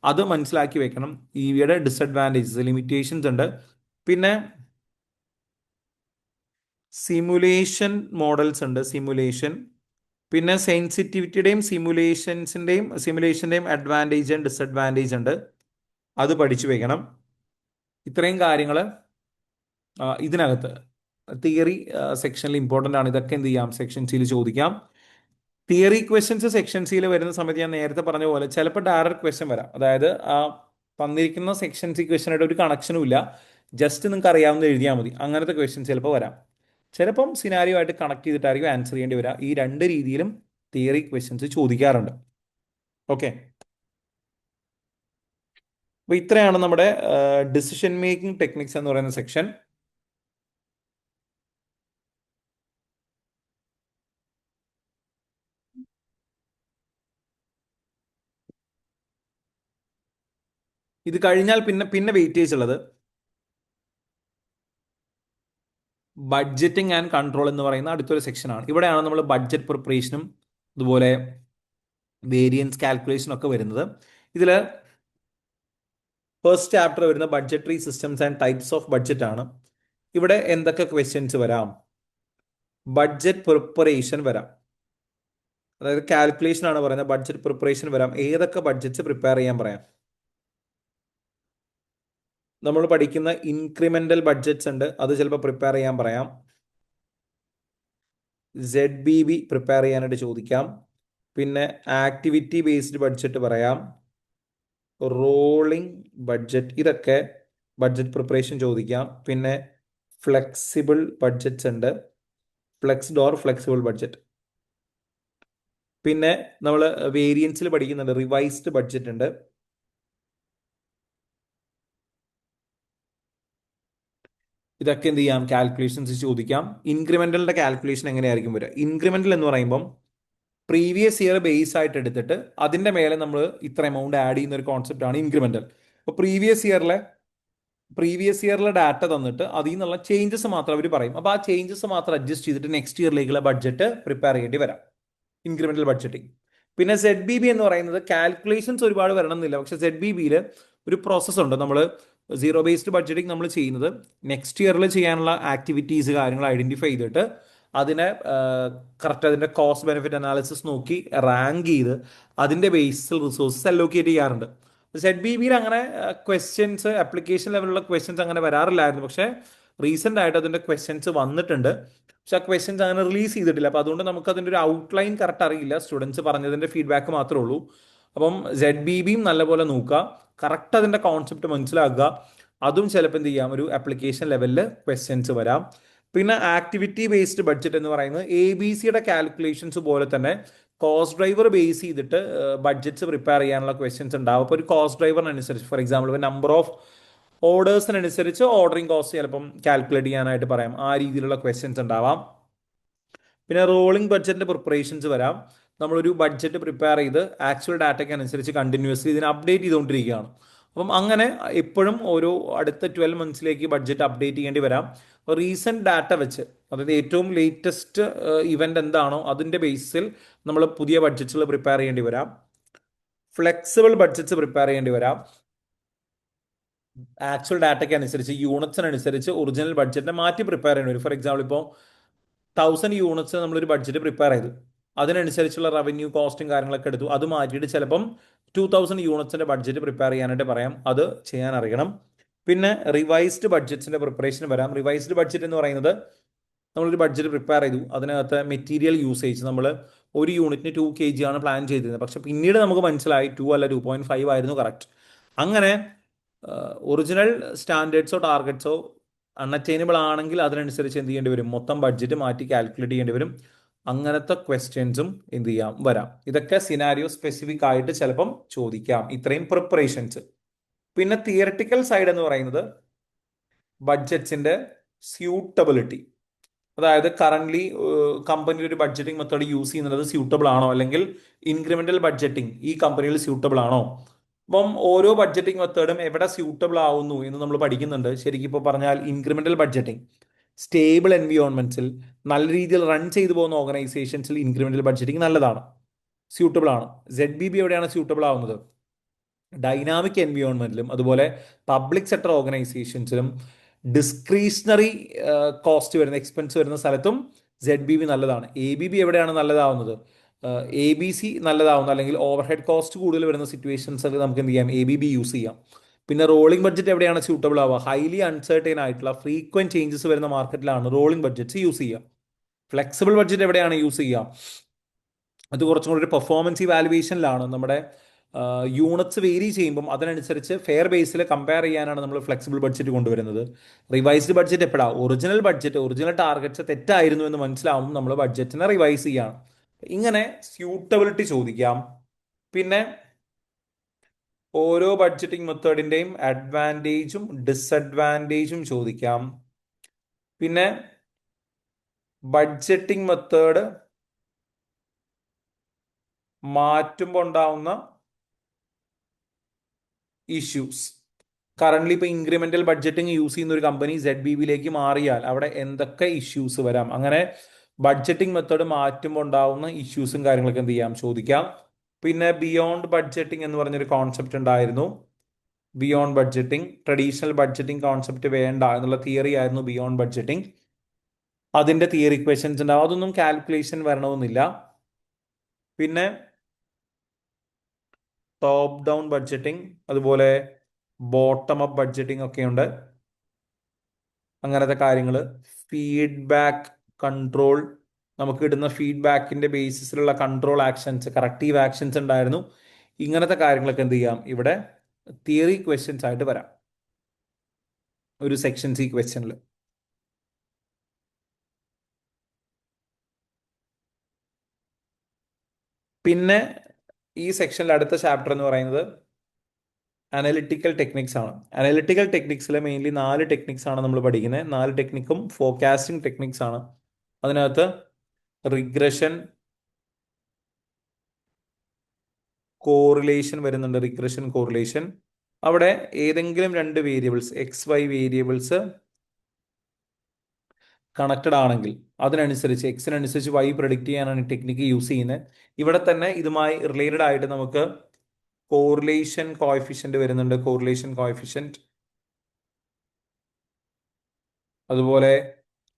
അത് മനസ്സിലാക്കി വെക്കണം. ഇ വിയുടെ ഡിസഡ്വാൻറ്റേജസ്, ലിമിറ്റേഷൻസ് ഉണ്ട്. പിന്നെ സിമുലേഷൻ മോഡൽസ് ഉണ്ട്, സിമുലേഷൻ. പിന്നെ സെൻസിറ്റിവിറ്റിയുടെയും സിമുലേഷൻ്റെയും അഡ്വാൻറ്റേജ് ആൻഡ് ഡിസഡ്വാൻറ്റേജ് ഉണ്ട്, അത് പഠിച്ചു വെക്കണം. ഇത്രയും കാര്യങ്ങൾ ഇതിനകത്ത് തിയറി സെക്ഷനിൽ ഇമ്പോർട്ടൻ്റ് ആണ്. ഇതൊക്കെ എന്ത് ചെയ്യാം, സെക്ഷൻ സിയിൽ ചോദിക്കാം. തിയറി ക്വസ്റ്റ്യൻസ് സെക്ഷൻ സിയിൽ വരുന്ന സമയത്ത് ഞാൻ നേരത്തെ പറഞ്ഞ പോലെ ചിലപ്പോൾ ഡയറക്റ്റ് ക്വസ്റ്റ്യൻ വരാം. അതായത് ആ തന്നിരിക്കുന്ന സെക്ഷൻ സി ക്വസ്റ്റ്യനായിട്ട് ഒരു കണക്ഷനും ഇല്ല, ജസ്റ്റ് നിങ്ങൾക്ക് അറിയാവുന്ന എഴുതിയാൽ മതി, അങ്ങനത്തെ ക്വസ്റ്റ്യൻ ചിലപ്പോൾ വരാം. ചിലപ്പം സിനാരിയോ ആയിട്ട് കണക്ട് ചെയ്തിട്ടായിരിക്കും ആൻസർ ചെയ്യേണ്ടി വരിക. ഈ രണ്ട് രീതിയിലും തിയറി ക്വസ്റ്റ്യൻസ് ചോദിക്കാറുണ്ട്. ഓക്കെ, അപ്പോൾ ഇത്രയാണ് നമ്മുടെ ഡിസിഷൻ മേക്കിംഗ് ടെക്നിക്സ് എന്ന് പറയുന്ന സെക്ഷൻ. ഇത് കഴിഞ്ഞാൽ പിന്നെ വെയിറ്റേജ് ഉള്ളത് ബഡ്ജറ്റിംഗ് ആൻഡ് കൺട്രോൾ എന്ന് പറയുന്ന അടുത്തൊരു സെക്ഷനാണ്. ഇവിടെയാണ് നമ്മൾ ബഡ്ജറ്റ് പ്രിപ്പറേഷനും അതുപോലെ വേരിയൻസ് കാൽക്കുലേഷനും ഒക്കെ വരുന്നത്. ഇതിൽ ഫസ്റ്റ് ചാപ്റ്റർ വരുന്ന budgetary systems and types of budget ആണ്. ഇവിടെ എന്തൊക്കെ ക്വസ്റ്റ്യൻസ് വരാം? ബഡ്ജറ്റ് പ്രിപ്പറേഷൻ വരാം, അതായത് കാൽക്കുലേഷൻ ആണ് പറയുന്നത്. ബഡ്ജറ്റ് പ്രിപ്പറേഷൻ വരാം, ഏതൊക്കെ ബഡ്ജറ്റ്സ് പ്രിപ്പയർ ചെയ്യാൻ പറയാം. നമ്മൾ പഠിക്കുന്ന ഇൻക്രിമെന്റൽ ബഡ്ജറ്റ്സ് ഉണ്ട്, അത് ചിലപ്പോൾ പ്രിപ്പയർ ചെയ്യാൻ പറയാം. ZBB പ്രിപ്പയർ ചെയ്യാനായിട്ട് ചോദിക്കാം. പിന്നെ ആക്ടിവിറ്റി ബേസ്ഡ് ബഡ്ജറ്റ് പറയാം, റോളിംഗ് ബഡ്ജറ്റ്, ഇതൊക്കെ ബഡ്ജറ്റ് പ്രിപ്പറേഷൻ ചോദിക്കാം. പിന്നെ ഫ്ലെക്സിബിൾ ബഡ്ജറ്റ്സ് ഉണ്ട്, ഫ്ലെക്സ്ഡ് ഓർ ഫ്ലെക്സിബിൾ ബഡ്ജറ്റ്. പിന്നെ നമ്മൾ വേരിയൻസിൽ പഠിക്കുന്നുണ്ട് റിവൈസ്ഡ് ബഡ്ജറ്റ് ഉണ്ട്. ഇതൊക്കെ എന്ത് ചെയ്യാം, കാൽക്കുലേഷൻസ് ചോദിക്കാം. ഇൻക്രിമെന്റലിന്റെ കാൽക്കുലേഷൻ എങ്ങനെയായിരിക്കും വരിക? ഇൻക്രിമെന്റൽ എന്ന് പറയുമ്പം പ്രീവിയസ് ഇയർ ബേസ് ആയിട്ട് എടുത്തിട്ട് അതിന്റെ മേലെ നമ്മൾ ഇത്ര എമൗണ്ട് ആഡ് ചെയ്യുന്ന ഒരു കോൺസെപ്റ്റ് ആണ് ഇൻക്രിമെന്റൽ. അപ്പോൾ പ്രീവിയസ് ഇയറിലെ പ്രീവിയസ് ഇയറിലെ ഡാറ്റ തന്നിട്ട് അതിൽ നിന്നുള്ള ചേഞ്ചസ് മാത്രം അവർ പറയും. അപ്പോൾ ആ ചേഞ്ചസ് മാത്രം അഡ്ജസ്റ്റ് ചെയ്തിട്ട് നെക്സ്റ്റ് ഇയറിലേക്കുള്ള ബഡ്ജറ്റ് പ്രിപ്പയർ ചെയ്യേണ്ടി വരാം, ഇൻക്രിമെന്റൽ ബഡ്ജറ്റിംഗ്. പിന്നെ ZBB എന്ന് പറയുന്നത് കാൽക്കുലേഷൻസ് ഒരുപാട് വരണമെന്നില്ല, പക്ഷെ ZBBയിൽ ഒരു പ്രോസസ്സ് ഉണ്ട്. നമ്മൾ സീറോ ബേസ്ഡ് ബഡ്ജറ്റിംഗ് നമ്മൾ ചെയ്യുന്നത് നെക്സ്റ്റ് ഇയറിൽ ചെയ്യാനുള്ള ആക്ടിവിറ്റീസ് കാര്യങ്ങൾ ഐഡന്റിഫൈ ചെയ്തിട്ട് അതിനെ കറക്റ്റ് അതിൻ്റെ കോസ്റ്റ് ബെനിഫിറ്റ് അനാലിസിസ് നോക്കി റാങ്ക് ചെയ്ത് അതിൻ്റെ ബേസിൽ റിസോഴ്സസ് അലോക്കേറ്റ് ചെയ്യാറുണ്ട്. ZBBയിൽ അങ്ങനെ ക്വസ്റ്റ്യൻസ് ആപ്ലിക്കേഷൻ ലെവലുള്ള ക്വസ്റ്റ്യൻസ് അങ്ങനെ വരാറില്ലായിരുന്നു, പക്ഷേ റീസെൻ്റ് ആയിട്ട് അതിൻ്റെ ക്വസ്റ്റ്യൻസ് വന്നിട്ടുണ്ട്. പക്ഷെ ആ ക്വസ്റ്റ്യൻസ് അങ്ങനെ റിലീസ് ചെയ്തിട്ടില്ല. അപ്പോൾ അതുകൊണ്ട് നമുക്ക് അതിൻ്റെ ഒരു ഔട്ട്ലൈൻ കറക്റ്റ് അറിയില്ല, സ്റ്റുഡൻസ് പറഞ്ഞതിൻ്റെ ഫീഡ്ബാക്ക് മാത്രമേ ഉള്ളൂ. അപ്പം ZBBയും നല്ലപോലെ നോക്കുക, കറക്റ്റ് അതിൻ്റെ കോൺസെപ്റ്റ് മനസ്സിലാക്കുക. അതും ചിലപ്പോൾ എന്ത് ചെയ്യാം, ഒരു ആപ്ലിക്കേഷൻ ലെവലിൽ ക്വസ്റ്റ്യൻസ് വരാം. പിന്നെ ആക്ടിവിറ്റി ബേസ്ഡ് ബഡ്ജറ്റ് എന്ന് പറയുന്നത് ABC കാൽക്കുലേഷൻസ് പോലെ തന്നെ കോസ്റ്റ് ഡ്രൈവർ ബേസ് ചെയ്തിട്ട് ബഡ്ജറ്റ്സ് പ്രിപ്പയർ ചെയ്യാനുള്ള ക്വസ്റ്റ്യൻസ് ഉണ്ടാവും. അപ്പോൾ ഒരു കോസ്റ്റ് ഡ്രൈവറിനനുസരിച്ച്, ഫോർ എക്സാമ്പിൾ ഇപ്പോൾ നമ്പർ ഓഫ് ഓർഡേഴ്സിനനുസരിച്ച് ഓർഡറിംഗ് കോസ്റ്റ് ചിലപ്പം കാൽക്കുലേറ്റ് ചെയ്യാനായിട്ട് പറയാം. ആ രീതിയിലുള്ള ക്വസ്റ്റ്യൻസ് ഉണ്ടാവാം. പിന്നെ റോളിംഗ് ബഡ്ജറ്റിന്റെ പ്രിപ്പറേഷൻസ് വരാം. നമ്മളൊരു ബഡ്ജറ്റ് പ്രിപ്പയർ ചെയ്ത് ആക്ച്വൽ ഡാറ്റയ്ക്ക് അനുസരിച്ച് കണ്ടിന്യൂസ്ലി ഇതിനെ അപ്ഡേറ്റ് ചെയ്തുകൊണ്ടിരിക്കുകയാണ്. അപ്പം അങ്ങനെ എപ്പോഴും ഓരോ അടുത്ത 12 മന്ത്സിലേക്ക് ബഡ്ജറ്റ് അപ്ഡേറ്റ് ചെയ്യേണ്ടി വരാം. റീസെൻറ്റ് ഡാറ്റ വെച്ച്, അതായത് ഏറ്റവും ലേറ്റസ്റ്റ് ഇവൻ്റ് എന്താണോ അതിൻ്റെ ബേസിൽ നമ്മൾ പുതിയ ബഡ്ജറ്റുകൾ പ്രിപ്പയർ ചെയ്യേണ്ടി വരാം. ഫ്ലെക്സിബിൾ ബഡ്ജറ്റ്സ് പ്രിപ്പയർ ചെയ്യേണ്ടി വരാം. ആക്ച്വൽ ഡാറ്റയ്ക്ക് അനുസരിച്ച് യൂണിറ്റ്സിനനുസരിച്ച് ഒറിജിനൽ ബഡ്ജറ്റിനെ മാറ്റി പ്രിപ്പയർ ചെയ്യേണ്ടി വരും. ഫോർ എക്സാമ്പിൾ ഇപ്പോൾ 1000 യൂണിറ്റ്സ് നമ്മളൊരു ബഡ്ജറ്റ് പ്രിപ്പയർ ചെയ്തു, അതിനനുസരിച്ചുള്ള റവന്യൂ കോസ്റ്റും കാര്യങ്ങളൊക്കെ എടുത്തു, അത് മാറ്റിയിട്ട് ചിലപ്പം 2000 യൂണിറ്റ്സിന്റെ ബഡ്ജറ്റ് പ്രിപ്പയർ ചെയ്യാനായിട്ട് പറയാം. അത് ചെയ്യാൻ അറിയണം. പിന്നെ റിവൈസ്ഡ് ബഡ്ജറ്റ്സിന്റെ പ്രിപ്പറേഷൻ വരാം. റിവൈസ്ഡ് ബഡ്ജറ്റ് എന്ന് പറയുന്നത് നമ്മളൊരു ബഡ്ജറ്റ് പ്രിപ്പയർ ചെയ്തു, അതിനകത്ത് മെറ്റീരിയൽ യൂസേജ് നമ്മൾ ഒരു യൂണിറ്റിന് 2 kg ആണ് പ്ലാൻ ചെയ്തിരുന്നത്, പക്ഷെ പിന്നീട് നമുക്ക് മനസ്സിലായി 2 അല്ല 2.5 ആയിരുന്നു കറക്റ്റ്. അങ്ങനെ ഒറിജിനൽ സ്റ്റാൻഡേർഡ്സോ ടാർഗറ്റ്സോ അൺഅറ്റൈനബിൾ ആണെങ്കിൽ അതിനനുസരിച്ച് എന്ത് ചെയ്യേണ്ടി വരും, മൊത്തം ബഡ്ജറ്റ് മാറ്റി കാൽക്കുലേറ്റ് ചെയ്യേണ്ടി വരും. അങ്ങനത്തെ ക്വസ്റ്റ്യൻസും എന്ത് ചെയ്യാം, വരാം. ഇതൊക്കെ സിനാരിയോ സ്പെസിഫിക് ആയിട്ട് ചിലപ്പം ചോദിക്കാം, ഇത്രയും പ്രിപ്പറേഷൻസ്. പിന്നെ തിയറട്ടിക്കൽ സൈഡ് എന്ന് പറയുന്നത് ബഡ്ജറ്റ്സിന്റെ സ്യൂട്ടബിലിറ്റി, അതായത് കറന്റ് കമ്പനി ഒരു ബഡ്ജറ്റിംഗ് മെത്തേഡ് യൂസ് ചെയ്യുന്നത് സ്യൂട്ടബിൾ ആണോ, അല്ലെങ്കിൽ ഇൻക്രിമെന്റൽ ബഡ്ജറ്റിംഗ് ഈ കമ്പനിയിൽ സ്യൂട്ടബിൾ ആണോ. അപ്പം ഓരോ ബഡ്ജറ്റിംഗ് മെത്തേഡും എവിടെ സ്യൂട്ടബിൾ ആവുന്നു എന്ന് നമ്മൾ പഠിക്കുന്നുണ്ട്. ശരിക്കും ഇപ്പോൾ പറഞ്ഞാൽ ഇൻക്രിമെന്റൽ ബഡ്ജറ്റിംഗ് സ്റ്റേബിൾ എൻവിയോൺമെന്റ്സിൽ നല്ല രീതിയിൽ റൺ ചെയ്തു പോകുന്ന ഓർഗനൈസേഷൻസിൽ ഇൻക്രിമെന്റൽ ബഡ്ജറ്റിംഗ് നല്ലതാണ്, സ്യൂട്ടബിൾ ആണ്. ZBB എവിടെയാണ് സ്യൂട്ടബിൾ ആവുന്നത്, ഡൈനാമിക് എൻവിയോൺമെന്റിലും അതുപോലെ പബ്ലിക് സെക്ടർ ഓർഗനൈസേഷൻസിലും ഡിസ്ക്രീഷണറി കോസ്റ്റ് വരുന്ന എക്സ്പെൻസ് വരുന്ന സ്ഥലത്തും ZBB നല്ലതാണ്. ABB എവിടെയാണ് നല്ലതാവുന്നത്, ABC നല്ലതാവുന്നത്, അല്ലെങ്കിൽ ഓവർ ഹെഡ് കോസ്റ്റ് കൂടുതൽ വരുന്ന സിറ്റുവേഷൻസിൽ നമുക്ക് എന്ത് ചെയ്യാം, ABB യൂസ് ചെയ്യാം. പിന്നെ റോളിംഗ് ബഡ്ജറ്റ് എവിടെയാണ് സ്യൂട്ടബിൾ ആവുക, ഹൈലി അൺസർട്ടൈൻ ആയിട്ടുള്ള ഫ്രീക്വന്റ് ചേഞ്ചസ് വരുന്ന മാർക്കറ്റിലാണ് റോളിംഗ് ബഡ്ജറ്റ്സ് യൂസ് ചെയ്യുക. ഫ്ലെക്സിബിൾ ബഡ്ജറ്റ് എവിടെയാണ് യൂസ് ചെയ്യുക, അത് കുറച്ചും കൂടി ഒരു പെർഫോമൻസ് ഇവാലുവേഷനിലാണ്. നമ്മുടെ യൂണിറ്റ്സ് വേരി ചെയ്യുമ്പം അതിനനുസരിച്ച് ഫെയർ ബേസിൽ കമ്പയർ ചെയ്യാനാണ് നമ്മൾ ഫ്ലെക്സിബിൾ ബഡ്ജറ്റ് കൊണ്ടുവരുന്നത്. റിവൈസ്ഡ് ബഡ്ജറ്റ് എപ്പോഴാണ്, ഒറിജിനൽ ടാർഗറ്റ്സ് തെറ്റായിരുന്നു എന്ന് മനസ്സിലാവും നമ്മൾ ബഡ്ജറ്റിനെ റിവൈസ് ചെയ്യാണ്. ഇങ്ങനെ സ്യൂട്ടബിലിറ്റി ചോദിക്കാം. പിന്നെ ഓരോ ബഡ്ജറ്റിംഗ് മെത്തേഡിൻ്റെയും അഡ്വാൻറ്റേജും ഡിസഡ്വാൻറ്റേജും ചോദിക്കാം. പിന്നെ ബഡ്ജറ്റിംഗ് മെത്തേഡ് മാറ്റുമ്പോൾ ഉണ്ടാവുന്ന ഇഷ്യൂസ്, കറന്റ് ഇപ്പോൾ ഇൻക്രിമെന്റൽ ബഡ്ജറ്റിംഗ് യൂസ് ചെയ്യുന്ന ഒരു കമ്പനി ZBBയിലേക്ക് മാറിയാൽ അവിടെ എന്തൊക്കെ ഇഷ്യൂസ് വരാം, അങ്ങനെ ബഡ്ജറ്റിംഗ് മെത്തേഡ് മാറ്റുമ്പോൾ ഉണ്ടാവുന്ന ഇഷ്യൂസും കാര്യങ്ങളൊക്കെ എന്ത് ചെയ്യാം, ചോദിക്കാം. പിന്നെ ബിയോണ്ട് ബഡ്ജറ്റിംഗ് എന്ന് പറഞ്ഞൊരു കോൺസെപ്റ്റ് ഉണ്ടായിരുന്നു. Beyond budgeting, traditional budgeting concept വേണ്ട എന്നുള്ള തിയറി ആയിരുന്നു ബിയോണ്ട് ബഡ്ജറ്റിംഗ്. അതിന്റെ തിയറി ക്വസ്റ്റ്യൻസ് ഉണ്ടാവും, അതൊന്നും കാൽക്കുലേഷൻ വരണമെന്നില്ല. പിന്നെ ടോപ്പ് ഡൗൺ ബഡ്ജറ്റിംഗ്, അതുപോലെ ബോട്ടം അപ്പ് ബഡ്ജറ്റിംഗ് ഒക്കെ ഉണ്ട്, അങ്ങനത്തെ കാര്യങ്ങൾ. ഫീഡ്ബാക്ക് കൺട്രോൾ, നമുക്ക് ഇടുന്ന ഫീഡ്ബാക്കിന്റെ ബേസിസിലുള്ള കൺട്രോൾ ആക്ഷൻസ്, കറക്റ്റീവ് ആക്ഷൻസ് ഉണ്ടായിരുന്നു. ഇങ്ങനത്തെ കാര്യങ്ങളൊക്കെ എന്ത് ചെയ്യാം, ഇവിടെ തിയറി ക്വസ്റ്റ്യൻസ് ആയിട്ട് വരാം ഒരു സെക്ഷൻ C ക്വസ്റ്റ്യനിൽ. പിന്നെ ഈ സെക്ഷനിൽ അടുത്ത ചാപ്റ്റർ എന്ന് പറയുന്നത് അനലിറ്റിക്കൽ ടെക്നിക്സ് ആണ്. അനലിറ്റിക്കൽ ടെക്നിക്സിൽ മെയിൻലി 4 ടെക്നിക്സ് ആണ് നമ്മൾ പഠിക്കുന്നത്. 4 ടെക്നിക്കും ഫോർകാസ്റ്റിംഗ് ടെക്നിക്സ് ആണ്. അതിനകത്ത് റിഗ്രഷൻ, കോറിലേഷൻ വരുന്നുണ്ട്, റിഗ്രഷൻ കോറിലേഷൻ. അവിടെ ഏതെങ്കിലും രണ്ട് വേരിയബിൾസ് XY വേരിയബിൾസ് കണക്റ്റഡ് ആണെങ്കിൽ അതിനനുസരിച്ച് എക്സിനനുസരിച്ച് വൈ പ്രഡിക്റ്റ് ചെയ്യാനാണ് ഈ ടെക്നിക്ക് യൂസ് ചെയ്യുന്നത്. ഇവിടെ തന്നെ ഇതുമായി റിലേറ്റഡ് ആയിട്ട് നമുക്ക് കോറിലേഷൻ കോഎഫിഷ്യന്റ് വരുന്നുണ്ട്, കോറിലേഷൻ കോഎഫിഷ്യന്റ്, അതുപോലെ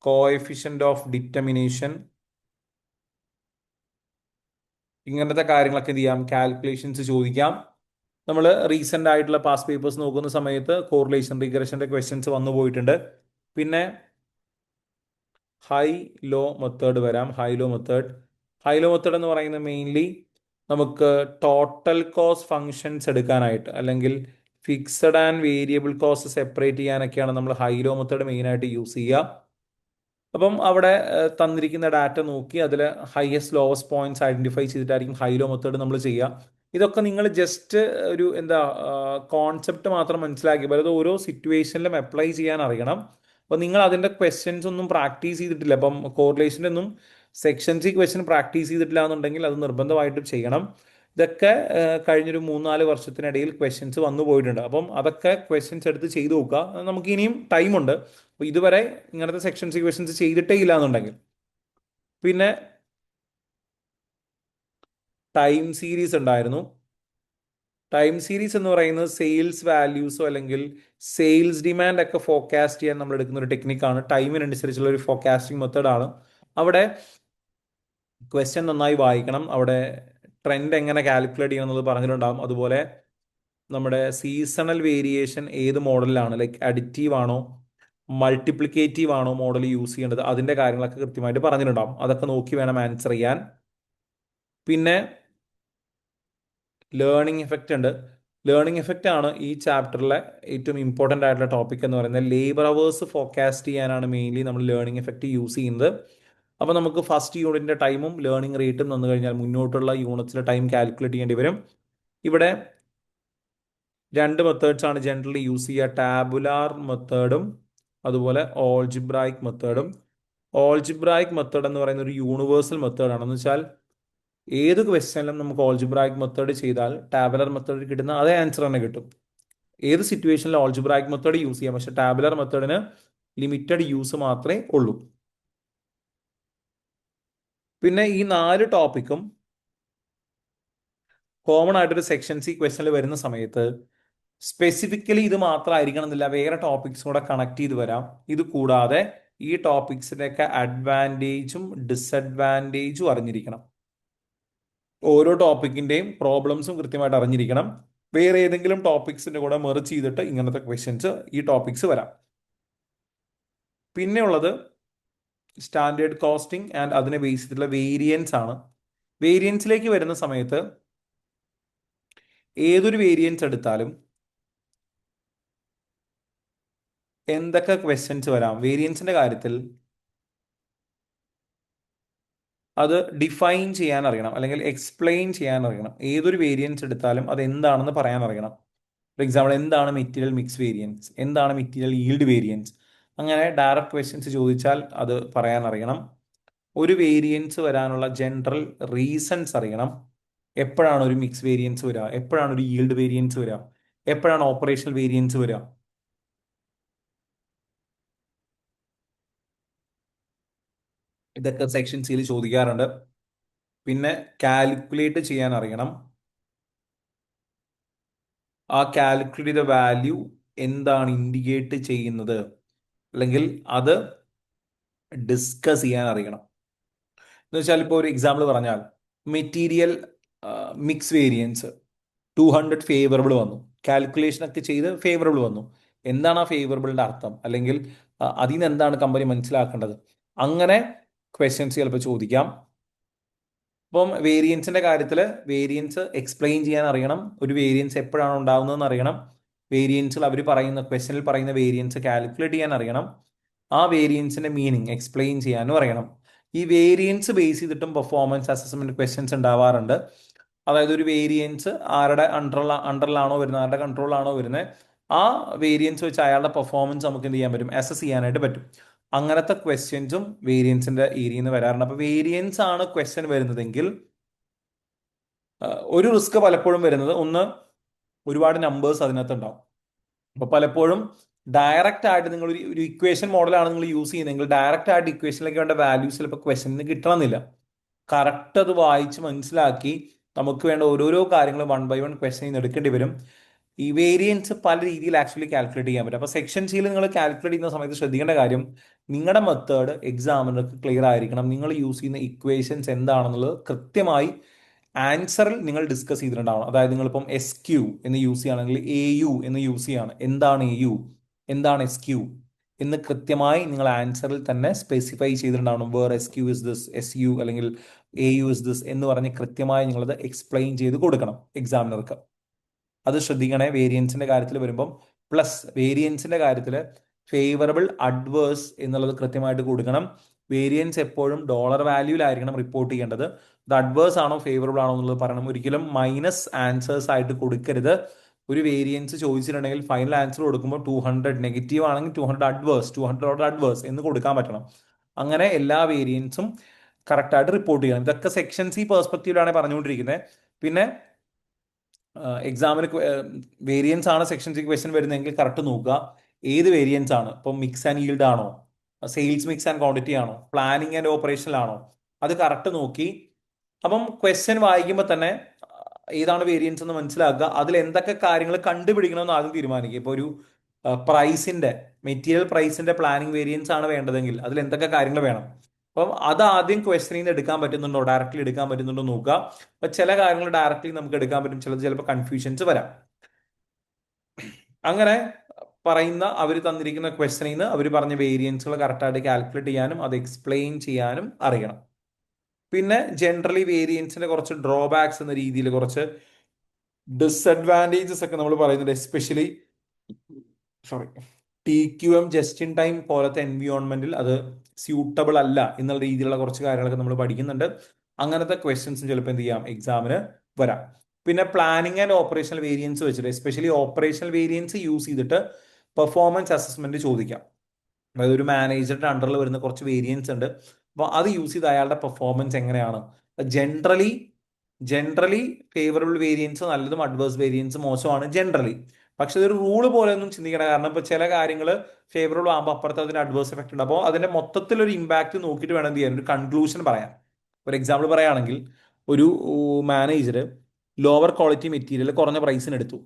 കോഎഫിഷ്യന്റ് ഓഫ് ഡിറ്റർമിനേഷൻ, ഇങ്ങനത്തെ കാര്യങ്ങളൊക്കെ എന്ത് ചെയ്യാം, കാൽക്കുലേഷൻസ് ചോദിക്കാം. നമ്മൾ റീസെന്റ് ആയിട്ടുള്ള പാസ്റ്റ് പേപ്പേഴ്സ് നോക്കുന്ന സമയത്ത് കോറിലേഷൻ റിഗ്രഷന്റെ ക്വസ്റ്റ്യൻസ് വന്നു പോയിട്ടുണ്ട്. പിന്നെ ഹൈ ലോ മെത്തേഡ് വരാം. ഹൈ ലോ മെത്തേഡ് എന്ന് പറയുന്നത് മെയിൻലി നമുക്ക് ടോട്ടൽ കോസ്റ്റ് ഫങ്ഷൻസ് എടുക്കാനായിട്ട് അല്ലെങ്കിൽ fixed and variable cost separate ചെയ്യാനൊക്കെയാണ് നമ്മൾ ഹൈ ലോ മെത്തേഡ് മെയിനായിട്ട് യൂസ് ചെയ്യുക. അപ്പം അവിടെ തന്നിരിക്കുന്ന ഡാറ്റ നോക്കി അതിൽ ഹയസ്റ്റ് ലോവസ്റ്റ് പോയിന്റ്സ് ഐഡന്റിഫൈ ചെയ്തിട്ടായിരിക്കും ഹൈ ലോ മെത്തേഡ് നമ്മൾ ചെയ്യുക. ഇതൊക്കെ നിങ്ങൾ ജസ്റ്റ് ഒരു എന്താ കോൺസെപ്റ്റ് മാത്രം മനസ്സിലാക്കി, അത് ഓരോ സിറ്റുവേഷനിലും അപ്ലൈ ചെയ്യാൻ അറിയണം. അപ്പോൾ നിങ്ങൾ അതിൻ്റെ ക്വസ്റ്റ്യൻസ് ഒന്നും പ്രാക്ടീസ് ചെയ്തിട്ടില്ല, അപ്പം കോറിലേഷൻ്റെ ഒന്നും സെക്ഷൻസി ക്വസ്റ്റ്യൻ പ്രാക്ടീസ് ചെയ്തിട്ടില്ല എന്നുണ്ടെങ്കിൽ അത് നിർബന്ധമായിട്ടും ചെയ്യണം. ഇതൊക്കെ കഴിഞ്ഞൊരു 3-4 വർഷത്തിനിടയിൽ ക്വസ്റ്റ്യൻസ് വന്നു പോയിട്ടുണ്ട്. അപ്പം അതൊക്കെ ക്വസ്റ്റ്യൻസ് എടുത്ത് ചെയ്തു നോക്കുക. നമുക്ക് ഇനിയും ടൈമുണ്ട്. അപ്പോൾ ഇതുവരെ ഇങ്ങനത്തെ സെക്ഷൻസി ക്വസ്റ്റ്യൻസ് ചെയ്തിട്ടേ ഇല്ല എന്നുണ്ടെങ്കിൽ പിന്നെ ടൈം സീരീസ് ഉണ്ടായിരുന്നു. ടൈം സീരീസ് എന്ന് പറയുന്നത് സെയിൽസ് വാല്യൂസോ അല്ലെങ്കിൽ സെയിൽസ് ഡിമാൻഡ് ഒക്കെ ഫോർകാസ്റ്റ് ചെയ്യാൻ നമ്മൾ എടുക്കുന്ന ഒരു ടെക്നിക്കാണ്. ടൈമിനനുസരിച്ചുള്ള ഒരു ഫോർകാസ്റ്റിംഗ് മെത്തേഡാണ്. അവിടെ ക്വസ്റ്റ്യൻ നന്നായി വായിക്കണം. അവിടെ ട്രെൻഡ് എങ്ങനെ കാൽക്കുലേറ്റ് ചെയ്യണം എന്നുള്ളത് പറഞ്ഞിട്ടുണ്ടാകും. അതുപോലെ നമ്മുടെ സീസണൽ വേരിയേഷൻ ഏത് മോഡലിലാണ്, ലൈക്ക് അഡിറ്റീവ് ആണോ മൾട്ടിപ്ലിക്കേറ്റീവ് ആണോ മോഡൽ യൂസ് ചെയ്യേണ്ടത്, അതിൻ്റെ കാര്യങ്ങളൊക്കെ കൃത്യമായിട്ട് പറഞ്ഞിട്ടുണ്ടാകും. അതൊക്കെ നോക്കി വേണം ആൻസർ ചെയ്യാൻ. പിന്നെ ലേണിംഗ് എഫക്റ്റ് ഉണ്ട്. ലേണിംഗ് എഫക്റ്റ് ആണ് ഈ ചാപ്റ്ററിലെ ഏറ്റവും ഇമ്പോർട്ടൻ്റ് ആയിട്ടുള്ള ടോപ്പിക് എന്ന് പറയുന്നത്. ലേബർ അവേഴ്സ് ഫോർകാസ്റ്റ് ചെയ്യാനാണ് മെയിൻലി നമ്മൾ ലേണിംഗ് എഫക്റ്റ് യൂസ് ചെയ്യുന്നത്. അപ്പോൾ നമുക്ക് ഫസ്റ്റ് യൂണിറ്റിൻ്റെ ടൈമും ലേണിംഗ് റേറ്റും തന്നു കഴിഞ്ഞാൽ മുന്നോട്ടുള്ള യൂണിറ്റ്സിലെ ടൈം കാൽക്കുലേറ്റ് ചെയ്യേണ്ടി വരും. ഇവിടെ രണ്ട് മെത്തേഡ്സ് ആണ് ജനറലി യൂസ് ചെയ്യുക, ടാബുലാർ മെത്തേഡും അതുപോലെ ഓൾജിബ്രായിക് മെത്തേഡും. ഓൾജിബ്രായിക് മെത്തേഡ് എന്ന് പറയുന്ന ഒരു യൂണിവേഴ്സൽ മെത്തേഡാണ്. എന്ന് വെച്ചാൽ ഏത് ക്വസ്റ്റ്യനിലും നമുക്ക് ഓൾജിബ്രായിക് മെത്തേഡ് ചെയ്താൽ ടാബുലർ മെത്തേഡ് കിട്ടുന്ന അതേ ആൻസർ തന്നെ കിട്ടും. ഏത് സിറ്റുവേഷനിലും ഓൾജിബ്രായിക് മെത്തേഡ് യൂസ് ചെയ്യാം, പക്ഷെ ടാബുലർ മെത്തേഡിന് ലിമിറ്റഡ് യൂസ് മാത്രമേ ഉള്ളൂ. പിന്നെ ഈ 4 ടോപ്പിക്കും കോമൺ ആയിട്ടൊരു സെക്ഷൻ സി ക്വസ്റ്റനിൽ വരുന്ന സമയത്ത് സ്പെസിഫിക്കലി ഇത് മാത്രമായിരിക്കണം എന്നില്ല, വേറെ ടോപ്പിക്സും കൂടെ കണക്ട് ചെയ്ത് വരാം. ഇത് കൂടാതെ ഈ ടോപ്പിക്സിൻ്റെയൊക്കെ അഡ്വാൻറ്റേജും ഡിസഡ്വാൻറ്റേജും അറിഞ്ഞിരിക്കണം. ഓരോ ടോപ്പിക്കിൻ്റെയും പ്രോബ്ലംസും കൃത്യമായിട്ട് അറിഞ്ഞിരിക്കണം. വേറെ ഏതെങ്കിലും ടോപ്പിക്സിൻ്റെ കൂടെ മെർജ് ചെയ്തിട്ട് ഇങ്ങനത്തെ ക്വസ്റ്റ്യൻസ് ഈ ടോപ്പിക്സ് വരാം. പിന്നെ ഉള്ളത് സ്റ്റാൻഡേർഡ് കോസ്റ്റിംഗ് ആൻഡ് അതിനെ ബേസ് ചെയ്തിട്ടുള്ള വേരിയൻസ് ആണ്. വേരിയൻസിലേക്ക് വരുന്ന സമയത്ത് ഏതൊരു വേരിയൻസ് എടുത്താലും എന്തൊക്കെ ക്വസ്റ്റ്യൻസ് വരാം വേരിയൻസിന്റെ കാര്യത്തിൽ, അത് ഡിഫൈൻ ചെയ്യാൻ അറിയണം അല്ലെങ്കിൽ എക്സ്പ്ലെയിൻ ചെയ്യാൻ അറിയണം. ഏതൊരു വേരിയൻസ് എടുത്താലും അത് എന്താണെന്ന് പറയാൻ അറിയണം. ഫോർ എക്സാമ്പിൾ, എന്താണ് മെറ്റീരിയൽ മിക്സ് വേരിയൻസ്, എന്താണ് മെറ്റീരിയൽ ഈൽഡ് വേരിയൻസ്, അങ്ങനെ ഡയറക്റ്റ് ക്വസ്റ്റ്യൻസ് ചോദിച്ചാൽ അത് പറയാൻ അറിയണം. ഒരു വേരിയൻസ് വരാനുള്ള ജനറൽ റീസൺസ് അറിയണം. എപ്പോഴാണ് ഒരു മിക്സ് വേരിയൻസ് വരിക, എപ്പോഴാണ് ഒരു ഈൽഡ് വേരിയൻസ് വരിക, എപ്പോഴാണ് ഓപ്പറേഷണൽ വേരിയൻസ് വരിക. ഇതൊക്കെ സെക്ഷൻ സിയിൽ ചോദിക്കാറുണ്ട്. പിന്നെ കാൽക്കുലേറ്റ് ചെയ്യാൻ അറിയണം. ആ കാൽക്കുലേറ്റ് ചെയ്ത വാല്യൂ എന്താണ് ഇൻഡിക്കേറ്റ് ചെയ്യുന്നത്, അല്ലെങ്കിൽ അത് ഡിസ്കസ് ചെയ്യാൻ അറിയണം. എന്ന് വെച്ചാൽ ഇപ്പോൾ ഒരു എക്സാമ്പിൾ പറഞ്ഞാൽ മെറ്റീരിയൽ മിക്സ് വേരിയൻസ് 200 ഫേവറബിൾ വന്നു, കാൽക്കുലേഷൻ ഒക്കെ ചെയ്ത് ഫേവറബിൾ വന്നു. എന്താണ് ആ ഫേവറബിളിന്റെ അർത്ഥം, അല്ലെങ്കിൽ അതിൽ നിന്ന് എന്താണ് കമ്പനി മനസ്സിലാക്കേണ്ടത്, അങ്ങനെ ക്വസ്റ്റ്യൻസ് ചിലപ്പോൾ ചോദിക്കാം. അപ്പം വേരിയൻസിന്റെ കാര്യത്തിൽ വേരിയൻസ് എക്സ്പ്ലെയിൻ ചെയ്യാൻ അറിയണം. ഒരു വേരിയൻസ് എപ്പോഴാണ് ഉണ്ടാകുന്നതെന്ന് അറിയണം. വേരിയൻസിൽ അവർ പറയുന്ന ക്വസ്റ്റ്യനിൽ പറയുന്ന വേരിയൻസ് കാൽക്കുലേറ്റ് ചെയ്യാൻ അറിയണം. ആ വേരിയൻസിന്റെ മീനിങ് എക്സ്പ്ലെയിൻ ചെയ്യാനും അറിയണം. ഈ വേരിയൻസ് ബേസ് ചെയ്തിട്ടും പെർഫോമൻസ് അസസ്മെന്റ് ക്വസ്റ്റ്യൻസ് ഉണ്ടാവാറുണ്ട്. അതായത് ഒരു വേരിയൻസ് ആരുടെ അണ്ടറിലാണോ വരുന്നത്, ആരുടെ കൺട്രോളിലാണോ വരുന്നത്, ആ വേരിയൻസ് വെച്ച് അയാളുടെ പെർഫോമൻസ് നമുക്ക് എന്ത് ചെയ്യാൻ പറ്റും, അസസ് ചെയ്യാനായിട്ട് പറ്റും. അങ്ങനത്തെ ക്വസ്റ്റ്യൻസും വേരിയൻസിന്റെ ഏരിയയിൽ നിന്ന് വരാറുണ്ട്. അപ്പോൾ വേരിയൻസ് ആണ് ക്വസ്റ്റ്യൻ വരുന്നതെങ്കിൽ ഒരു റിസ്ക് പലപ്പോഴും വരുന്നത്, ഒന്ന് ഒരുപാട് നമ്പേഴ്സ് അതിനകത്ത് ഉണ്ടാവും. അപ്പോൾ പലപ്പോഴും ഡയറക്റ്റ് ആയിട്ട് നിങ്ങൾ ഒരു ഇക്വേഷൻ മോഡലാണ് നിങ്ങൾ യൂസ് ചെയ്യുന്നതെങ്കിൽ ഡയറക്റ്റ് ആയിട്ട് ഇക്വേഷനിലേക്ക് വേണ്ട വാല്യൂസ് ചിലപ്പോൾ ക്വസ്റ്റനിന് കിട്ടണമെന്നില്ല. കറക്റ്റ് അത് വായിച്ച് മനസ്സിലാക്കി നമുക്ക് വേണ്ട ഓരോരോ കാര്യങ്ങൾ വൺ ബൈ വൺ ക്വസ്റ്റനിൽ നിന്ന് എടുക്കേണ്ടി വരും. ഈ വേരിയൻസ് പല രീതിയിൽ ആക്ച്വലി കാൽക്കുലേറ്റ് ചെയ്യാൻ പറ്റും. അപ്പോൾ സെക്ഷൻ സിയിൽ നിങ്ങൾ കാൽക്കുലേറ്റ് ചെയ്യുന്ന സമയത്ത് ശ്രദ്ധിക്കേണ്ട കാര്യം, നിങ്ങളുടെ മെത്തേഡ് എക്സാമിനർക്ക് ക്ലിയർ ആയിരിക്കണം. നിങ്ങൾ യൂസ് ചെയ്യുന്ന ഇക്വേഷൻസ് എന്താണെന്നുള്ളത് കൃത്യമായി ആൻസറിൽ നിങ്ങൾ ഡിസ്കസ് ചെയ്തിട്ടുണ്ടാവണം. അതായത് നിങ്ങളിപ്പം എസ് ക്യൂ എന്ന് യൂസ് ചെയ്യുകയാണെങ്കിൽ എ യു എന്ന് യൂസ് ചെയ്യുകയാണ്. എന്താണ് എ യു, എന്താണ് എസ് ക്യൂ എന്ന് കൃത്യമായി നിങ്ങൾ ആൻസറിൽ തന്നെ സ്പെസിഫൈ ചെയ്തിട്ടുണ്ടാവണം. Where S Q is this, S U അല്ലെങ്കിൽ എ യു ഇസ് ദിസ് എന്ന് പറഞ്ഞ് കൃത്യമായി നിങ്ങളത് എക്സ്പ്ലെയിൻ ചെയ്ത് കൊടുക്കണം എക്സാമിനർക്ക്. അത് ശ്രദ്ധിക്കണേ വേരിയൻസിന്റെ കാര്യത്തിൽ വരുമ്പം. പ്ലസ് വേരിയൻസിന്റെ കാര്യത്തിൽ ഫേവറബിൾ അഡ്വേഴ്സ് എന്നുള്ളത് കൃത്യമായിട്ട് കൊടുക്കണം. വേരിയൻസ് എപ്പോഴും ഡോളർ വാല്യൂലായിരിക്കണം റിപ്പോർട്ട് ചെയ്യേണ്ടത്. അത് അഡ്വേഴ്സ് ആണോ ഫേവറബിൾ ആണോ എന്നുള്ളത് പറയണം. ഒരിക്കലും മൈനസ് ആൻസേഴ്സ് ആയിട്ട് കൊടുക്കരുത്. ഒരു വേരിയൻസ് ചോദിച്ചിട്ടുണ്ടെങ്കിൽ ഫൈനൽ ആൻസർ കൊടുക്കുമ്പോൾ 200 നെഗറ്റീവ് ആണെങ്കിൽ 200 അഡ്വേഴ്സ്, 200 അഡ്വേഴ്സ് എന്ന് കൊടുക്കാൻ പറ്റണം. അങ്ങനെ എല്ലാ വേരിയൻസും കറക്റ്റായിട്ട് റിപ്പോർട്ട് ചെയ്യണം. ഇതൊക്കെ സെക്ഷൻ സി പേഴ്സ്പെക്റ്റീവിലാണ് പറഞ്ഞുകൊണ്ടിരിക്കുന്നത്. പിന്നെ എക്സാമിന് വേരിയൻസ് ആണ് സെക്ഷൻ സി ക്വസ്റ്റ്യൻ വരുന്നതെങ്കിൽ കറക്റ്റ് നോക്കുക ഏത് വേരിയൻസ് ആണ്. ഇപ്പം മിക്സ് ആൻഡ് ഈൽഡ് ആണോ, സെയിൽസ് മിക്സ് ആൻഡ് ക്വാണ്ടിറ്റി ആണോ, പ്ലാനിങ് ആൻഡ് ഓപ്പറേഷനിൽ ആണോ, അത് കറക്റ്റ് നോക്കി. അപ്പം ക്വസ്റ്റ്യൻ വായിക്കുമ്പോൾ തന്നെ ഏതാണ് വേരിയൻസ് എന്ന് മനസ്സിലാക്കുക. അതിൽ എന്തൊക്കെ കാര്യങ്ങൾ കണ്ടുപിടിക്കണമെന്ന് ആദ്യം തീരുമാനിക്കുക. ഇപ്പോൾ ഒരു പ്രൈസിന്റെ, മെറ്റീരിയൽ പ്രൈസിന്റെ പ്ലാനിങ് വേരിയൻസ് ആണ് വേണ്ടതെങ്കിൽ അതിൽ എന്തൊക്കെ കാര്യങ്ങൾ വേണം. അപ്പം അത് ആദ്യം ക്വസ്റ്റനിൽ നിന്ന് എടുക്കാൻ പറ്റുന്നുണ്ടോ, ഡയറക്റ്റ്ലി എടുക്കാൻ പറ്റുന്നുണ്ടോ നോക്കുക. അപ്പൊ ചില കാര്യങ്ങൾ ഡയറക്റ്റ്ലി നമുക്ക് എടുക്കാൻ പറ്റും, ചിലപ്പോൾ കൺഫ്യൂഷൻസ് വരാം. അങ്ങനെ പറയുന്ന അവർ തന്നിരിക്കുന്ന ക്വസ്റ്റനിൽ നിന്ന് അവർ പറഞ്ഞ വേരിയൻസുകൾ കറക്റ്റായിട്ട് കാൽക്കുലേറ്റ് ചെയ്യാനും അത് എക്സ്പ്ലെയിൻ ചെയ്യാനും അറിയണം. പിന്നെ ജനറലി വേരിയൻസിന്റെ കുറച്ച് ഡ്രോബാക്സ് എന്ന രീതിയിൽ കുറച്ച് ഡിസഡ്വാൻറ്റേജസ് ഒക്കെ നമ്മൾ പറയുന്നുണ്ട്. Especially T Q am just in time പോലത്തെ എൻവിയോൺമെന്റിൽ അത് സ്യൂട്ടബിൾ അല്ല എന്നുള്ള രീതിയിലുള്ള കുറച്ച് കാര്യങ്ങളൊക്കെ നമ്മൾ പഠിക്കുന്നുണ്ട്. അങ്ങനത്തെ ക്വസ്റ്റ്യൻസും ചിലപ്പോൾ എന്ത് ചെയ്യാം എക്സാമിന് വരാം. പിന്നെ പ്ലാനിങ് ആൻഡ് ഓപ്പറേഷണൽ വേരിയൻസ് വെച്ചിട്ട് എസ്പെഷ്യലി ഓപ്പറേഷണൽ വേരിയൻസ് യൂസ് ചെയ്തിട്ട് പെർഫോമൻസ് അസസ്മെന്റ് ചോദിക്കാം. അതായത് ഒരു മാനേജറുടെ അണ്ടറിൽ വരുന്ന കുറച്ച് വേരിയൻസ് ഉണ്ട്. അപ്പോൾ അത് യൂസ് ചെയ്ത് അയാളുടെ പെർഫോമൻസ് എങ്ങനെയാണ്. ജനറലി ഫേവറബിൾ വേരിയൻസ് നല്ലതും അഡ്വേഴ്സ് വേരിയൻസ് മോശമാണ് ജനറലി. പക്ഷെ ഇതൊരു റൂള് പോലെ ഒന്നും ചിന്തിക്കണം. കാരണം ഇപ്പോൾ ചില കാര്യങ്ങൾ ഫേവറബിൾ ആകുമ്പോൾ അപ്പുറത്ത് അതിന് അഡ്വേഴ്സ് എഫക്ട് ഉണ്ട്. അപ്പോൾ അതിന്റെ മൊത്തത്തിലൊരു ഇമ്പാക്ട് നോക്കിയിട്ട് വേണം എന്ത് ചെയ്യാൻ, ഒരു കൺക്ലൂഷൻ പറയാൻ. ഒരു എക്സാമ്പിൾ പറയുകയാണെങ്കിൽ ഒരു മാനേജർ ലോവർ ക്വാളിറ്റി മെറ്റീരിയൽ കുറഞ്ഞ പ്രൈസിന് എടുത്തു,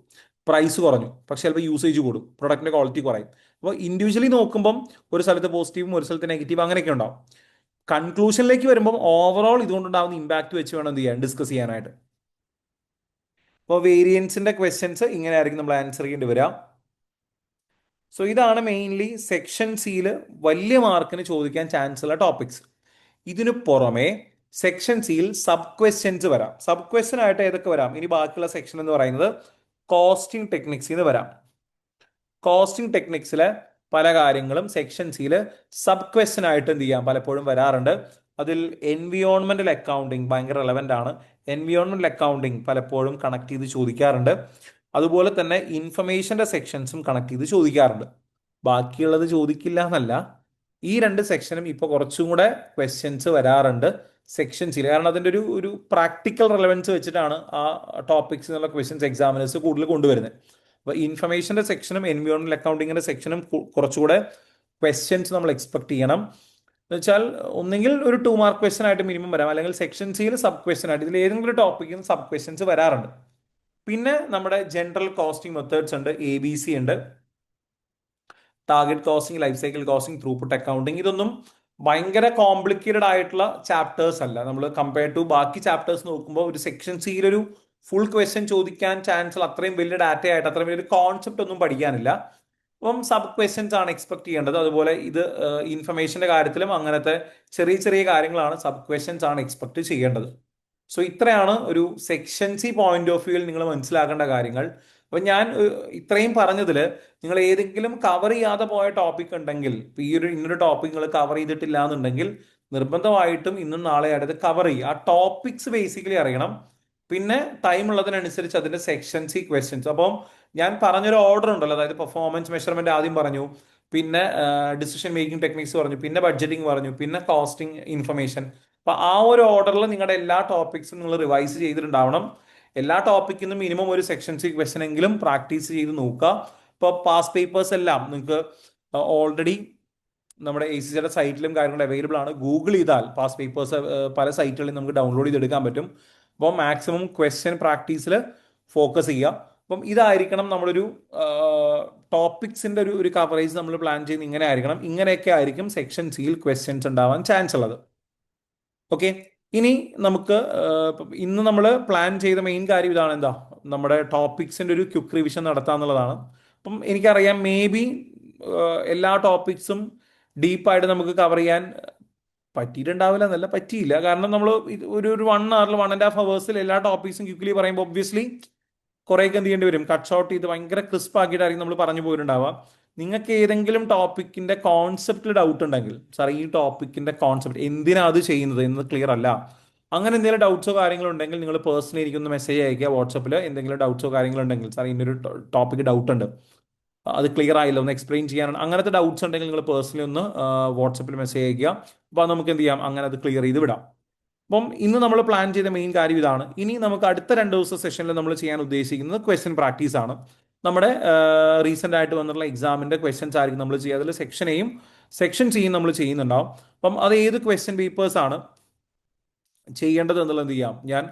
പ്രൈസ് കുറഞ്ഞു, പക്ഷെ ചിലപ്പോൾ യൂസേജ് കൂടും, പ്രൊഡക്റ്റിന്റെ ക്വാളിറ്റി കുറയും. അപ്പോൾ ഇൻഡിവിജ്വലി നോക്കുമ്പം ഒരു സ്ഥലത്ത് പോസിറ്റീവും ഒരു സ്ഥലത്ത് നെഗറ്റീവ് അങ്ങനെയൊക്കെ ഉണ്ടാവും. കൺക്ലൂഷനിലേക്ക് വരുമ്പോൾ ഓവറോൾ ഇതുകൊണ്ടുണ്ടാകുന്ന ഇമ്പാക്ട് വെച്ച് വേണം എന്ത് ചെയ്യാൻ, ഡിസ്കസ് ചെയ്യാനായിട്ട്. അപ്പോൾ വേരിയൻസിന്റെ ക്വസ്റ്റ്യൻസ് ഇങ്ങനെ ആയിരിക്കും നമ്മൾ ആൻസർ ചെയ്യേണ്ടി വരിക. സോ ഇതാണ് മെയിൻലി സെക്ഷൻ സിയിൽ വലിയ മാർക്കിന് ചോദിക്കാൻ ചാൻസ് ഉള്ള ടോപ്പിക്സ്. ഇതിനു പുറമെ സെക്ഷൻ സിയിൽ സബ് ക്വസ്റ്റ്യൻസ് വരാം. സബ് ക്വസ്റ്റ്യൻ ആയിട്ട് ഏതൊക്കെ വരാം, ഇനി ബാക്കിയുള്ള സെക്ഷൻ എന്ന് പറയുന്നത് കോസ്റ്റിംഗ് ടെക്നിക്സിൽ നിന്ന് വരാം. കോസ്റ്റിംഗ് ടെക്നിക്സിലെ പല കാര്യങ്ങളും സെക്ഷൻ സിയിൽ സബ് ക്വസ്റ്റ്യൻ ആയിട്ട് എന്ത് ചെയ്യാം പലപ്പോഴും വരാറുണ്ട്. അതിൽ എൻവിയോൺമെന്റൽ അക്കൗണ്ടിങ് ഭയങ്കര റെലവെന്റ് ആണ്. എൻവിയോൺമെന്റൽ അക്കൗണ്ടിങ് പലപ്പോഴും കണക്ട് ചെയ്ത് ചോദിക്കാറുണ്ട്. അതുപോലെ തന്നെ ഇൻഫർമേഷന്റെ സെക്ഷൻസും കണക്ട് ചെയ്ത് ചോദിക്കാറുണ്ട്. ബാക്കിയുള്ളത് ചോദിക്കില്ല എന്നല്ല, ഈ രണ്ട് സെക്ഷനും ഇപ്പോൾ കുറച്ചും കൂടെ ക്വസ്റ്റ്യൻസ് വരാറുണ്ട് സെക്ഷൻസിൽ. കാരണം അതിൻ്റെ ഒരു പ്രാക്ടിക്കൽ റെലവൻസ് വെച്ചിട്ടാണ് ആ ടോപ്പിക്സ് എന്നുള്ള ക്വസ്റ്റ്യൻസ് എക്സാമിനേഴ്സ് കൂടുതൽ കൊണ്ടുവരുന്നത്. അപ്പോൾ ഇൻഫർമേഷന്റെ സെക്ഷനും എൻവിയോൺമെന്റൽ അക്കൗണ്ടിങ്ങിന്റെ സെക്ഷനും കുറച്ചുകൂടെ ക്വസ്റ്റ്യൻസ് നമ്മൾ എക്സ്പെക്ട് ചെയ്യണം. എന്ന് വെച്ചാൽ ഒന്നെങ്കിൽ ഒരു 2 മാർക്ക് ക്വസ്റ്റ്യൻ ആയിട്ട് മിനിമം വരാം, അല്ലെങ്കിൽ സെക്ഷൻ സിയിൽ സബ് ക്വസ്റ്റ്യൻ ആയിട്ട് ഇതിൽ ഏതെങ്കിലും ഒരു ടോപ്പിക്കിൽ സബ് ക്വസ്റ്റ്യൻസ് വരാറുണ്ട്. പിന്നെ നമ്മുടെ ജനറൽ കോസ്റ്റിംഗ് മെത്തേഡ്സ് ഉണ്ട്, ABC ഉണ്ട്, target costing, life cycle costing, throughput accounting. ഇതൊന്നും ഭയങ്കര കോംപ്ലിക്കേറ്റഡ് ആയിട്ടുള്ള ചാപ്റ്റേഴ്സ് അല്ല. നമ്മൾ കമ്പയർ ടു ബാക്കി ചാപ്റ്റേഴ്സ് നോക്കുമ്പോൾ ഒരു സെക്ഷൻ സിയിൽ ഒരു ഫുൾ ക്വസ്റ്റ്യൻ ചോദിക്കാൻ ചാൻസ് അത്രയും വലിയ ഡാറ്റ ആയിട്ട് അത്രയും വലിയൊരു കോൺസെപ്റ്റ് ഒന്നും പഠിക്കാനില്ല. അപ്പം സബ് ക്വസ്റ്റ്യൻസ് ആണ് എക്സ്പെക്ട് ചെയ്യേണ്ടത്. അതുപോലെ ഇത് ഇൻഫർമേഷന്റെ കാര്യത്തിലും അങ്ങനത്തെ ചെറിയ ചെറിയ കാര്യങ്ങളാണ്, സബ് ക്വസ്റ്റ്യൻസ് ആണ് എക്സ്പെക്ട് ചെയ്യേണ്ടത്. സോ ഇത്രയാണ് ഒരു സെക്ഷൻ സി പോയിന്റ് ഓഫ് വ്യൂവിൽ നിങ്ങൾ മനസ്സിലാക്കേണ്ട കാര്യങ്ങൾ. അപ്പൊ ഞാൻ ഇത്രയും പറഞ്ഞതിൽ നിങ്ങൾ ഏതെങ്കിലും കവർ ചെയ്യാതെ പോയ ടോപ്പിക് ഉണ്ടെങ്കിൽ, ഈ ഇന്നൊരു ടോപ്പിക് നിങ്ങൾ കവർ ചെയ്തിട്ടില്ല എന്നുണ്ടെങ്കിൽ നിർബന്ധമായിട്ടും ഇന്നും നാളെ ആയിട്ട് കവർ ചെയ്യുക. ആ ടോപ്പിക്സ് ബേസിക്കലി അറിയണം. പിന്നെ ടൈം ഉള്ളതിനനുസരിച്ച് അതിന്റെ സെക്ഷൻ സി ക്വസ്റ്റ്യൻസ്. അപ്പം ഞാൻ പറഞ്ഞൊരു ഓർഡർ ഉണ്ടല്ലോ, അതായത് പെർഫോമൻസ് മെഷർമെന്റ് ആദ്യം പറഞ്ഞു, പിന്നെ ഡിസിഷൻ മേക്കിംഗ് ടെക്നിക്സ് പറഞ്ഞു, പിന്നെ ബഡ്ജറ്റിംഗ് പറഞ്ഞു, പിന്നെ കോസ്റ്റിംഗ് ഇൻഫർമേഷൻ. അപ്പൊ ആ ഒരു ഓർഡറിൽ നിങ്ങളുടെ എല്ലാ ടോപ്പിക്സും നിങ്ങൾ റിവൈസ് ചെയ്തിട്ടുണ്ടാവണം. എല്ലാ ടോപ്പിക്കിൽ നിന്നും മിനിമം ഒരു സെക്ഷൻ സി ക്വസ്റ്റൻ എങ്കിലും പ്രാക്ടീസ് ചെയ്ത് നോക്കുക. ഇപ്പോൾ പാസ് പേപ്പേഴ്സ് എല്ലാം നിങ്ങൾക്ക് ഓൾറെഡി നമ്മുടെ എ സി സിയുടെ സൈറ്റിലും കാര്യങ്ങളും അവൈലബിൾ ആണ്. ഗൂഗിൾ ചെയ്താൽ പാസ് പേപ്പേഴ്സ് പല സൈറ്റുകളിൽ നമുക്ക് ഡൗൺലോഡ് ചെയ്തെടുക്കാൻ പറ്റും. അപ്പോൾ മാക്സിമം ക്വസ്റ്റ്യൻ പ്രാക്ടീസിൽ ഫോക്കസ് ചെയ്യുക. അപ്പം ഇതായിരിക്കണം നമ്മളൊരു ടോപ്പിക്സിന്റെ ഒരു കവറേജ് നമ്മൾ പ്ലാൻ ചെയ്യുന്നത് ഇങ്ങനെ ആയിരിക്കണം. ഇങ്ങനെയൊക്കെ ആയിരിക്കും സെക്ഷൻ സിയിൽ ക്വസ്റ്റ്യൻസ് ഉണ്ടാവാൻ ചാൻസ് ഉള്ളത്. ഓക്കെ, ഇനി നമുക്ക് ഇന്ന് നമ്മൾ പ്ലാൻ ചെയ്ത മെയിൻ കാര്യം ഇതാണ്. എന്താ, നമ്മുടെ ടോപ്പിക്സിന്റെ ഒരു ക്വിക്ക് റിവിഷൻ നടത്തുക എന്നുള്ളതാണ്. അപ്പം എനിക്കറിയാം മേ ബി എല്ലാ ടോപ്പിക്സും ഡീപ്പായിട്ട് നമുക്ക് കവർ ചെയ്യാൻ പറ്റിയിട്ടുണ്ടാവില്ല എന്നല്ല, പറ്റിയില്ല. കാരണം നമ്മൾ ഒരു 1 hour 1.5 hours എല്ലാ ടോപ്പിക്സും ക്വിക്ലി പറയുമ്പോൾ ഒബ്വിയസ്ലി കുറേയൊക്കെ എന്ത് ചെയ്യേണ്ടി വരും, കട്ട് ഷോട്ട് ചെയ്ത് ഭയങ്കര ക്രിസ്പ് ആക്കിയിട്ടായിരിക്കും നമ്മൾ പറഞ്ഞു പോയിട്ടുണ്ടാവുക. നിങ്ങൾക്ക് ഏതെങ്കിലും ടോപ്പിക്കിന്റെ കോൺസെപ്റ്റിൽ ഡൗട്ട് ഉണ്ടെങ്കിൽ, സാർ ഈ ടോപ്പിക്കിന്റെ കോൺസെപ്റ്റ് എന്തിനാ അത് ചെയ്യുന്നത് എന്ന് ക്ലിയർ അല്ല, അങ്ങനെ എന്തെങ്കിലും ഡൗട്ട്സോ കാര്യങ്ങളോ ഉണ്ടെങ്കിൽ നിങ്ങൾ പേഴ്സണലി എനിക്കൊന്ന് മെസ്സേജ് അയക്കുക വാട്സപ്പിൽ. എന്തെങ്കിലും ഡൗട്ട്സോ കാര്യങ്ങളോ ഉണ്ടെങ്കിൽ, സാർ ഇന്നൊരു ടോപ്പിക്ക് ഡൗട്ട് ഉണ്ട്, അത് ക്ലിയർ ആയില്ല, ഒന്ന് എക്സ്പ്ലെയിൻ ചെയ്യാനാണ്, അങ്ങനത്തെ ഡൗട്ട്സ് ഉണ്ടെങ്കിൽ നിങ്ങൾ പേഴ്സണലി ഒന്ന് വാട്സപ്പിൽ മെസ്സേജ് അയക്കുക. അപ്പോൾ നമുക്ക് എന്ത് ചെയ്യാം, അങ്ങനെ അത് ക്ലിയർ ചെയ്ത് വിടാം. അപ്പം ഇന്ന് നമ്മൾ പ്ലാൻ ചെയ്ത മെയിൻ കാര്യം ഇതാണ്. ഇനി നമുക്ക് അടുത്ത 2 ദിവസം സെഷനിൽ നമ്മൾ ചെയ്യാൻ ഉദ്ദേശിക്കുന്നത് ക്വസ്റ്റ്യൻ പ്രാക്ടീസ് ആണ്. നമ്മുടെ റീസെന്റ് ആയിട്ട് വന്നിട്ടുള്ള എക്സാമിന്റെ ക്വസ്റ്റ്യൻസ് ആയിരിക്കും നമ്മൾ ചെയ്യുക. അതിൽ സെക്ഷൻ എയും സെക്ഷൻ സിയും നമ്മൾ ചെയ്യുന്നുണ്ടാവും. അപ്പം അത് ഏത് ക്വസ്റ്റ്യൻ പേപ്പേഴ്സ് ആണ് ചെയ്യേണ്ടത് എന്നുള്ളത് എന്ത് ചെയ്യാം, ഞാൻ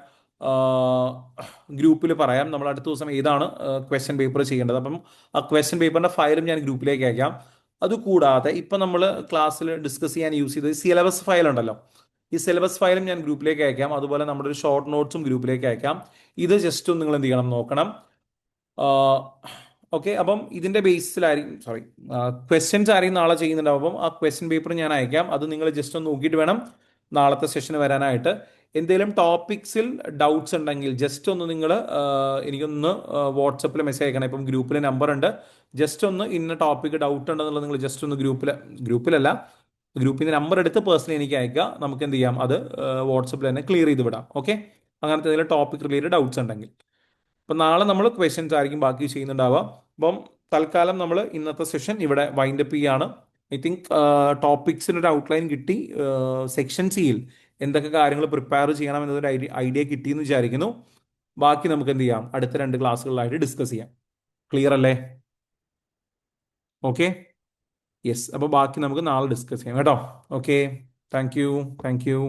ഗ്രൂപ്പിൽ പറയാം. നമ്മൾ അടുത്ത ദിവസം ഏതാണ് ക്വസ്റ്റ്യൻ പേപ്പർ ചെയ്യേണ്ടത്. അപ്പം ആ ക്വസ്റ്റ്യൻ പേപ്പറിന്റെ ഫയലും ഞാൻ ഗ്രൂപ്പിലേക്ക് അയക്കാം. അതുകൂടാതെ ഇപ്പം നമ്മൾ ക്ലാസ്സിൽ ഡിസ്കസ് ചെയ്യാൻ യൂസ് ചെയ്തത് സിലബസ് ഫയൽ ഉണ്ടല്ലോ, ഈ സിലബസ് ഫയലും ഞാൻ ഗ്രൂപ്പിലേക്ക് അയക്കാം. അതുപോലെ നമ്മുടെ ഒരു ഷോർട്ട് നോട്ട്സും ഗ്രൂപ്പിലേക്ക് അയക്കാം. ഇത് ജസ്റ്റ് ഒന്ന് നിങ്ങൾ എന്ത് ചെയ്യണം, നോക്കണം. ഓക്കെ, അപ്പം ഇതിന്റെ ബേസിലായിരിക്കും, സോറി, ക്വസ്റ്റ്യൻസ് ആയിരിക്കും നാളെ ചെയ്യുന്നുണ്ടാവും. അപ്പം ആ ക്വസ്റ്റ്യൻ പേപ്പർ ഞാൻ അയക്കാം. അത് നിങ്ങൾ ജസ്റ്റ് ഒന്ന് നോക്കിയിട്ട് വേണം നാളത്തെ സെഷന് വരാനായിട്ട്. എന്തെങ്കിലും ടോപ്പിക്സിൽ ഡൗട്ട്സ് ഉണ്ടെങ്കിൽ ജസ്റ്റ് ഒന്ന് നിങ്ങൾ എനിക്കൊന്ന് വാട്സപ്പിൽ മെസ്സേജ് അയക്കണം. ഇപ്പം ഗ്രൂപ്പിൽ നമ്പർ ഉണ്ട്. ജസ്റ്റ് ഒന്ന് ഇന്ന ടോപ്പിക്ക് ഡൗട്ട് ഉണ്ടെന്നുള്ളത് നിങ്ങൾ ജസ്റ്റ് ഒന്ന് ഗ്രൂപ്പിലല്ല, ഗ്രൂപ്പിൽ നിന്ന് നമ്പർ എടുത്ത് പേഴ്സണലി എനിക്ക് അയക്കുക. നമുക്ക് എന്ത് ചെയ്യാം, അത് വാട്സപ്പിൽ തന്നെ ക്ലിയർ ചെയ്ത് വിടാം. ഓക്കെ, അങ്ങനത്തെ എന്തെങ്കിലും ടോപ്പിക് റിലേറ്റഡ് ഡൗട്ട്സ് ഉണ്ടെങ്കിൽ. അപ്പം നാളെ നമ്മൾ ക്വസ്റ്റ്യൻസ് ആയിരിക്കും ബാക്കി ചെയ്യുന്നുണ്ടാവുക. അപ്പം തൽക്കാലം നമ്മൾ ഇന്നത്തെ സെഷൻ ഇവിടെ വൈൻഡപ്പ് ചെയ്യാണ്. ഐ തിങ്ക് ടോപ്പിക്സിന് ഒരു ഔട്ട്ലൈൻ കിട്ടി. സെക്ഷൻ സിയിൽ എന്തൊക്കെ കാര്യങ്ങൾ പ്രിപ്പയർ ചെയ്യണം എന്നതൊരു ഐഡിയ കിട്ടിയെന്ന് വിചാരിക്കുന്നു. ബാക്കി നമുക്ക് എന്ത് ചെയ്യാം, അടുത്ത 2 ക്ലാസ്സുകളിലായിട്ട് ഡിസ്കസ് ചെയ്യാം. ക്ലിയർ അല്ലേ? Okay, yes. അപ്പോൾ ബാക്കി നമുക്ക് നാളെ ഡിസ്കസ് ചെയ്യാം കേട്ടോ. Okay, thank you.